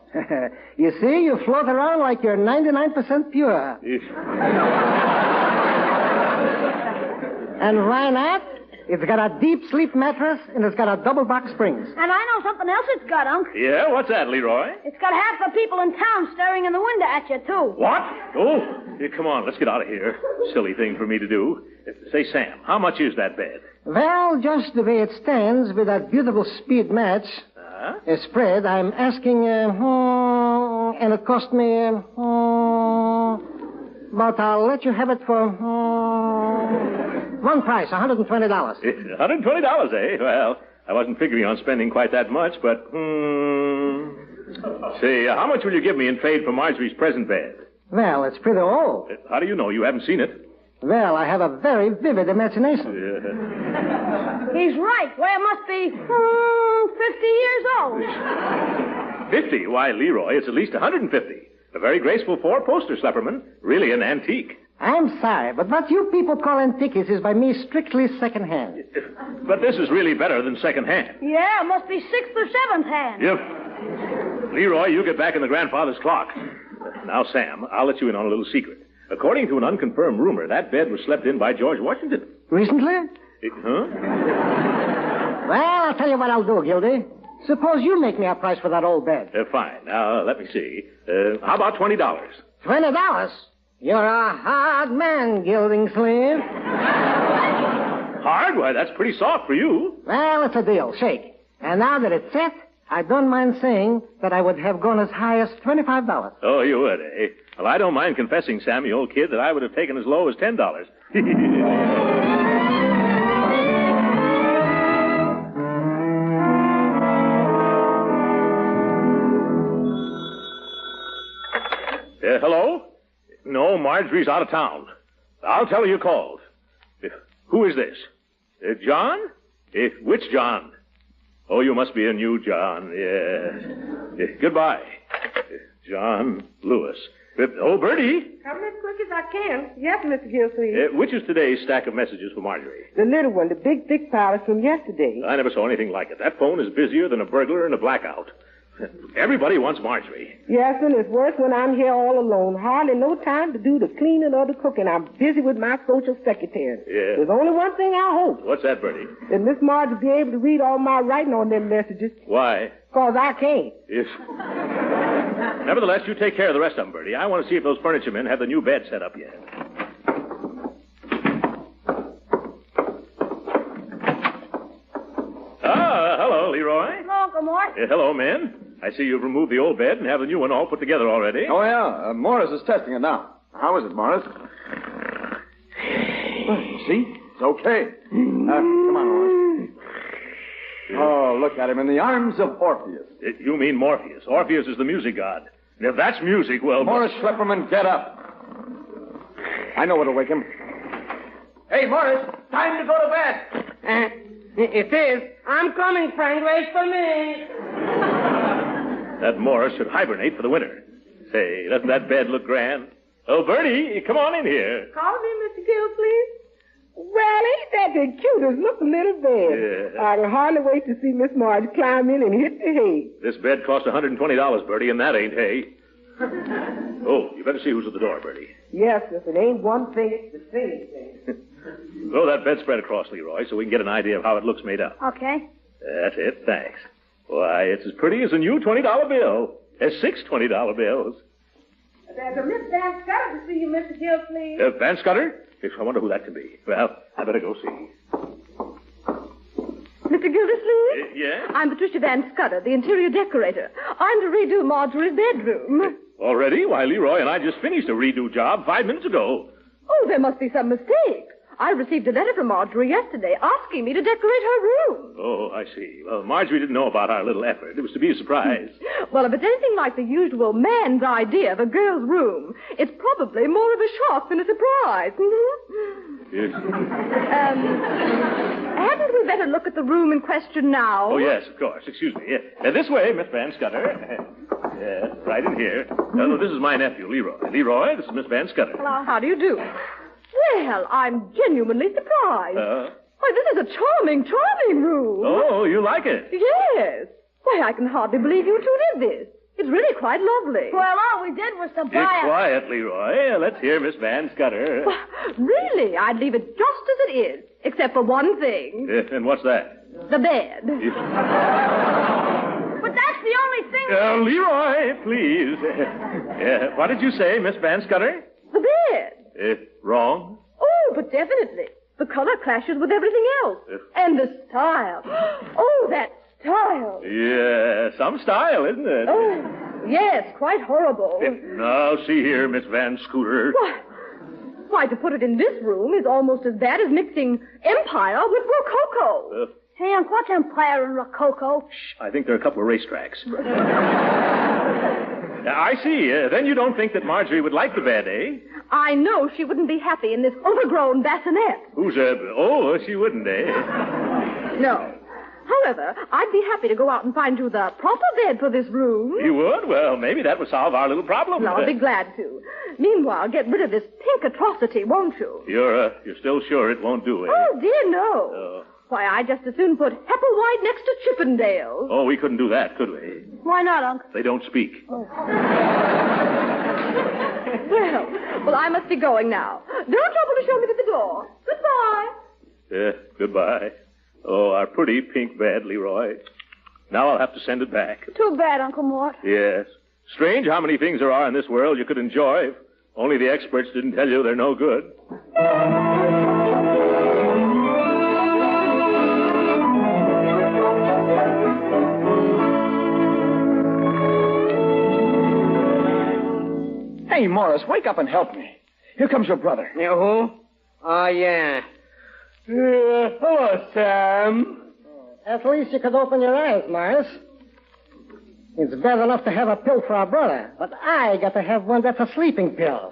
You see, you float around like you're 99% pure. And why not? It's got a deep sleep mattress, and it's got a double box springs. And I know something else it's got, Unc. Yeah, what's that, Leroy? It's got half the people in town staring in the window at you, too. What? Oh, come on, let's get out of here. Silly thing for me to do. Say, Sam, how much is that bed? Well, just the way it stands, with that beautiful speed match, a spread, I'm asking, and it cost me, but I'll let you have it for, one price, $120. $120, eh? Well, I wasn't figuring on spending quite that much, but, Say, how much will you give me in trade for Marjorie's present bed? Well, it's pretty old. How do you know? You haven't seen it. Well, I have a very vivid imagination. He's right. Well, it must be 50 years old. 50? Why, Leroy, it's at least 150. A very graceful four-poster, Slepperman. Really an antique. I'm sorry, but what you people call antiques is by me strictly second-hand. But this is really better than second-hand. Yeah, it must be 6th or 7th hand. Yep. Leroy, you get back in the grandfather's clock. Now, Sam, I'll let you in on a little secret. According to an unconfirmed rumor, that bed was slept in by George Washington. Recently? Huh? Well, I'll tell you what I'll do, Gildy. Suppose you make me a price for that old bed. Fine. Now, let me see. How about $20? $20? You're a hard man, Gildersleeve. Hard? Why, that's pretty soft for you. Well, it's a deal. Shake. And now that it's set, I don't mind saying that I would have gone as high as $25. Oh, you would, eh? Well, I don't mind confessing, Sammy, old kid, that I would have taken as low as $10. Hello? No, Marjorie's out of town. I'll tell her you called. Who is this? John? Which John? Oh, you must be a new John. Yeah. Goodbye. John Lewis. Oh, Bertie. Coming as quick as I can. Yes, Mr. Gilsleeve. Which is today's stack of messages for Marjorie? The little one, the big, thick pile is from yesterday. I never saw anything like it. That phone is busier than a burglar in a blackout. Everybody wants Marjorie. Yes, and it's worse when I'm here all alone. Hardly no time to do the cleaning or the cooking. I'm busy with my social secretary. Yeah. There's only one thing I hope. What's that, Bertie? That Miss Marge will be able to read all my writing on them messages. Why? 'Cause I can't. Yes. Nevertheless, you take care of the rest of them, Bertie. I want to see if those furniture men have the new bed set up yet. Hello, Leroy. Hello, Uncle Mort. Hello, men. I see you've removed the old bed and have the new one all put together already. Oh, yeah. Morris is testing it now. How is it, Morris? See? It's okay. Come on, Morris. Oh, look at him in the arms of Orpheus. You mean Morpheus. Orpheus is the music god. And if that's music, well... Morris Schlepperman, get up. I know what'll wake him. Hey, Morris, time to go to bed. It is. I'm coming, Frank. Wait for me. That Morris should hibernate for the winter. Say, doesn't that bed look grand? Oh, Bertie, come on in here. Call me, Mr. Gilsleeve. Well, ain't that the cutest looking little bed? Yeah. I can hardly wait to see Miss Marge climb in and hit the hay. This bed cost $120, Bertie, and that ain't hay. Oh, you better see who's at the door, Bertie. Yes, if it ain't one thing, it's the same thing. Throw that bedspread across, Leroy, so we can get an idea of how it looks made up. Okay. That's it, thanks. Why, it's as pretty as a new $20 bill. There's 6 $20 bills. There's a Miss Van Scudder to see you, Mr. Gilsleeve. Van Scudder? Yes, I wonder who that can be. Well, I better go see. Mr. Gildersleeve? Yes? I'm Patricia Van Scudder, the interior decorator. I'm to redo Marjorie's bedroom. Already? Why, Leroy and I just finished a redo job 5 minutes ago. Oh, there must be some mistake. I received a letter from Marjorie yesterday asking me to decorate her room. Oh, I see. Well, Marjorie didn't know about our little effort. It was to be a surprise. Well, if it's anything like the usual man's idea of a girl's room, it's probably more of a shock than a surprise. Yes. Hadn't we better look at the room in question now? Oh, yes, of course. Excuse me. This way, Miss Van Scudder. Right in here. This is my nephew, Leroy. Leroy, this is Miss Van Scudder. Hello. How do you do? Well, I'm genuinely surprised. Why, this is a charming, charming room. Oh, you like it? Yes. Why, I can hardly believe you two did this. It's really quite lovely. Well, all we did was to buy Keep quiet, Leroy. Let's hear Miss Van Scudder. Really, I'd leave it just as it is, except for one thing. And what's that? The bed. But that's the only thing... Leroy, please. What did you say, Miss Van Scudder? The bed. Wrong? Oh, but definitely. The color clashes with everything else. And the style. Oh, that style. Yeah, some style, isn't it? Oh, yes, quite horrible. Now, see here, Miss Van Scooter. Why, to put it in this room is almost as bad as mixing Empire with Rococo. Hey, Unc, what's Empire and Rococo? I think there are a couple of racetracks. I see. Then you don't think that Marjorie would like the bed, eh? I know she wouldn't be happy in this overgrown bassinet. She wouldn't, eh? No. However, I'd be happy to go out and find you the proper bed for this room. You would? Well, maybe that would solve our little problem. Well, I'll be glad to. Meanwhile, get rid of this pink atrocity, won't you? You're still sure it won't do, eh? Oh, dear, no. Why, I'd just as soon put Hepplewhite next to Chippendale. Oh, we couldn't do that, could we? Why not, Unc? They don't speak. Oh. well, I must be going now. Don't trouble to show me to the door. Goodbye. Goodbye. Oh, our pretty pink bed, Leroy. Now I'll have to send it back. Too bad, Uncle Mort. Yes. Strange how many things there are in this world you could enjoy if only the experts didn't tell you they're no good. Hey, Morris, wake up and help me. Here comes your brother. You who? Oh, yeah. Hello, Sam. At least you could open your eyes, Morris. It's bad enough to have a pill for our brother, but I got to have one that's a sleeping pill.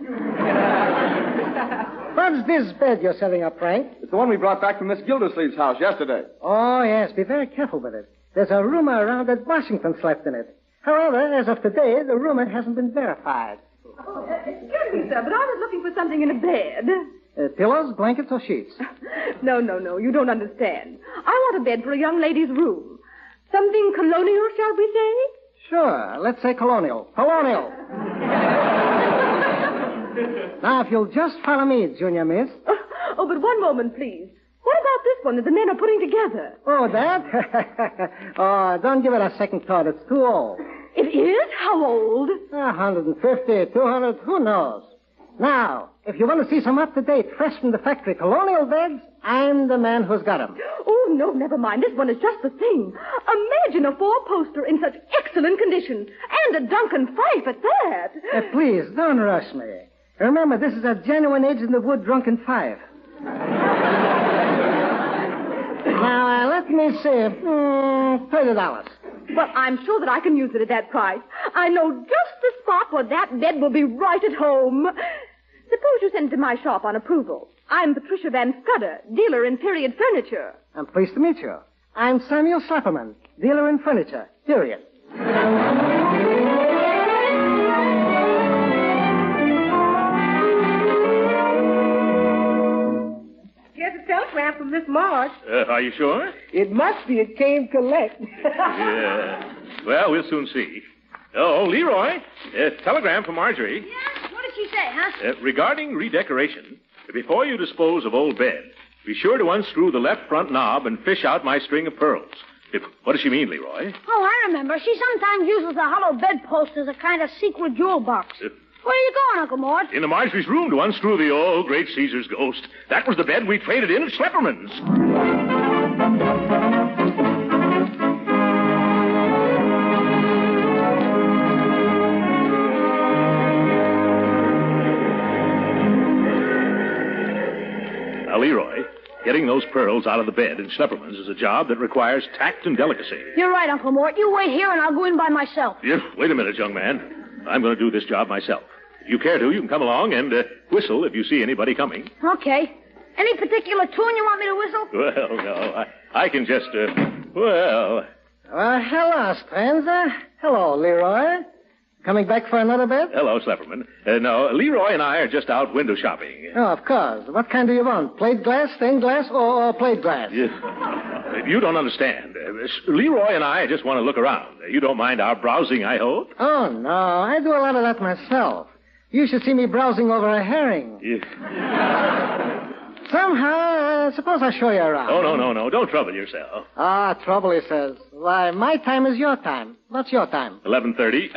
What's this bed you're setting up, Frank? It's the one we brought back from Miss Gildersleeve's house yesterday. Oh, yes. Be very careful with it. There's a rumor around that Washington slept in it. However, as of today, the rumor hasn't been verified. Excuse me, sir, but I was looking for something in a bed. Pillows, blankets, or sheets? No. You don't understand. I want a bed for a young lady's room. Something colonial, shall we say? Sure. Let's say colonial. Colonial. Now, if you'll just follow me, Junior Miss. Oh, but one moment, please. What about this one that the men are putting together? Oh, that? Oh, don't give it a second thought. It's too old. It is? How old? 150, 200, who knows? Now, if you want to see some up-to-date, fresh from the factory colonial beds, I'm the man who's got 'em. Oh, no, never mind. This one is just the thing. Imagine a four-poster in such excellent condition. And a Duncan Fife at that. Please, don't rush me. Remember, this is a genuine aged-in-the-wood Drunken Fife. Now, let me see. $30. Well, I'm sure that I can use it at that price. I know just the spot where that bed will be right at home. Suppose you send it to my shop on approval. I'm Patricia Van Scudder, dealer in period furniture. I'm pleased to meet you. I'm Samuel Slapperman, dealer in furniture, period. Here's a telegram from Miss Marge. Are you sure? It must be. It came collect. Yeah. Well, we'll soon see. Oh, Leroy. Telegram from Marjorie. Yes? What did she say, huh? Regarding redecoration, before you dispose of old bed, be sure to unscrew the left front knob and fish out my string of pearls. What does she mean, Leroy? Oh, I remember. She sometimes uses the hollow bedpost as a kind of secret jewel box. Where are you going, Uncle Mort? Into Marjorie's room to unscrew the old great Caesar's ghost. That was the bed we traded in at Schlepperman's. Now, Leroy, getting those pearls out of the bed in Schlepperman's is a job that requires tact and delicacy. You're right, Uncle Mort. You wait here and I'll go in by myself. Wait a minute, young man. I'm going to do this job myself. If you care to, you can come along and whistle if you see anybody coming. Okay. Any particular tune you want me to whistle? Well, no. I can just, well... Hello, stranger. Hello, Leroy. Coming back for another bed? Hello, Slapperman. No, Leroy and I are just out window shopping. Oh, of course. What kind do you want? Plate glass, stained glass, or plate glass? You don't understand. Leroy and I just want to look around. You don't mind our browsing, I hope? Oh, no. I do a lot of that myself. You should see me browsing over a herring. Somehow, suppose I show you around. Oh, no. Don't trouble yourself. Trouble, he says. Why, my time is your time. What's your time? 11:30.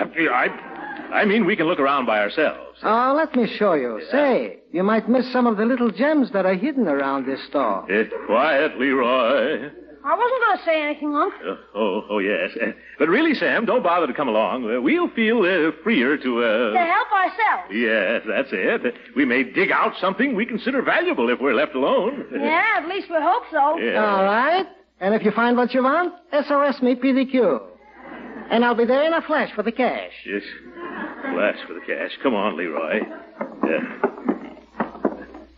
I mean, we can look around by ourselves. Oh, let me show you. Yeah. Say, you might miss some of the little gems that are hidden around this store. Quiet, Leroy. I wasn't going to say anything, Unc. Oh, yes. But really, Sam, don't bother to come along. We'll feel freer to... To help ourselves. Yes, that's it. We may dig out something we consider valuable if we're left alone. Yeah, at least we hope so. Yeah. All right. And if you find what you want, SOS me PDQ. And I'll be there in a flash for the cash. Yes. Blast for the cash. Come on, Leroy.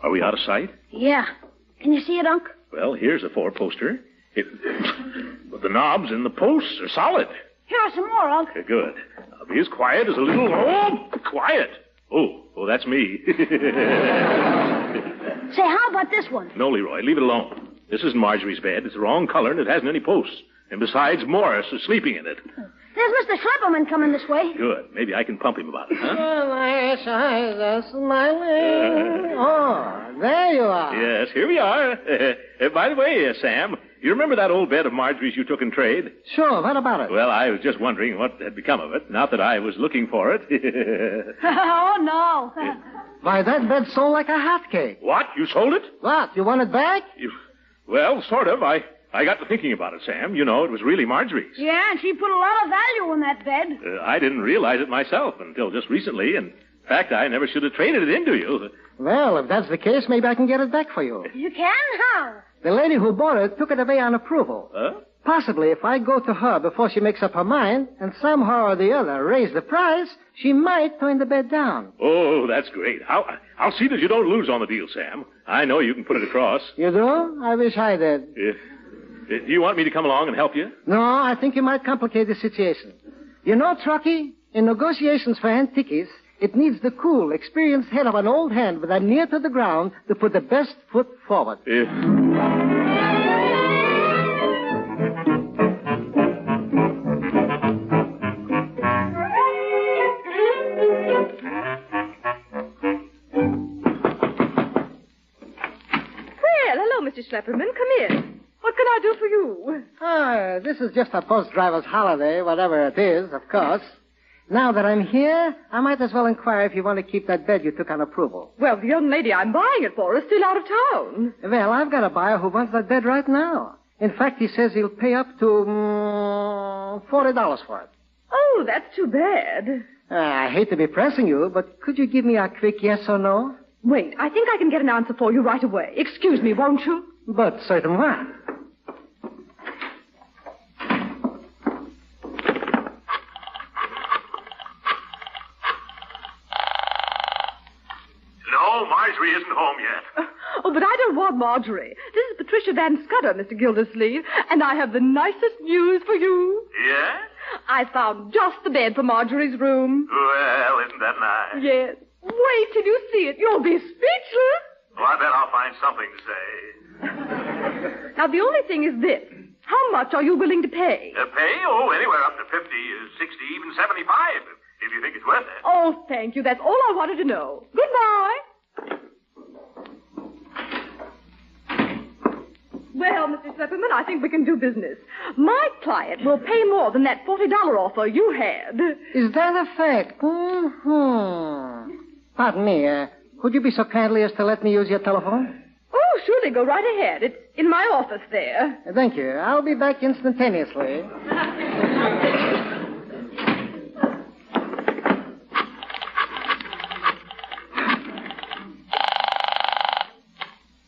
Are we out of sight? Yeah. Can you see it, Unc? Well, here's a four-poster. But the knobs and the posts are solid. Here are some more, Unc. Good. I'll be as quiet as a little... Oh, quiet. Oh, that's me. Say, how about this one? No, Leroy, leave it alone. This isn't Marjorie's bed. It's the wrong color, and it hasn't any posts. And besides, Morris is sleeping in it. There's Mr. Schlepperman coming this way. Good. Maybe I can pump him about it, huh? My eyes are smiling. Oh, there you are. Yes, here we are. By the way, Sam, you remember that old bed of Marjorie's you took in trade? Sure, what about it? Well, I was just wondering what had become of it. Not that I was looking for it. Oh, no. Why, that bed sold like a hotcake. What? You sold it? What? You want it back? Well, sort of. I got to thinking about it, Sam. You know, it was really Marjorie's. Yeah, and she put a lot of value in that bed. I didn't realize it myself until just recently, and in fact, I never should have traded it into you. Well, if that's the case, maybe I can get it back for you. You can? How? The lady who bought it took it away on approval. Huh? Possibly, if I go to her before she makes up her mind and somehow or the other raise the price, she might turn the bed down. Oh, that's great. I'll see that you don't lose on the deal, Sam. I know you can put it across. You do? I wish I did. Do you want me to come along and help you? No, I think you might complicate the situation. You know, Truckee, in negotiations for antiques, it needs the cool, experienced head of an old hand with an ear to the ground to put the best foot forward. Mr. Schlepperman, come in. What can I do for you? This is just a post-driver's holiday, whatever it is, of course. Now that I'm here, I might as well inquire if you want to keep that bed you took on approval. Well, the young lady I'm buying it for is still out of town. Well, I've got a buyer who wants that bed right now. In fact, he says he'll pay up to $40 for it. Oh, that's too bad. I hate to be pressing you, but could you give me a quick yes or no? Wait, I think I can get an answer for you right away. Excuse me, won't you? But certain what? No, Marjorie isn't home yet. Oh, but I don't want Marjorie. This is Patricia Van Scudder, Mr. Gildersleeve, and I have the nicest news for you. Yeah? I found just the bed for Marjorie's room. Well, isn't that nice? Yes. Wait till you see it. You'll be speechless. Well, I bet I'll find something to say. Now, the only thing is this. How much are you willing to pay? Pay? Oh, anywhere up to 50, 60, even 75, if you think it's worth it. Oh, thank you. That's all I wanted to know. Goodbye. Well, Mr. Schlepperman, I think we can do business. My client will pay more than that $40 offer you had. Is that a fact? Mm-hmm. Pardon me, could you be so kindly as to let me use your telephone? Oh, surely, go right ahead. It's in my office there. Thank you. I'll be back instantaneously.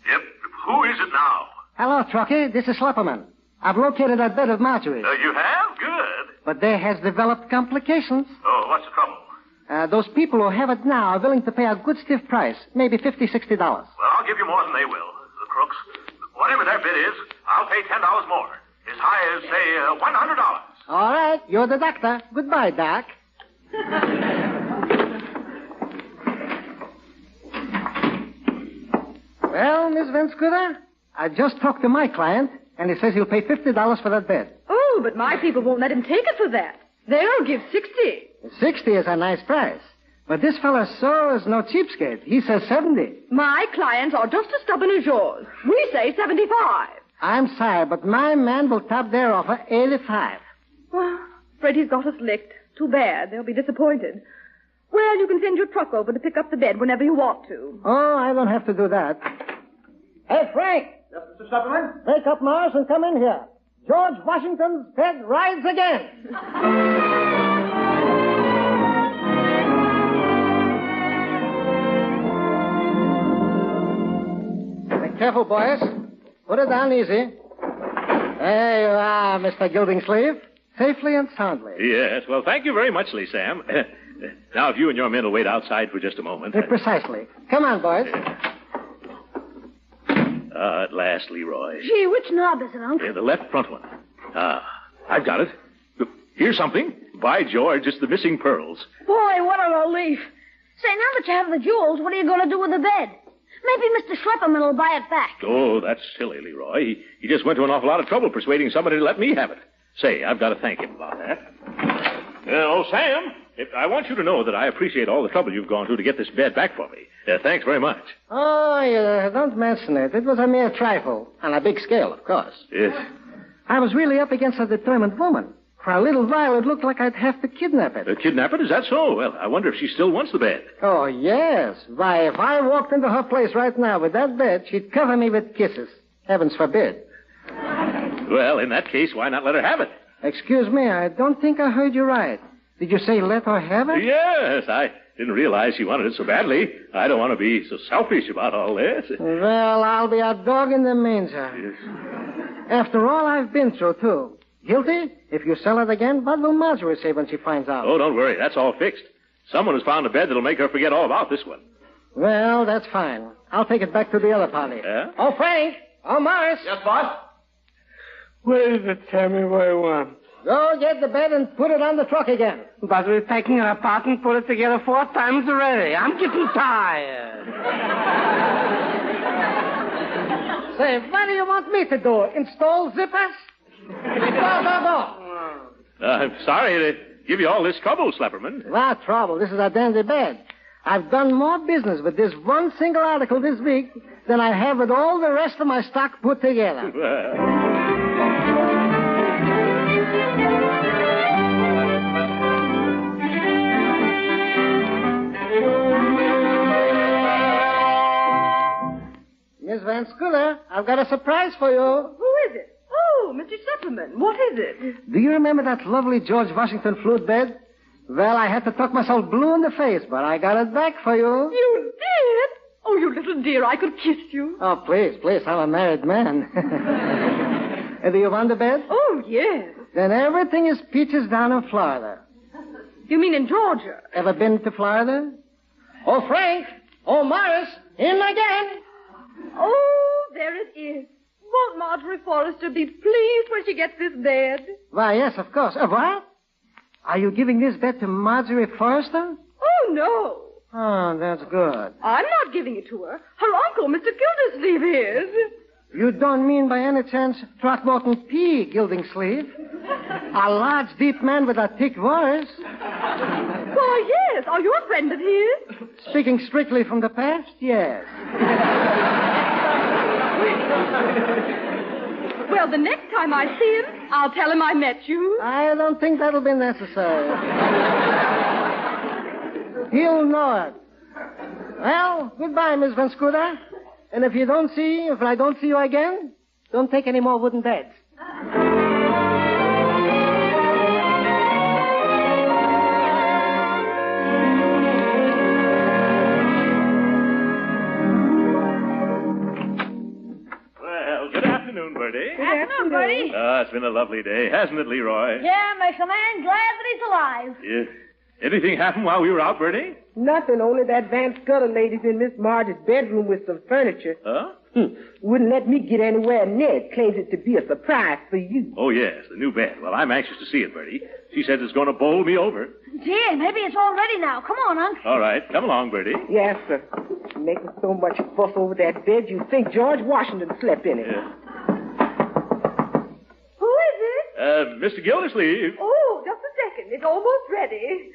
Yep. Who is it now? Hello, Truckee. This is Schlepperman. I've located that bed of Marjorie's. You have? Good. But there has developed complications. Oh, what's the trouble? Those people who have it now are willing to pay a good stiff price, maybe $50, $60. Well, I'll give you more than they will, the crooks. Whatever their bid is, I'll pay $10 more. As high as, say, $100. All right, you're the doctor. Goodbye, Doc. Well, Miss Van Scudder, I just talked to my client, and he says he'll pay $50 for that bed. Oh, but my people won't let him take it for that. They'll give 60. 60 is a nice price. But this fella so is no cheapskate. He says 70. My clients are just as stubborn as yours. We say 75. I'm sorry, but my man will top their offer 85. Well, Freddie's got us licked. Too bad. They'll be disappointed. Well, you can send your truck over to pick up the bed whenever you want to. Oh, I don't have to do that. Hey, Frank. Yes, Mr. Schlepperman? Wake up, Mars, and come in here. George Washington's bed rides again. Be careful, boys. Put it down easy. There you are, Mr. Gilding Sleeve. Safely and soundly. Yes, well, thank you very much, Sam. Now, if you and your men will wait outside for just a moment. Precisely. Come on, boys. At last, Leroy. Gee, which knob is it, Unc? The left front one. I've got it. Here's something. By George, it's the missing pearls. Boy, what a relief. Say, now that you have the jewels, what are you going to do with the bed? Maybe Mr. Schlepperman will buy it back. Oh, that's silly, Leroy. He just went to an awful lot of trouble persuading somebody to let me have it. Say, I've got to thank him about that. Sam, I want you to know that I appreciate all the trouble you've gone to get this bed back for me. Thanks very much. Oh, don't mention it. It was a mere trifle. On a big scale, of course. Yes. I was really up against a determined woman. For a little while, it looked like I'd have to kidnap it. Kidnap it? Is that so? Well, I wonder if she still wants the bed. Oh, yes. Why, if I walked into her place right now with that bed, she'd cover me with kisses. Heavens forbid. Well, in that case, why not let her have it? Excuse me, I don't think I heard you right. Did you say let her have it? Yes, I didn't realize she wanted it so badly. I don't want to be so selfish about all this. Well, I'll be a dog in the manger. Yes. After all I've been through, too. Guilty? If you sell it again, what will Marjorie say when she finds out? Oh, don't worry. That's all fixed. Someone has found a bed that'll make her forget all about this one. Well, that's fine. I'll take it back to the other party. Yeah? Oh, Frank! Oh, Morris! Yes, boss? Where is it? Tell me where you want. Go get the bed and put it on the truck again. But we've taken it apart and put it together 4 times already. I'm getting tired. Say, what do you want me to do? Install zippers? Go. I'm sorry to give you all this trouble, Schlepperman. What trouble? This is a dandy bed. I've done more business with this one single article this week than I have with all the rest of my stock put together. Miss Van Schooler, I've got a surprise for you. Who is it? Oh, Mr. Schlepperman. What is it? Do you remember that lovely George Washington flute bed? Well, I had to tuck myself blue in the face, but I got it back for you. You did? Oh, you little dear, I could kiss you. Oh, please, I'm a married man. Do you want the bed? Oh, yes. Then everything is peaches down in Florida. You mean in Georgia? Ever been to Florida? Oh, Frank! Oh, Morris! In again! Oh, there it is. Won't Marjorie Forrester be pleased when she gets this bed? Why, yes, of course. What? Are you giving this bed to Marjorie Forrester? Oh, no. Oh, that's good. I'm not giving it to her. Her uncle, Mr. Gildersleeve, is. You don't mean by any chance Throckmorton P. Gilding-Sleeve? A large, deep man with a thick voice? Why, yes. Are you a friend of his? Speaking strictly from the past, yes. Well, the next time I see him, I'll tell him I met you. I don't think that'll be necessary. He'll know it. Well, goodbye, Miss Van Scooter. And if I don't see you again, don't take any more wooden beds. Well, good afternoon, Bertie. Good afternoon, Bertie. It's been a lovely day, hasn't it, Leroy? Yeah, makes a man glad that he's alive. Yeah. Anything happen while we were out, Bertie? Nothing, only that Van Scudder lady's in Miss Marge's bedroom with some furniture. Huh? Wouldn't let me get anywhere near it. Claims it to be a surprise for you. Oh, yes, the new bed. Well, I'm anxious to see it, Bertie. She says it's going to bowl me over. Gee, maybe it's all ready now. Come on, Unc. All right, come along, Bertie. Yes, sir. Making so much fuss over that bed, you'd think George Washington slept in it. Yeah. Who is it? Mr. Gildersleeve. Oh, just a second. It's almost ready.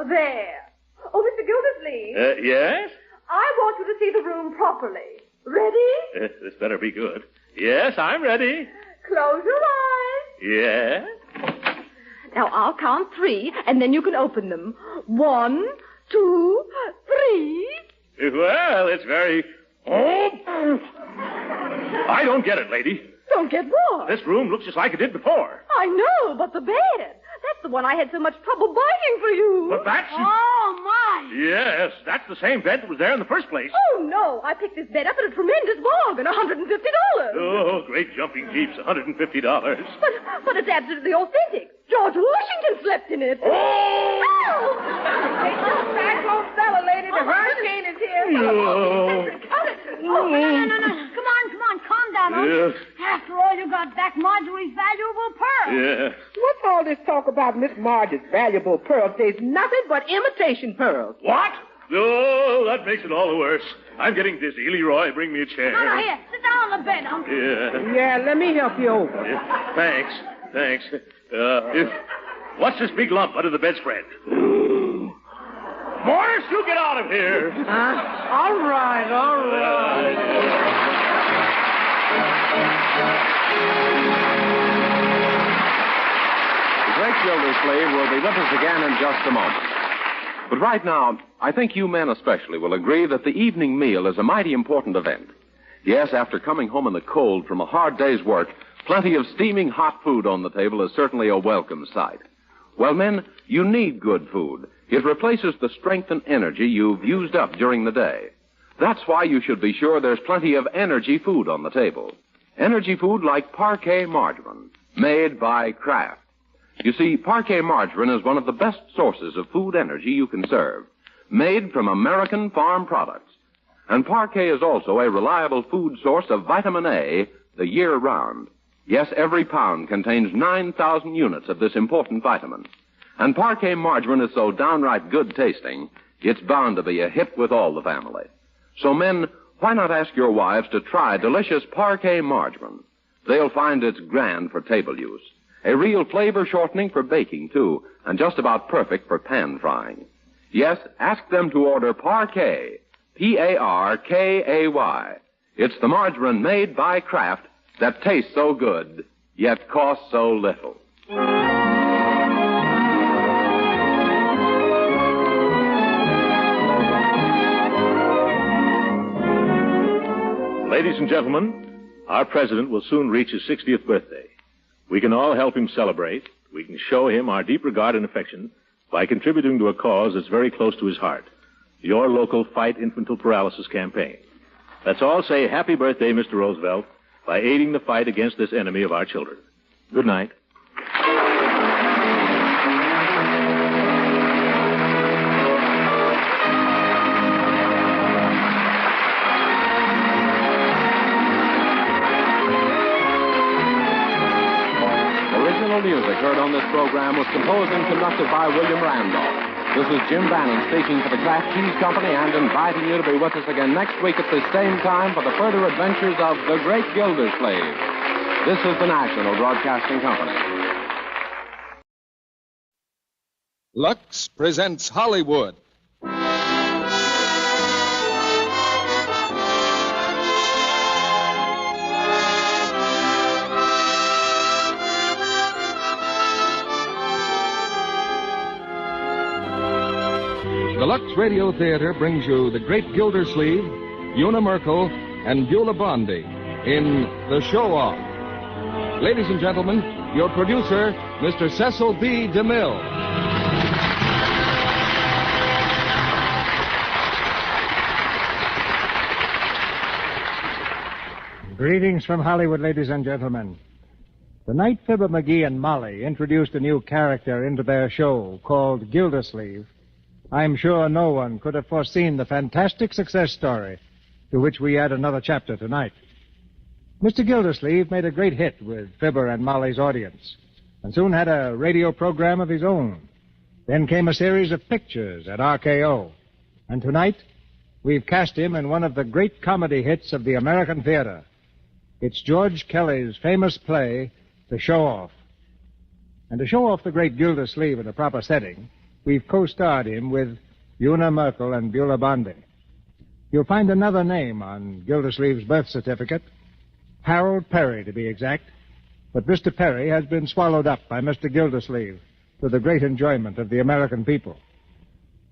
There. Oh, Mr. Gildersleeve. Yes? I want you to see the room properly. Ready? This better be good. Yes, I'm ready. Close your eyes. Yes? Now, I'll count 3, and then you can open them. 1, 2, 3. Well, it's very... Oh! I don't get it, lady. Don't get what? This room looks just like it did before. I know, but the bed. That's the one I had so much trouble buying for you. But that's... Oh, my. Yes, that's the same bed that was there in the first place. Oh, no. I picked this bed up at a tremendous bargain, $150. Oh, great jumping jeeps, $150. But it's absolutely authentic. George Washington slept in it. Oh! Hey, just back, old fella, lady. The hurricane is here. Oh. No. Come on. Calm down, Uncle. Yes. After all, you got back Marjorie's valuable pearl. Yeah. What's all this talk about Miss Marge's valuable pearls? There's nothing but imitation pearls. What? Oh, that makes it all the worse. I'm getting dizzy. Leroy, bring me a chair. No, here. Sit down on the bed, Uncle. Yeah. Yeah, let me help you over. Yeah. Thanks. What's this big lump under the bedspread? Morris, you get out of here. All right. The Great Gildersleeve will be with us again in just a moment. But right now, I think you men especially will agree that the evening meal is a mighty important event. Yes, after coming home in the cold from a hard day's work, plenty of steaming hot food on the table is certainly a welcome sight. Well, men, you need good food. It replaces the strength and energy you've used up during the day. That's why you should be sure there's plenty of energy food on the table. Energy food like Parquet margarine, made by Kraft. You see, Parquet margarine is one of the best sources of food energy you can serve, made from American farm products. And Parquet is also a reliable food source of vitamin A the year round. Yes, every pound contains 9,000 units of this important vitamin. And Parquet margarine is so downright good tasting, it's bound to be a hit with all the family. So men, why not ask your wives to try delicious Parquet margarine? They'll find it's grand for table use. A real flavor shortening for baking, too, and just about perfect for pan frying. Yes, ask them to order Parquet, Parkay. It's the margarine made by Kraft that tastes so good, yet costs so little. Ladies and gentlemen, our president will soon reach his 60th birthday. We can all help him celebrate. We can show him our deep regard and affection by contributing to a cause that's very close to his heart, your local Fight Infantile Paralysis campaign. Let's all say happy birthday, Mr. Roosevelt, by aiding the fight against this enemy of our children. Good night. Original music heard on this program was composed and conducted by William Randolph. This is Jim Bannon speaking for the Kraft Cheese Company and inviting you to be with us again next week at this same time for the further adventures of the Great Gildersleeve. This is the National Broadcasting Company. Lux presents Hollywood. The Lux Radio Theater brings you the Great Gildersleeve, Una Merkel, and Beulah Bondi in The Show-Off. Ladies and gentlemen, your producer, Mr. Cecil B. DeMille. Greetings from Hollywood, ladies and gentlemen. Tonight, Fibber McGee and Molly introduced a new character into their show called Gildersleeve. I'm sure no one could have foreseen the fantastic success story to which we add another chapter tonight. Mr. Gildersleeve made a great hit with Fibber and Molly's audience and soon had a radio program of his own. Then came a series of pictures at RKO. And tonight, we've cast him in one of the great comedy hits of the American theater. It's George Kelly's famous play, The Show-Off. And to show off the great Gildersleeve in a proper setting, we've co-starred him with Una Merkel and Beulah Bondi. You'll find another name on Gildersleeve's birth certificate, Harold Perry, to be exact. But Mr. Perry has been swallowed up by Mr. Gildersleeve to the great enjoyment of the American people.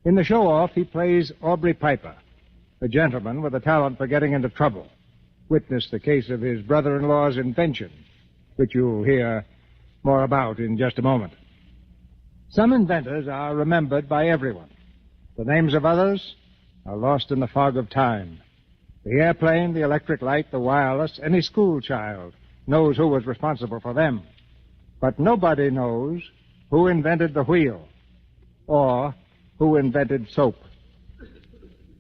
In The Show-Off, he plays Aubrey Piper, a gentleman with a talent for getting into trouble. Witness the case of his brother-in-law's invention, which you'll hear more about in just a moment. Some inventors are remembered by everyone. The names of others are lost in the fog of time. The airplane, the electric light, the wireless, any school child knows who was responsible for them. But nobody knows who invented the wheel or who invented soap.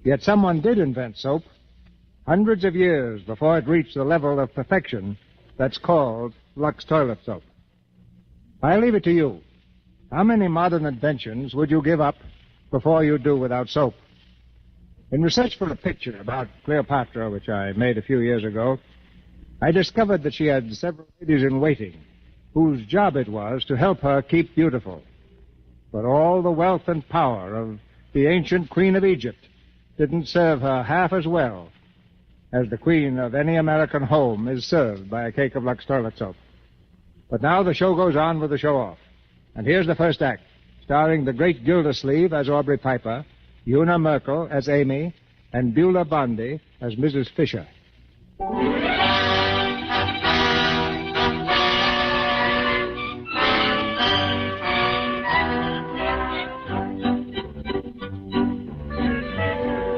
Yet someone did invent soap hundreds of years before it reached the level of perfection that's called Lux toilet soap. I leave it to you. How many modern inventions would you give up before you do without soap? In research for a picture about Cleopatra, which I made a few years ago, I discovered that she had several ladies in waiting whose job it was to help her keep beautiful. But all the wealth and power of the ancient Queen of Egypt didn't serve her half as well as the queen of any American home is served by a cake of Lux toilet soap. But now the show goes on with the show-off. And here's the first act, starring the great Gildersleeve as Aubrey Piper, Una Merkel as Amy, and Beulah Bondi as Mrs. Fisher.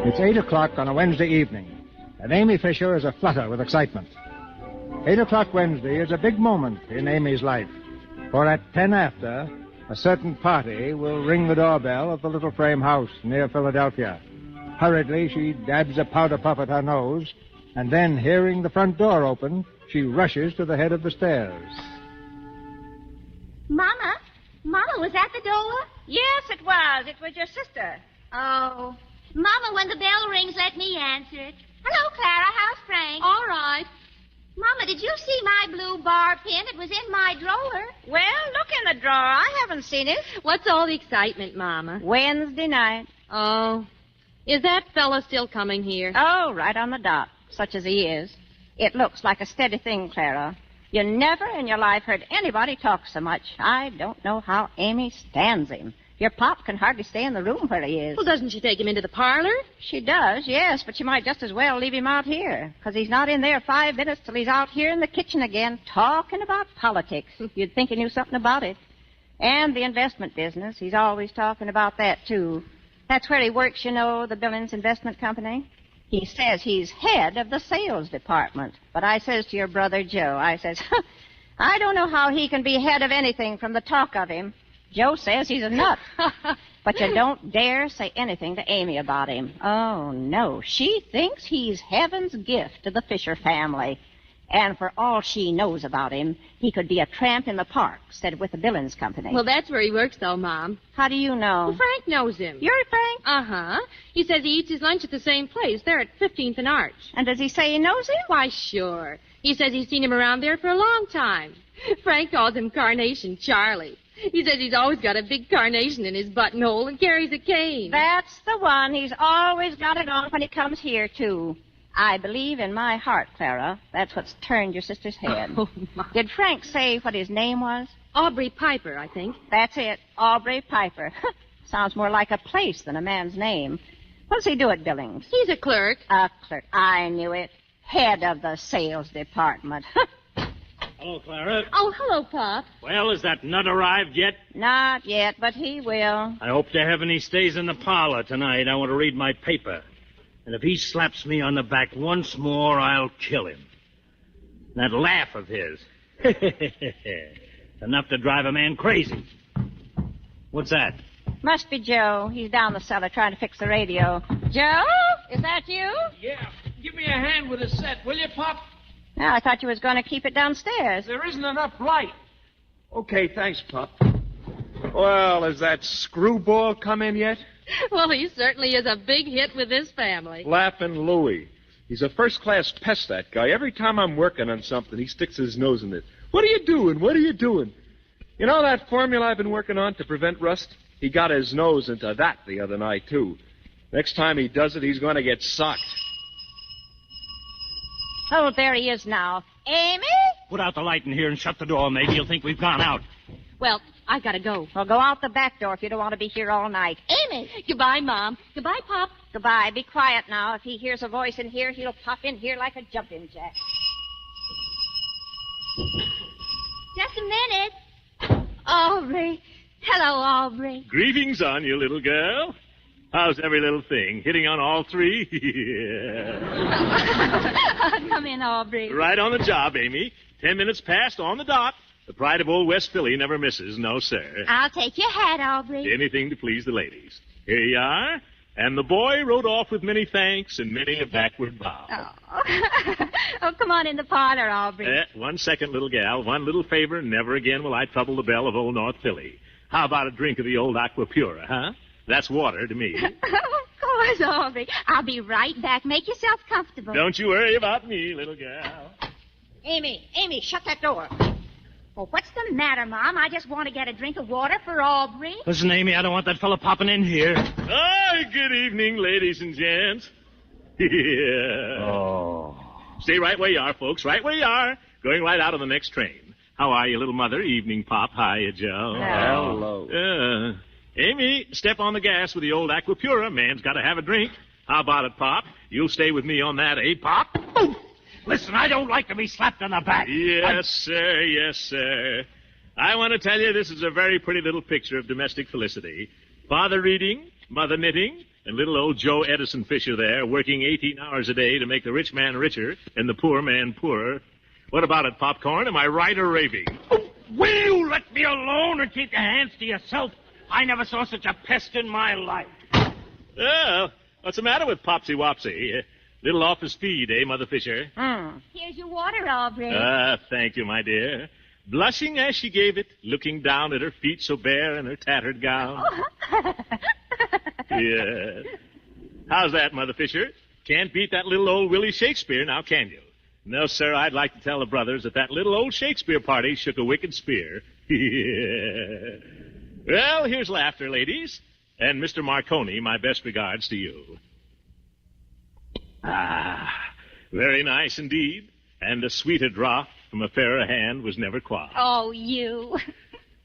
It's 8 o'clock on a Wednesday evening, and Amy Fisher is aflutter with excitement. 8 o'clock Wednesday is a big moment in Amy's life, for at 10 after, a certain party will ring the doorbell of the little frame house near Philadelphia. Hurriedly, she dabs a powder puff at her nose, and then, hearing the front door open, she rushes to the head of the stairs. Mama? Mama, was that the door? Yes, it was. It was your sister. Oh. Mama, when the bell rings, let me answer it. Hello, Clara. How's Frank? All right. Mama, did you see my blue bar pin? It was in my drawer. Well, look in the drawer. I haven't seen it. What's all the excitement, Mama? Wednesday night. Oh. Is that fella still coming here? Oh, right on the dot, such as he is. It looks like a steady thing, Clara. You never in your life heard anybody talk so much. I don't know how Amy stands him. Your pop can hardly stay in the room where he is. Well, doesn't she take him into the parlor? She does, yes, but she might just as well leave him out here, because he's not in there 5 minutes till he's out here in the kitchen again talking about politics. You'd think he knew something about it. And the investment business. He's always talking about that, too. That's where he works, you know, the Billings Investment Company. He says he's head of the sales department. But I says to your brother Joe, I says, I don't know how he can be head of anything from the talk of him. Joe says he's a nut. But you don't dare say anything to Amy about him. Oh, no. She thinks he's heaven's gift to the Fisher family. And for all she knows about him, he could be a tramp in the park instead of with the Billings Company. Well, that's where he works, though, Mom. How do you know? Well, Frank knows him. You're Frank? Uh-huh. He says he eats his lunch at the same place. They're at 15th and Arch. And does he say he knows him? Why, sure. He says he's seen him around there for a long time. Frank calls him Carnation Charlie. He says he's always got a big carnation in his buttonhole and carries a cane. That's the one. He's always got it on when he comes here, too. I believe in my heart, Clara, that's what's turned your sister's head. Oh, my. Did Frank say what his name was? Aubrey Piper, I think. That's it, Aubrey Piper. Sounds more like a place than a man's name. What does he do at Billings? He's a clerk. A clerk. I knew it. Head of the sales department. Hello, Clara. Oh, hello, Pop. Well, has that nut arrived yet? Not yet, but he will. I hope to heaven he stays in the parlor tonight. I want to read my paper. And if he slaps me on the back once more, I'll kill him. That laugh of his. It's enough to drive a man crazy. What's that? Must be Joe. He's down the cellar trying to fix the radio. Joe? Is that you? Yeah. Give me a hand with the set, will you, Pop? No, I thought you was going to keep it downstairs. There isn't enough light. Okay, thanks, Pop. Well, has that screwball come in yet? Well, he certainly is a big hit with this family. Laughing Louie. He's a first-class pest, that guy. Every time I'm working on something, he sticks his nose in it. What are you doing? What are you doing? You know that formula I've been working on to prevent rust? He got his nose into that the other night, too. Next time he does it, he's going to get socked. Oh, there he is now. Amy? Put out the light in here and shut the door. Maybe he'll think we've gone out. Well, I've got to go. Well, go out the back door if you don't want to be here all night. Amy! Goodbye, Mom. Goodbye, Pop. Goodbye. Be quiet now. If he hears a voice in here, he'll pop in here like a jumping jack. Just a minute. Aubrey. Hello, Aubrey. Greetings on you, little girl. How's every little thing? Hitting on all three? Come in, Aubrey. Right on the job, Amy. 10 minutes past on the dot. The pride of old West Philly never misses. No, sir. I'll take your hat, Aubrey. Anything to please the ladies. Here you are. And the boy rode off with many thanks and many a backward bow. Oh, come on in the parlor, Aubrey. 1 second, little gal. One little favor. Never again will I trouble the belle of old North Philly. How about a drink of the old Aqua Pura, huh? That's water to me. Of course, Aubrey. I'll be right back. Make yourself comfortable. Don't you worry about me, little gal. Amy, shut that door. Oh, what's the matter, Mom? I just want to get a drink of water for Aubrey. Listen, Amy, I don't want that fella popping in here. Hi, good evening, ladies and gents. Yeah. Oh. Stay right where you are, folks. Right where you are. Going right out of the next train. How are you, little mother? Evening, Pop. Hiya, Joe. Hello. Amy, step on the gas with the old Aqua Pura. Man's got to have a drink. How about it, Pop? You'll stay with me on that, eh, Pop? Oh. Listen, I don't like to be slapped on the back. Yes, sir. Yes, sir. I want to tell you this is a very pretty little picture of domestic felicity. Father reading, mother knitting, and little old Joe Edison Fisher there working 18 hours a day to make the rich man richer and the poor man poorer. What about it, Popcorn? Am I right or raving? Oh, will you let me alone and keep your hands to yourself? I never saw such a pest in my life. Well, what's the matter with Popsy Wopsy? Little off his feed, eh, Mother Fisher? Here's your water, Aubrey. Thank you, my dear. Blushing as she gave it, looking down at her feet so bare in her tattered gown. Yeah. How's that, Mother Fisher? Can't beat that little old Willie Shakespeare, now can you? No, sir, I'd like to tell the brothers that little old Shakespeare party shook a wicked spear. Yeah. Well, here's laughter, ladies. And Mr. Marconi, my best regards to you. Very nice indeed. And a sweeter draught from a fairer hand was never quaffed. Oh, you.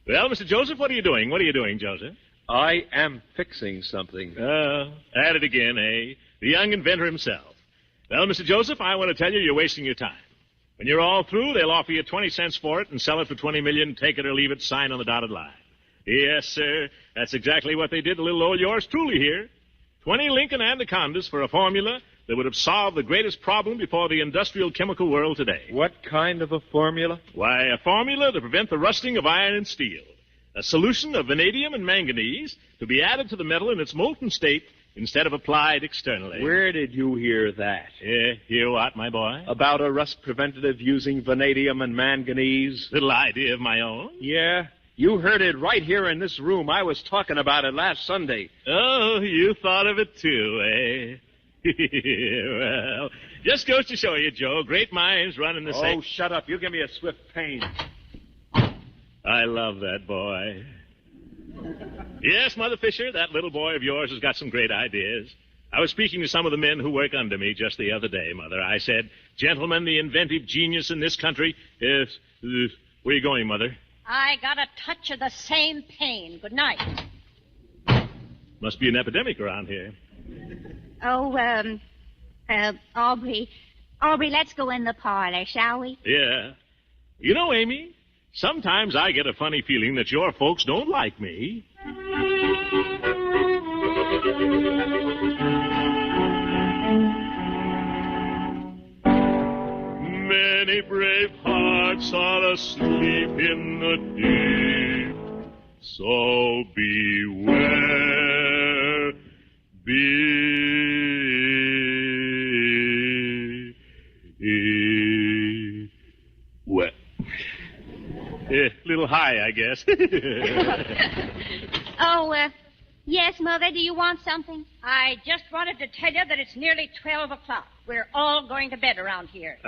Well, Mr. Joseph, what are you doing? What are you doing, Joseph? I am fixing something. At it again, eh? The young inventor himself. Well, Mr. Joseph, I want to tell you you're wasting your time. When you're all through, they'll offer you 20 cents for it and sell it for $20 million, take it or leave it, sign on the dotted line. Yes, sir. That's exactly what they did to little old yours truly here. 20 Lincoln Anacondas for a formula that would have solved the greatest problem before the industrial chemical world today. What kind of a formula? Why, a formula to prevent the rusting of iron and steel. A solution of vanadium and manganese to be added to the metal in its molten state instead of applied externally. Where did you hear that? Hear what, my boy? About a rust preventative using vanadium and manganese? Little idea of my own. Yeah. You heard it right here in this room. I was talking about it last Sunday. Oh, you thought of it too, eh? Well, just goes to show you, Joe, great minds run in the same... Oh, shut up. You give me a swift pain. I love that boy. Yes, Mother Fisher, that little boy of yours has got some great ideas. I was speaking to some of the men who work under me just the other day, Mother. I said, gentlemen, the inventive genius in this country is... Where are you going, Mother? I got a touch of the same pain. Good night. Must be an epidemic around here. Oh, Aubrey. Aubrey, let's go in the parlor, shall we? Yeah. You know, Amy, sometimes I get a funny feeling that your folks don't like me. Many brave hearts are asleep in the deep, so beware, well, little high, I guess. Yes, Mother, do you want something? I just wanted to tell you that it's nearly 12 o'clock. We're all going to bed around here.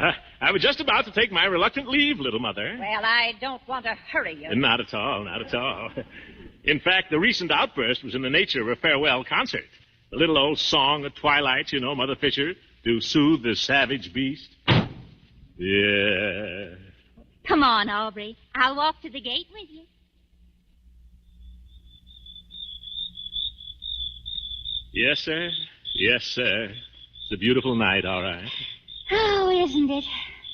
I was just about to take my reluctant leave, little Mother. Well, I don't want to hurry you. Not at all, not at all. In fact, the recent outburst was in the nature of a farewell concert. The little old song at twilight, you know, Mother Fisher, to soothe the savage beast. Yeah. Come on, Aubrey. I'll walk to the gate with you. Yes, sir. Yes, sir. It's a beautiful night, all right. Oh, isn't it?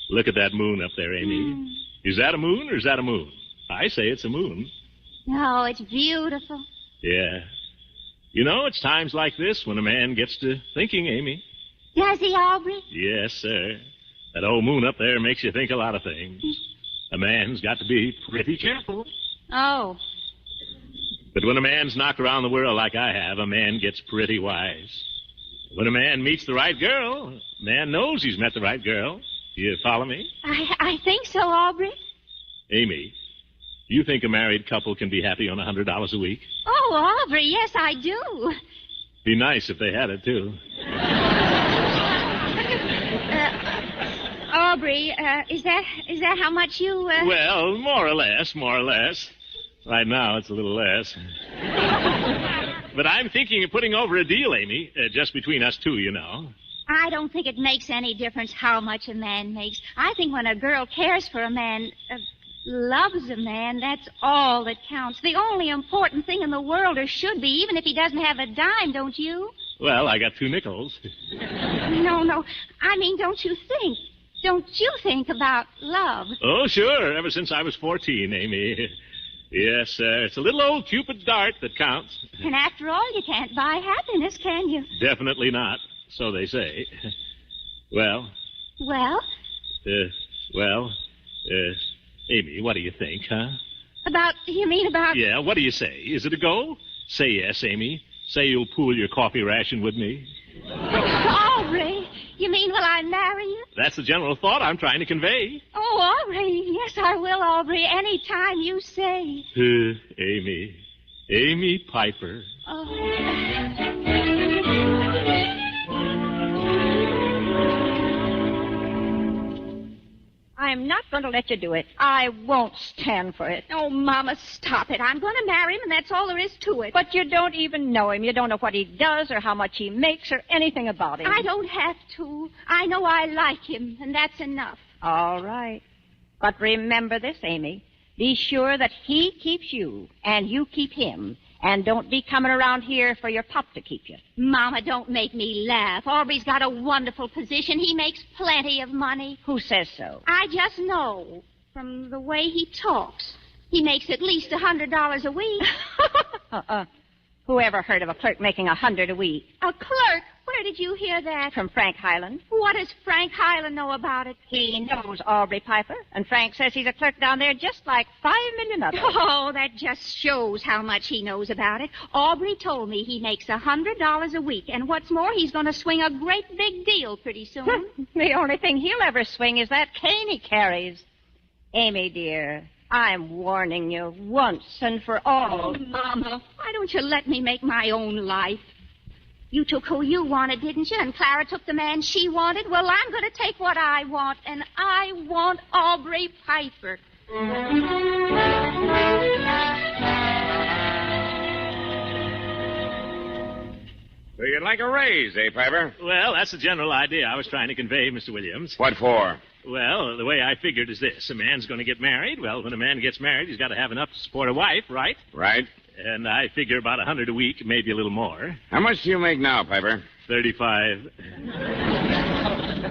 Look at that moon up there, Amy. Is that a moon or is that a moon? I say it's a moon. Oh, it's beautiful. Yeah. You know, it's times like this when a man gets to thinking, Amy. Does he, Aubrey? Yes, sir. That old moon up there makes you think a lot of things. A man's got to be pretty careful. Oh. But when a man's knocked around the world like I have, a man gets pretty wise. When a man meets the right girl, a man knows he's met the right girl. Do you follow me? I think so, Aubrey. Amy, you think a married couple can be happy on $100 a week? Oh, Aubrey, yes, I do. Be nice if they had it, too. Aubrey, is that how much you... Well, more or less. Right now, it's a little less. But I'm thinking of putting over a deal, Amy, just between us two, you know. I don't think it makes any difference how much a man makes. I think when a girl cares for a man, loves a man, that's all that counts. The only important thing in the world, or should be, even if he doesn't have a dime, don't you? Well, I got 2 nickels. No. I mean, don't you think about love? Oh, sure. Ever since I was 14, Amy. Yes, sir. It's a little old Cupid dart that counts. And after all, you can't buy happiness, can you? Definitely not. So they say. Well? Well? Amy, what do you think, huh? You mean about... Yeah, what do you say? Is it a go? Say yes, Amy. Say you'll pool your coffee ration with me. Aubrey, you mean will I marry you? That's the general thought I'm trying to convey. Oh, Aubrey, yes, I will, Aubrey, any time you say. Amy Piper. I'm not going to let you do it. I won't stand for it. Oh, Mama, stop it. I'm going to marry him, and that's all there is to it. But you don't even know him. You don't know what he does or how much he makes or anything about him. I don't have to. I know I like him, and that's enough. All right. But remember this, Amy. Be sure that he keeps you, and you keep him. And don't be coming around here for your pop to keep you. Mama, don't make me laugh. Aubrey's got a wonderful position. He makes plenty of money. Who says so? I just know from the way he talks. He makes at least $100 a week. Who ever heard of a clerk making $100 a week? A clerk? Where did you hear that? From Frank Highland. What does Frank Highland know about it? He knows Aubrey Piper, and Frank says he's a clerk down there just like 5 million others. Oh, that just shows how much he knows about it. Aubrey told me he makes $100 a week, and what's more, he's going to swing a great big deal pretty soon. The only thing he'll ever swing is that cane he carries. Amy, dear, I'm warning you once and for all. Oh, Mama, why don't you let me make my own life? You took who you wanted, didn't you? And Clara took the man she wanted. Well, I'm going to take what I want, and I want Aubrey Piper. So you'd like a raise, eh, Piper? Well, that's the general idea I was trying to convey, Mr. Williams. What for? Well, the way I figured is this. A man's going to get married. Well, when a man gets married, he's got to have enough to support a wife, right? Right. And I figure about $100 a week, maybe a little more. How much do you make now, Piper? 35.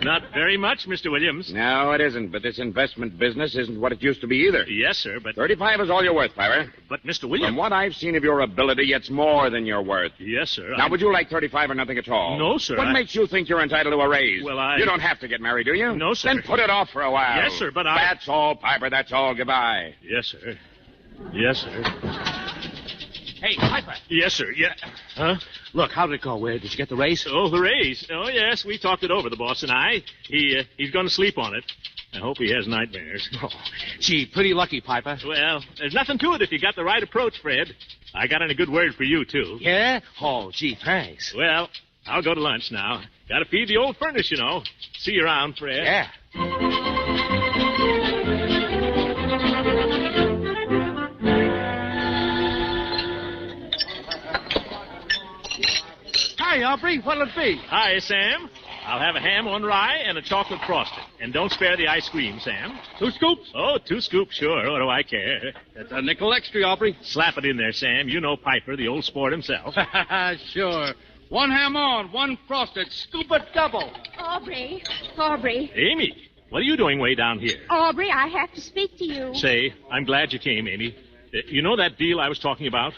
Not very much, Mr. Williams. No, it isn't. But this investment business isn't what it used to be either. Yes, sir, but... 35 is all you're worth, Piper. But, Mr. Williams... From what I've seen of your ability, it's more than you're worth. Yes, sir. Now, would you like 35 or nothing at all? No, sir. What makes you think you're entitled to a raise? Well, You don't have to get married, do you? No, sir. Then put it off for a while. Yes, sir, but That's all, Piper. That's all. Goodbye. Yes, sir. Yes, sir. Hey, Piper. Yes, sir. Yeah. Huh? Look, how did it go? Where did you get the raise? Oh, the raise. Oh, yes. We talked it over, the boss and I. He's going to sleep on it. I hope he has nightmares. Oh, gee, pretty lucky, Piper. Well, there's nothing to it if you got the right approach, Fred. I got in a good word for you, too. Yeah? Oh, gee, thanks. Well, I'll go to lunch now. Got to feed the old furnace, you know. See you around, Fred. Yeah. Hi, Aubrey. What'll it be? Hi, Sam. I'll have a ham on rye and a chocolate frosting. And don't spare the ice cream, Sam. 2 scoops? Oh, 2 scoops, sure. What do I care? That's a nickel extra, Aubrey. Slap it in there, Sam. You know Piper, the old sport himself. Sure. 1 ham on, 1 frosted. Scoop it double. Aubrey. Amy, what are you doing way down here? Aubrey, I have to speak to you. Say, I'm glad you came, Amy. You know that deal I was talking about?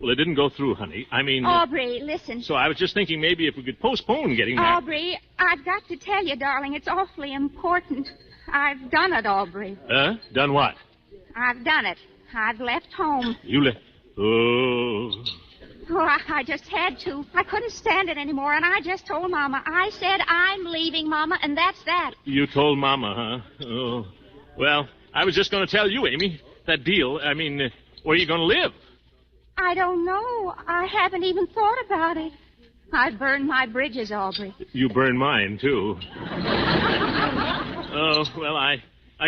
Well, it didn't go through, honey. I mean... Aubrey, listen. So I was just thinking maybe if we could postpone getting married. Aubrey, I've got to tell you, darling, it's awfully important. I've done it, Aubrey. Done what? I've done it. I've left home. You left... Oh... Oh, I just had to. I couldn't stand it anymore, and I just told Mama. I said, I'm leaving, Mama, and that's that. You told Mama, huh? Oh. Well, I was just going to tell you, Amy, that deal, I mean, where are you going to live? I don't know. I haven't even thought about it. I've burned my bridges, Aubrey. You burned mine, too. Oh, well, I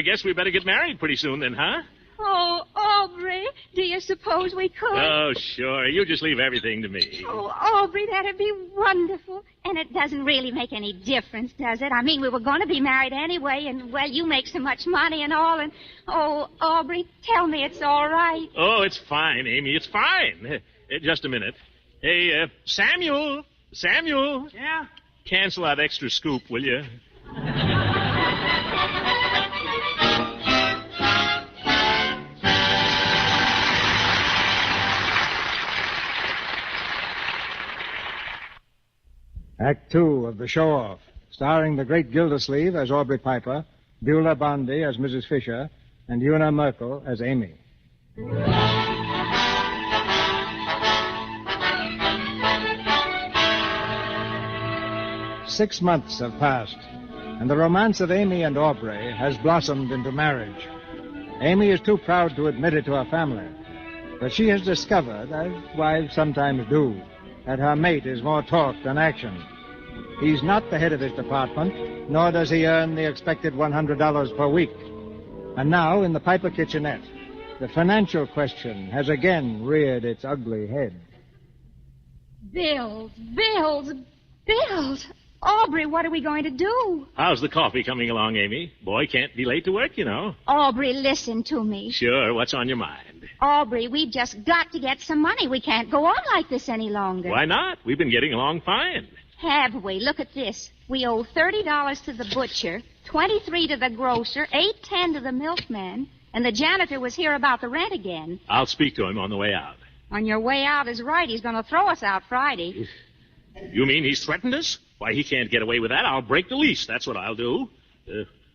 guess we better get married pretty soon then, huh? Oh, Aubrey, do you suppose we could? Oh, sure. You just leave everything to me. Oh, Aubrey, that'd be wonderful. And it doesn't really make any difference, does it? I mean, we were going to be married anyway, and, well, you make so much money and all, and... Oh, Aubrey, tell me it's all right. Oh, it's fine, Amy. It's fine. Just a minute. Hey, Samuel. Samuel. Yeah? Cancel that extra scoop, will you? Act 2 of The Show-Off, starring the great Gildersleeve as Aubrey Piper, Beulah Bondi as Mrs. Fisher, and Una Merkel as Amy. 6 months have passed, and the romance of Amy and Aubrey has blossomed into marriage. Amy is too proud to admit it to her family, but she has discovered, as wives sometimes do, that her mate is more talk than action. He's not the head of his department, nor does he earn the expected $100 per week. And now, in the Piper kitchenette, the financial question has again reared its ugly head. Bills. Aubrey, what are we going to do? How's the coffee coming along, Amy? Boy can't be late to work, you know. Aubrey, listen to me. Sure, what's on your mind? Aubrey, we've just got to get some money. We can't go on like this any longer. Why not? We've been getting along fine. Have we? Look at this. We owe $30 to the butcher, $23 to the grocer, $8.10 to the milkman, and the janitor was here about the rent again. I'll speak to him on the way out. On your way out is right. He's going to throw us out Friday. You mean he's threatened us? Why, he can't get away with that. I'll break the lease. That's what I'll do.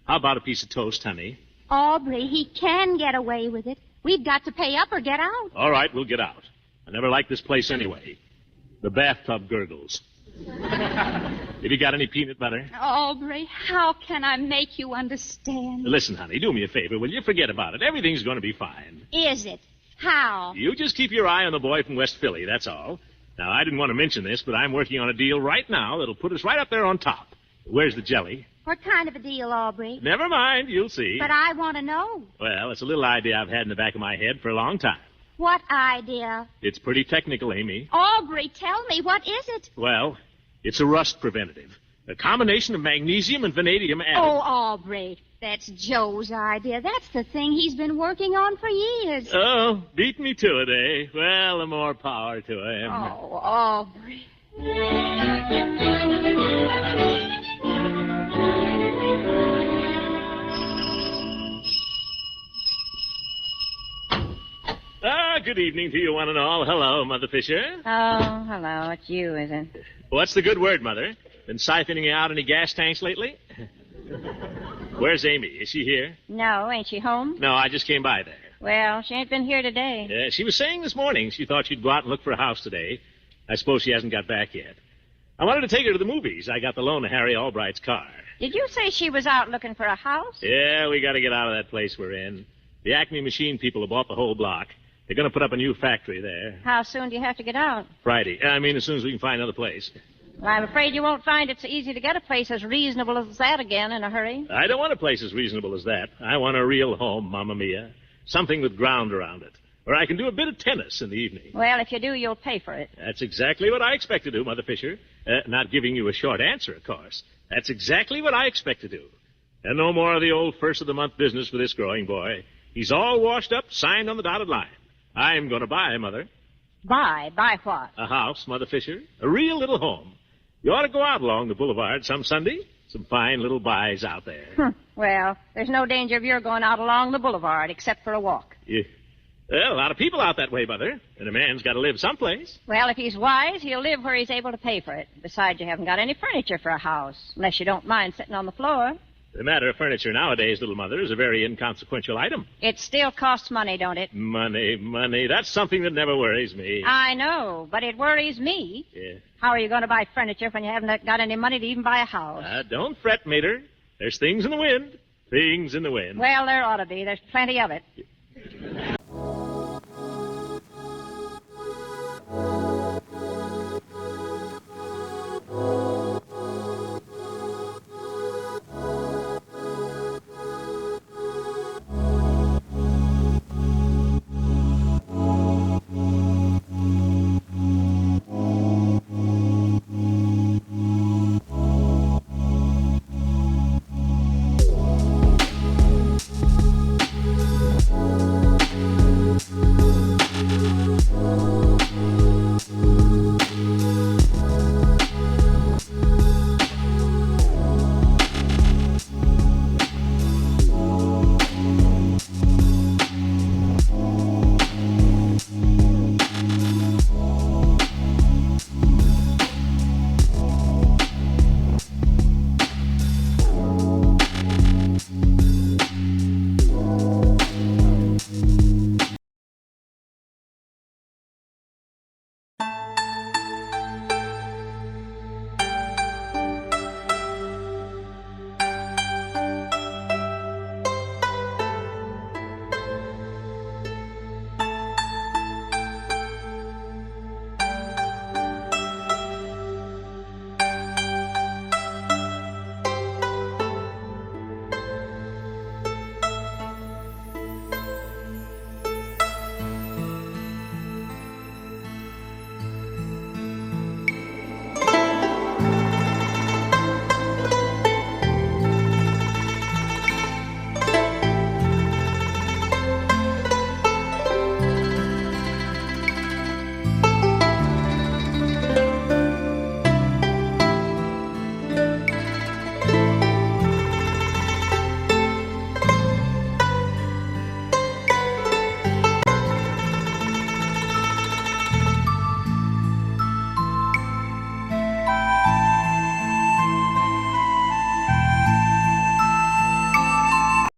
How about a piece of toast, honey? Aubrey, he can get away with it. We've got to pay up or get out. All right, we'll get out. I never liked this place anyway. The bathtub gurgles. Have you got any peanut butter? Aubrey, how can I make you understand? Listen, honey, do me a favor, will you? Forget about it. Everything's going to be fine. Is it? How? You just keep your eye on the boy from West Philly, that's all. Now, I didn't want to mention this, but I'm working on a deal right now that'll put us right up there on top. Where's the jelly? What kind of a deal, Aubrey? Never mind, you'll see. But I want to know. Well, it's a little idea I've had in the back of my head for a long time. What idea? It's pretty technical, Amy. Aubrey, tell me, what is it? Well, it's a rust preventative. A combination of magnesium and vanadium added. Oh, Aubrey, that's Joe's idea. That's the thing he's been working on for years. Oh, beat me to it, eh? Well, the more power to him. Oh, Aubrey. Good evening to you one and all. Hello, Mother Fisher. Oh, hello. It's you, is it? What's the good word, Mother? Been siphoning out any gas tanks lately? Where's Amy? Is she here? No, ain't she home? No, I just came by there. Well, she ain't been here today. She was saying this morning she thought she'd go out and look for a house today. I suppose she hasn't got back yet. I wanted to take her to the movies. I got the loan of Harry Albright's car. Did you say she was out looking for a house? Yeah, we got to get out of that place we're in. The Acme Machine people have bought the whole block. They're going to put up a new factory there. How soon do you have to get out? Friday. I mean, as soon as we can find another place. Well, I'm afraid you won't find it so easy to get a place as reasonable as that again in a hurry. I don't want a place as reasonable as that. I want a real home, Mamma Mia. Something with ground around it, where I can do a bit of tennis in the evening. Well, if you do, you'll pay for it. That's exactly what I expect to do, Mother Fisher. Not giving you a short answer, of course. That's exactly what I expect to do. And no more of the old first-of-the-month business for this growing boy. He's all washed up, signed on the dotted line. I'm going to buy, Mother. Buy? Buy what? A house, Mother Fisher. A real little home. You ought to go out along the boulevard some Sunday. Some fine little buys out there. Well, there's no danger of your going out along the boulevard except for a walk. Well, a lot of people out that way, Mother. And a man's got to live someplace. Well, if he's wise, he'll live where he's able to pay for it. Besides, you haven't got any furniture for a house, unless you don't mind sitting on the floor. The matter of furniture nowadays, little Mother, is a very inconsequential item. It still costs money, don't it? Money. That's something that never worries me. I know, but it worries me. Yeah. How are you going to buy furniture when you haven't got any money to even buy a house? Don't fret, Mater. There's things in the wind. Things in the wind. Well, there ought to be. There's plenty of it.